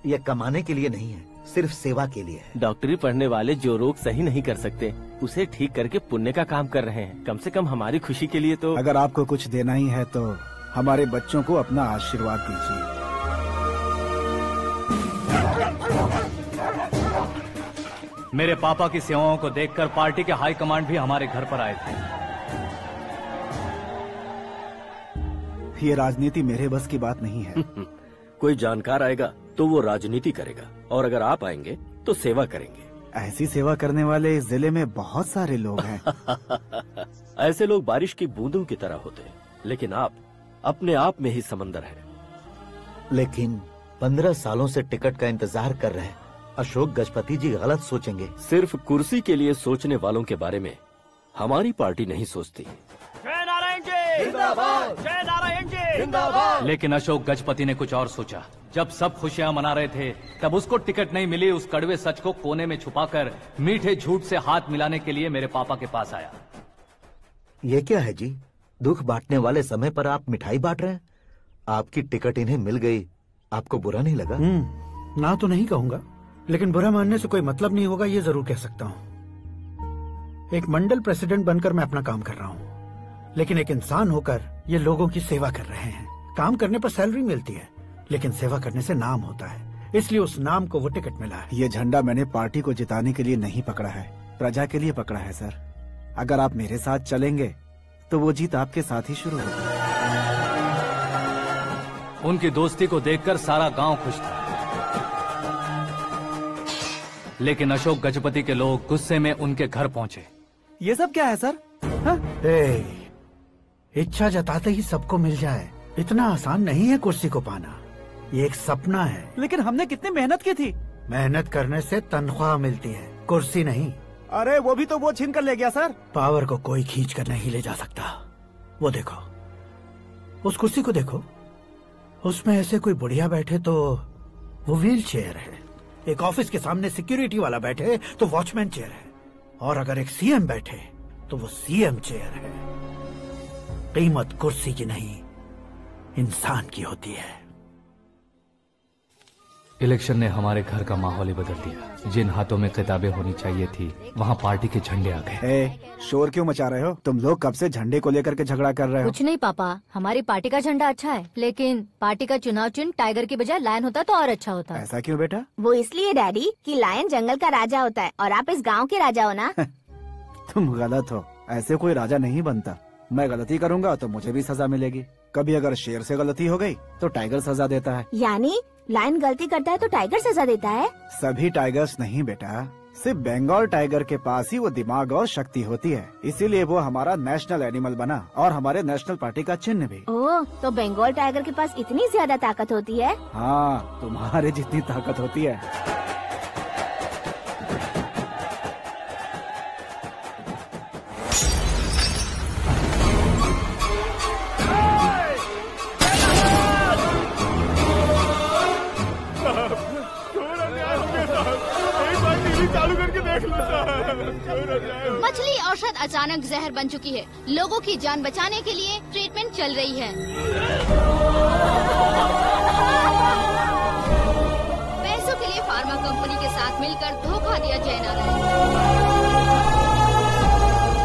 यह कमाने के लिए नहीं है, सिर्फ सेवा के लिए है। डॉक्टरी पढ़ने वाले जो रोग सही नहीं कर सकते, उसे ठीक करके पुण्य का काम कर रहे हैं। कम से कम हमारी खुशी के लिए तो। अगर आपको कुछ देना ही है तो हमारे बच्चों को अपना आशीर्वाद दीजिए। मेरे पापा की सेवाओं को देखकर पार्टी के हाई कमांड भी हमारे घर पर आए थे। ये राजनीति मेरे बस की बात नहीं है। कोई जानकार आएगा तो वो राजनीति करेगा, और अगर आप आएंगे तो सेवा करेंगे। ऐसी सेवा करने वाले इस जिले में बहुत सारे लोग हैं। ऐसे लोग बारिश की बूंदों की तरह होते हैं, लेकिन आप अपने आप में ही समंदर हैं। लेकिन 15 सालों से टिकट का इंतजार कर रहे हैं। अशोक गजपति जी गलत सोचेंगे। सिर्फ कुर्सी के लिए सोचने वालों के बारे में हमारी पार्टी नहीं सोचती। जय नारायण जी जिंदाबाद, जय नारायण जी जिंदाबाद। लेकिन अशोक गजपति ने कुछ और सोचा। जब सब खुशियां मना रहे थे तब उसको टिकट नहीं मिली। उस कड़वे सच को कोने में छुपाकर मीठे झूठ से हाथ मिलाने के लिए मेरे पापा के पास आया। ये क्या है जी? दुख बांटने वाले समय पर आप मिठाई बांट रहे हैं। आपकी टिकट इन्हें मिल गई, आपको बुरा नहीं लगा? ना तो नहीं कहूंगा, लेकिन बुरा मानने से कोई मतलब नहीं होगा, ये जरूर कह सकता हूँ। एक मंडल प्रेसिडेंट बनकर मैं अपना काम कर रहा हूँ, लेकिन एक इंसान होकर ये लोगों की सेवा कर रहे हैं। काम करने पर सैलरी मिलती है, लेकिन सेवा करने से नाम होता है, इसलिए उस नाम को वो टिकट मिला है। ये झंडा मैंने पार्टी को जिताने के लिए नहीं पकड़ा है, प्रजा के लिए पकड़ा है सर। अगर आप मेरे साथ चलेंगे तो वो जीत आपके साथ ही शुरू होगी। उनकी दोस्ती को देखकर सारा गांव खुश था, लेकिन अशोक गजपति के लोग गुस्से में उनके घर पहुंचे। ये सब क्या है सर? इच्छा जताते ही सबको मिल जाए, इतना आसान नहीं है कुर्सी को पाना। ये एक सपना है। लेकिन हमने कितनी मेहनत की थी। मेहनत करने से तनख्वाह मिलती है, कुर्सी नहीं। अरे वो भी तो वो छीन कर ले गया सर। पावर को कोई खींच कर नहीं ले जा सकता। वो देखो, उस कुर्सी को देखो, उसमें ऐसे कोई बुढ़िया बैठे तो वो व्हील चेयर है। एक ऑफिस के सामने सिक्योरिटी वाला बैठे तो वॉचमैन चेयर है, और अगर एक सीएम बैठे तो वो सीएम चेयर है। कीमत कुर्सी की नहीं, इंसान की होती है। इलेक्शन ने हमारे घर का माहौल ही बदल दिया। जिन हाथों में किताबें होनी चाहिए थी, वहाँ पार्टी के झंडे आ गए। शोर क्यों मचा रहे हो? तुम लोग कब से झंडे को लेकर के झगड़ा कर रहे हो? कुछ नहीं पापा, हमारी पार्टी का झंडा अच्छा है, लेकिन पार्टी का चुनाव चिन्ह टाइगर की बजाय लायन होता तो और अच्छा होता। ऐसा क्यों बेटा? वो इसलिए डैडी कि लायन जंगल का राजा होता है और आप इस गांव के राजा हो ना। तुम गलत हो, ऐसे कोई राजा नहीं बनता। मैं गलती करूंगा तो मुझे भी सजा मिलेगी। कभी अगर शेर से गलती हो गई तो टाइगर सजा देता है। यानी लायन गलती करता है तो टाइगर सजा देता है? सभी टाइगर्स नहीं बेटा, सिर्फ बंगाल टाइगर के पास ही वो दिमाग और शक्ति होती है, इसीलिए वो हमारा नेशनल एनिमल बना और हमारे नेशनल पार्टी का चिन्ह भी। ओह, तो बंगाल टाइगर के पास इतनी ज्यादा ताकत होती है? हाँ, तुम्हारे जितनी ताकत होती है। मछली औषध अचानक जहर बन चुकी है। लोगों की जान बचाने के लिए ट्रीटमेंट चल रही है। पैसों के लिए फार्मा कंपनी के साथ मिलकर धोखा दिया जयनारायण।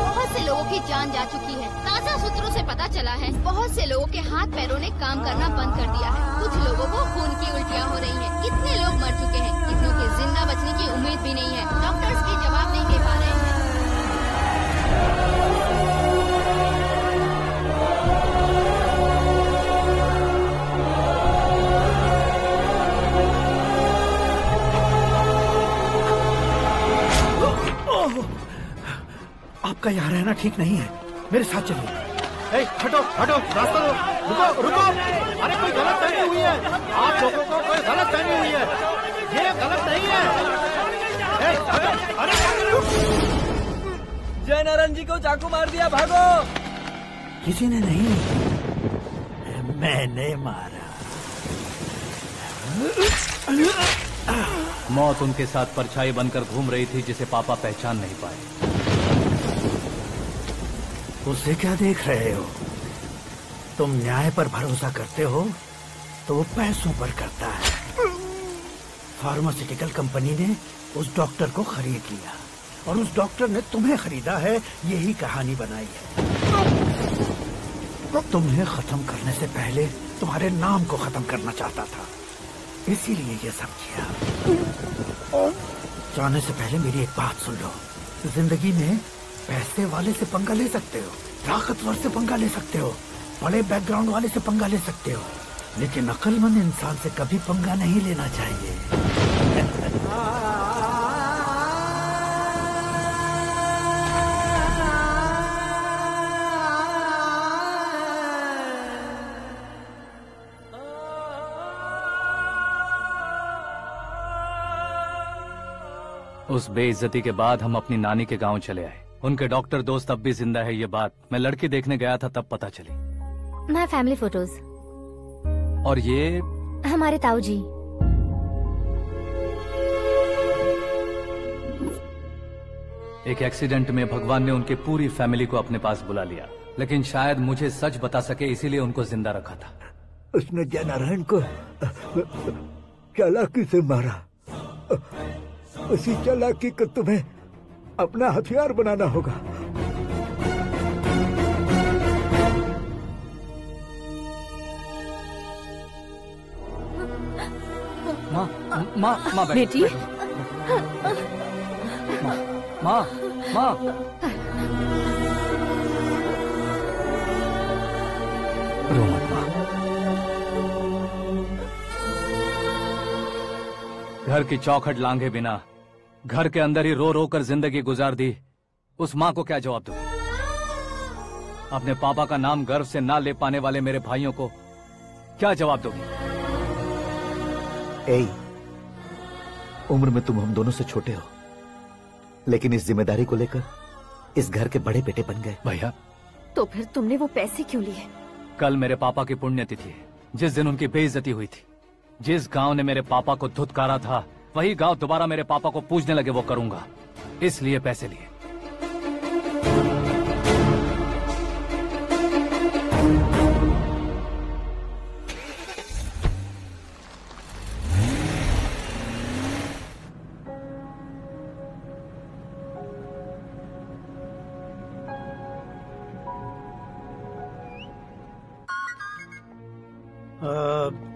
बहुत से लोगों की जान जा चुकी है। ताज़ा सूत्रों से पता चला है बहुत से लोगों के हाथ पैरों ने काम करना बंद कर दिया है। कुछ लोगों को खून की उल्टियाँ हो रही हैं। कितने लोग मर चुके हैं, कितनों के जिंदा बचने की उम्मीद भी नहीं है। डॉक्टर्स भी जवाब नहीं दे पा रहे हैं। आपका यहाँ रहना ठीक नहीं है, मेरे साथ चलिए। हटो हटो, रास्ता दो। रुको रुको, अरे कोई गलत फहमी हुई है। आप लोगों को कोई गलत फहमी हुई है, ये गलत नहीं है। जय नारायण जी को चाकू मार दिया, भागो। किसी ने नहीं, मैंने मारा। मौत उनके साथ परछाई बनकर घूम रही थी, जिसे पापा पहचान नहीं पाए। उसे क्या देख रहे हो? तुम न्याय पर भरोसा करते हो तो वो पैसों पर करता है। फार्मास्यूटिकल कंपनी ने उस डॉक्टर को खरीद लिया और उस डॉक्टर ने तुम्हें खरीदा है, यही कहानी बनाई है। तुम्हें खत्म करने से पहले तुम्हारे नाम को खत्म करना चाहता था, इसीलिए ये सब किया। जाने से पहले मेरी एक बात सुन लो। जिंदगी में पैसे वाले से पंगा ले सकते हो, ताकतवर से पंगा ले सकते हो, बड़े बैकग्राउंड वाले से पंगा ले सकते हो, लेकिन अक्लमंद इंसान से कभी पंगा नहीं लेना चाहिए। उस बेइज्जती के बाद हम अपनी नानी के गांव चले आए। उनके डॉक्टर दोस्त अब भी जिंदा है, ये बात मैं लड़की देखने गया था तब पता चली। My family photos. और ये हमारे ताऊ जी। एक एक्सीडेंट में भगवान ने उनकी पूरी फैमिली को अपने पास बुला लिया, लेकिन शायद मुझे सच बता सके इसीलिए उनको जिंदा रखा था। उसने जयनारायण को चालाकी से मारा। उसी चालाकी को तुम्हें अपना हथियार बनाना होगा। माँ बेटी। माँ रो मत माँ। घर की चौखट लांघे बिना घर के अंदर ही रो रो कर जिंदगी गुजार दी उस माँ को क्या जवाब दूं? अपने पापा का नाम गर्व से ना ले पाने वाले मेरे भाइयों को क्या जवाब दोगी? उम्र में तुम हम दोनों से छोटे हो, लेकिन इस जिम्मेदारी को लेकर इस घर के बड़े बेटे बन गए। भैया, तो फिर तुमने वो पैसे क्यों लिए? कल मेरे पापा की पुण्यतिथि है, जिस दिन उनकी बेइज्जती हुई थी। जिस गांव ने मेरे पापा को धुतकारा था वही गांव दोबारा मेरे पापा को पूजने लगे वो करूंगा, इसलिए पैसे लिए।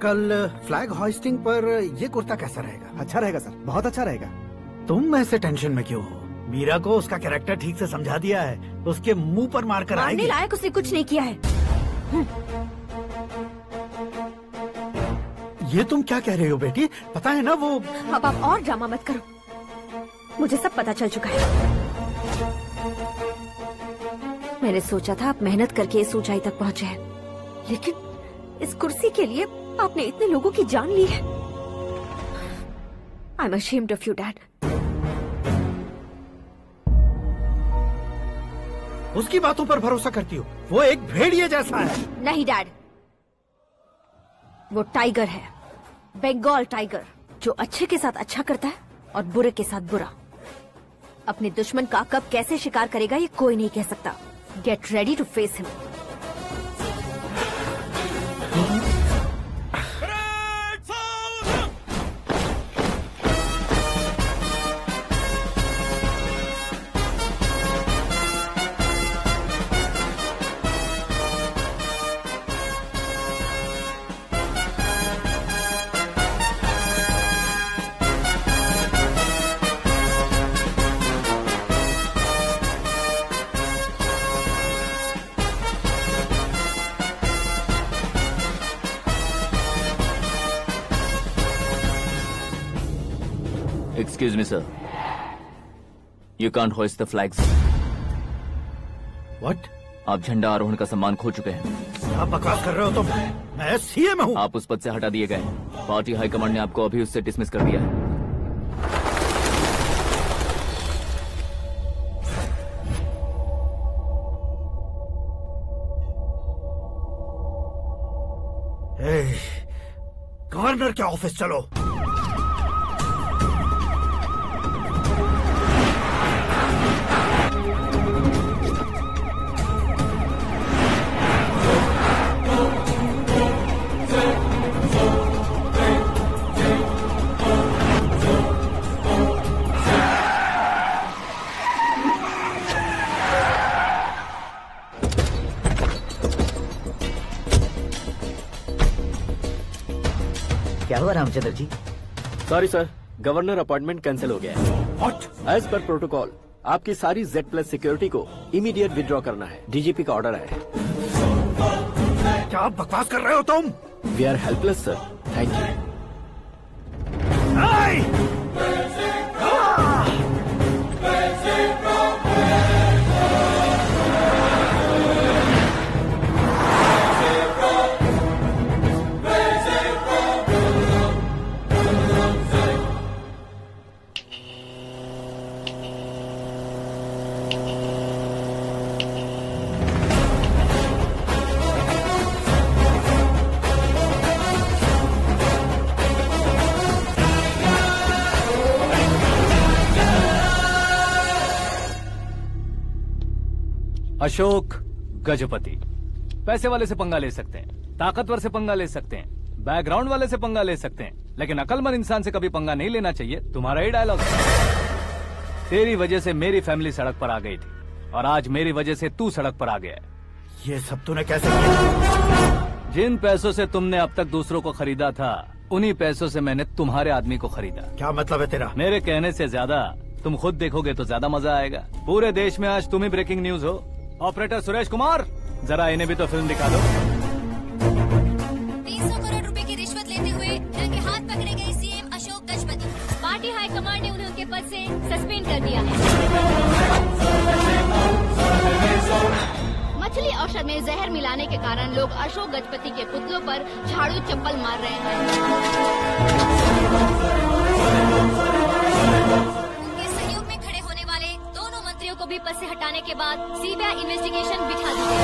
कल फ्लैग होइस्टिंग पर ये कुर्ता कैसा रहेगा? अच्छा रहेगा सर, बहुत अच्छा रहेगा। तुम ऐसे टेंशन में क्यों हो? मीरा को उसका कैरेक्टर ठीक से समझा दिया है, उसके मुंह पर मारकर आएगी। मारने लायक उसने कुछ नहीं किया है। ये तुम क्या कह रहे हो बेटी? पता है ना वो। अब आप और ड्रामा मत करो, मुझे सब पता चल चुका है। मैंने सोचा था आप मेहनत करके इस ऊंचाई तक पहुंचे हैं, लेकिन इस कुर्सी के लिए आपने इतने लोगों की जान ली है। I am ashamed of you, Dad. उसकी बातों पर भरोसा करती हो? वो एक भेड़िए जैसा है। नहीं डैड, वो टाइगर है, बंगाल टाइगर, जो अच्छे के साथ अच्छा करता है और बुरे के साथ बुरा। अपने दुश्मन का कब कैसे शिकार करेगा ये कोई नहीं कह सकता। Get ready to face him. Excuse me, sir. You can't hoist the flags. What? आप झंडा आरोहण का सम्मान खो चुके हैं। आप बकवास कर रहे हो तुम? मैं सीएम हूँ। आप उस पद से हटा दिए गए। पार्टी हाईकमांड ने आपको अभी उससे डिसमिस कर दिया है। गवर्नर के ऑफिस चलो। क्या हुआ Ramchandra ji? Sorry sir, governor appointment cancel हो गया है। What? एज पर प्रोटोकॉल आपकी सारी Z+ सिक्योरिटी को इमीडिएट विड्रॉ करना है। डीजीपी का ऑर्डर है। क्या बकवास कर रहे हो तुम? We are helpless sir, thank you. Ashok Gajapati पैसे वाले से पंगा ले सकते हैं, ताकतवर से पंगा ले सकते हैं, बैकग्राउंड वाले से पंगा ले सकते हैं, लेकिन अकलमंद इंसान से कभी पंगा नहीं लेना चाहिए। तुम्हारा ही डायलॉग। तेरी वजह से मेरी फैमिली सड़क पर आ गई थी और आज मेरी वजह से तू सड़क पर आ गया है। ये सब तूने कैसे किया? जिन पैसों से तुमने अब तक दूसरों को खरीदा था, उन्हीं पैसों से मैंने तुम्हारे आदमी को खरीदा। क्या मतलब है तेरा? मेरे कहने से ज्यादा तुम खुद देखोगे तो ज्यादा मजा आएगा। पूरे देश में आज तुम ही ब्रेकिंग न्यूज हो। ऑपरेटर सुरेश कुमार, जरा इन्हें भी तो फिल्म दिखा दो। 300 करोड़ रुपए की रिश्वत लेते हुए रंगे हाथ पकड़े गए CM Ashok Gajapati. Party high command ने उन्हें उनके पद से सस्पेंड कर दिया है। मछली औषध में जहर मिलाने के कारण लोग अशोक गजपति के पुतलों पर झाड़ू चप्पल मार रहे हैं। उनके सहयोग में खड़े होने वाले दोनों मंत्रियों को भी पद से हटाने के बाद सीबीआई इन्वेस्टिगेशन बिठा दी गई।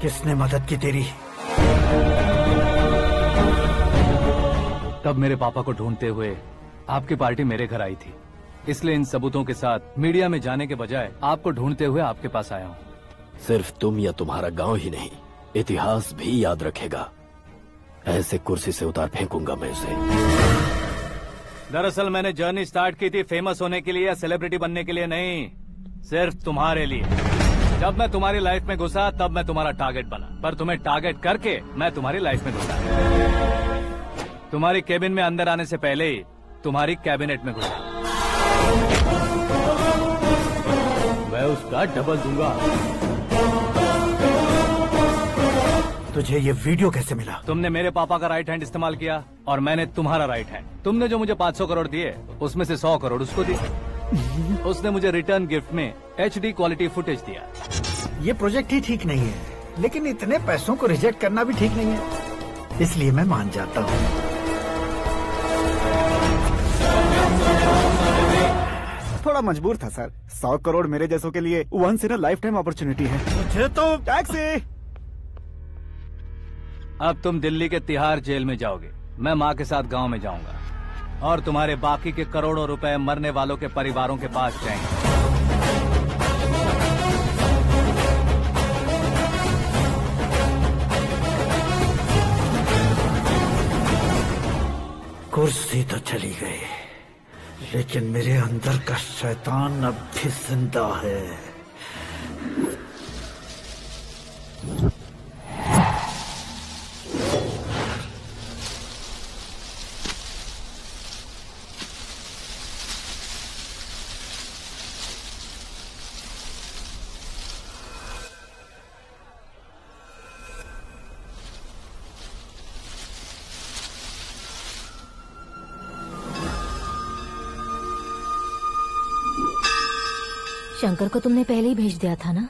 किसने मदद की तेरी? तब मेरे पापा को ढूंढते हुए आपकी पार्टी मेरे घर आई थी, इसलिए इन सबूतों के साथ मीडिया में जाने के बजाय आपको ढूंढते हुए आपके पास आया हूँ। सिर्फ तुम या तुम्हारा गांव ही नहीं, इतिहास भी याद रखेगा। ऐसे कुर्सी से उतार फेंकूंगा मैं उसे। दरअसल मैंने जर्नी स्टार्ट की थी फेमस होने के लिए या सेलिब्रिटी बनने के लिए नहीं, सिर्फ तुम्हारे लिए। जब मैं तुम्हारी लाइफ में घुसा तब मैं तुम्हारा टारगेट बना, पर तुम्हें टारगेट करके मैं तुम्हारी लाइफ में घुसा। तुम्हारी केबिन में अंदर आने से पहले ही तुम्हारी कैबिनेट में घुसा। मैं उसका डबल दूंगा। तुझे ये वीडियो कैसे मिला? तुमने मेरे पापा का राइट हैंड इस्तेमाल किया और मैंने तुम्हारा राइट हैंड। तुमने जो मुझे 500 करोड़ दिए उसमें से 100 करोड़ उसको दिए। उसने मुझे रिटर्न गिफ्ट में HD क्वालिटी फुटेज दिया। ये प्रोजेक्ट ही ठीक नहीं है, लेकिन इतने पैसों को रिजेक्ट करना भी ठीक नहीं है, इसलिए मैं मान जाता हूँ। थोड़ा मजबूर था सर। 100 करोड़ मेरे जैसों के लिए once in a lifetime opportunity है। मुझे तो टैक्सी। अब तुम दिल्ली के तिहाड़ जेल में जाओगे, मैं माँ के साथ गांव में जाऊंगा और तुम्हारे बाकी के करोड़ों रुपए मरने वालों के परिवारों के पास जाएंगे। कुर्सी तो चली गई, लेकिन मेरे अंदर का शैतान अब भी जिंदा है। शंकर को तुमने पहले ही भेज दिया था ना?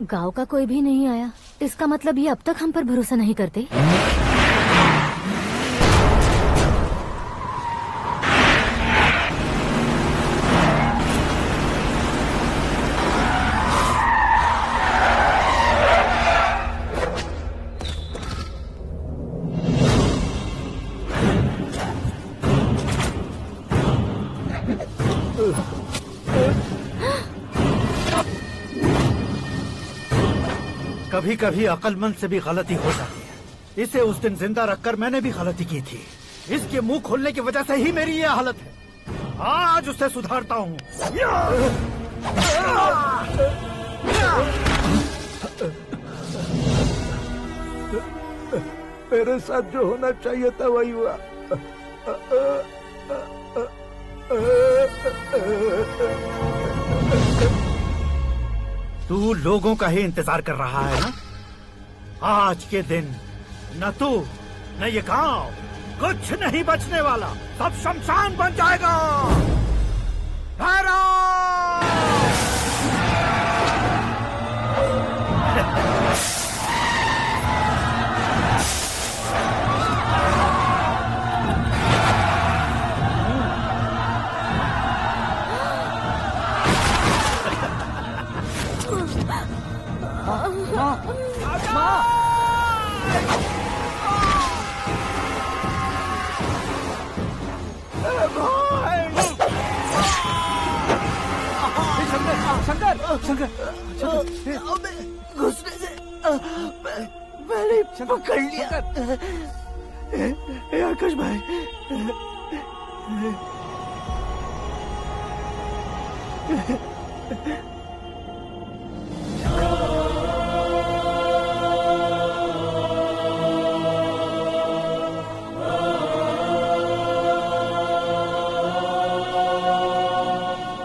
गांव का कोई भी नहीं आया, इसका मतलब ये अब तक हम पर भरोसा नहीं करते। कभी कभी अक्लमंद से भी गलती हो जाती है। इसे उस दिन जिंदा रखकर मैंने भी गलती की थी। इसके मुंह खोलने की वजह से ही मेरी ये हालत है। आज उसे सुधारता हूँ। मेरे साथ जो होना चाहिए था वही हुआ। तू लोगों का ही इंतजार कर रहा है ना? आज के दिन न तू न ये गांव कुछ नहीं बचने वाला, सब शमशान बन जाएगा। घुसने से मैंने पकड़ लिया। आकाश भाई,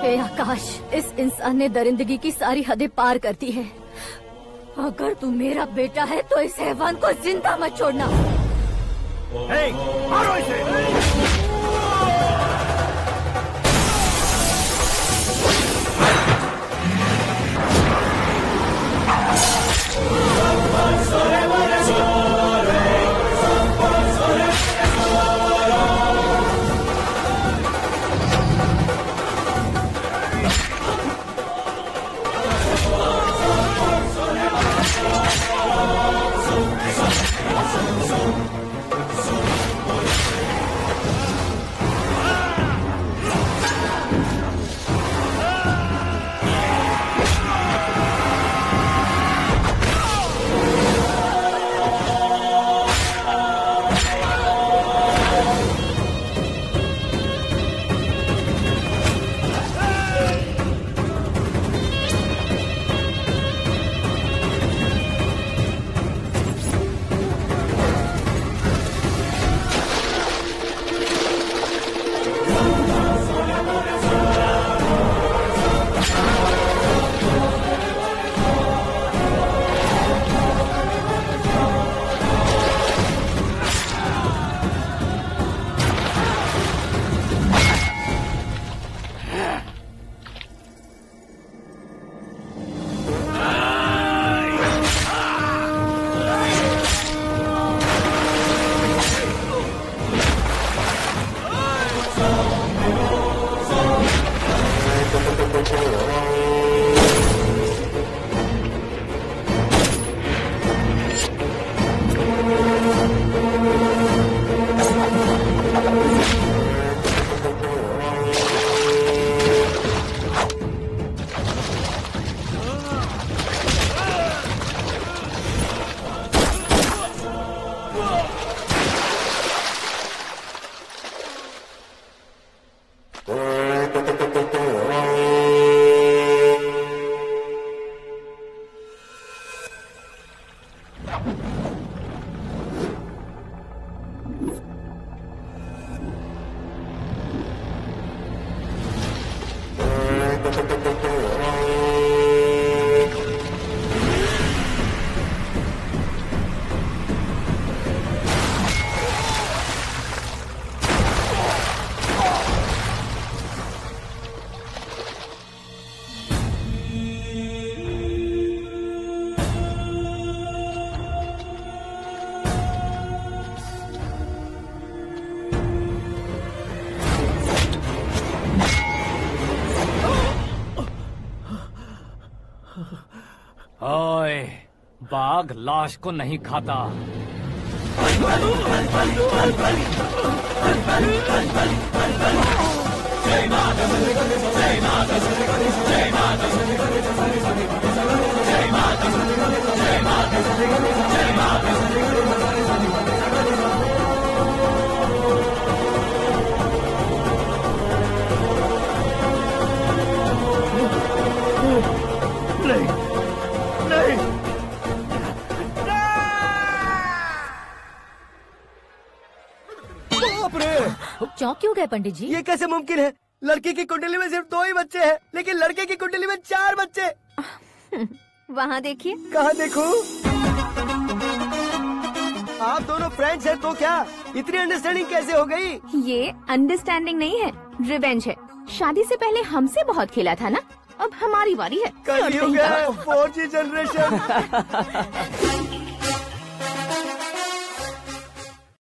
हे आकाश, इस इंसान ने दरिंदगी की सारी हदें पार कर दी है। अगर तू मेरा बेटा है तो इस हैवान को जिंदा मत छोड़ना। मारो इसे। ओए, बाघ लाश को नहीं खाता। नहीं, नहीं। बाप रे! चौंक क्यों गए पंडित जी? ये कैसे मुमकिन है? लड़की की कुंडली में सिर्फ 2 ही बच्चे हैं, लेकिन लड़के की कुंडली में 4 बच्चे। वहाँ देखिए। कहाँ देखूं? आप दोनों फ्रेंड्स हैं तो क्या इतनी अंडरस्टैंडिंग कैसे हो गई? ये अंडरस्टैंडिंग नहीं है, रिवेंज है। शादी से पहले हमसे बहुत खेला था ना, अब हमारी बारी है। कल 4G जनरेशन।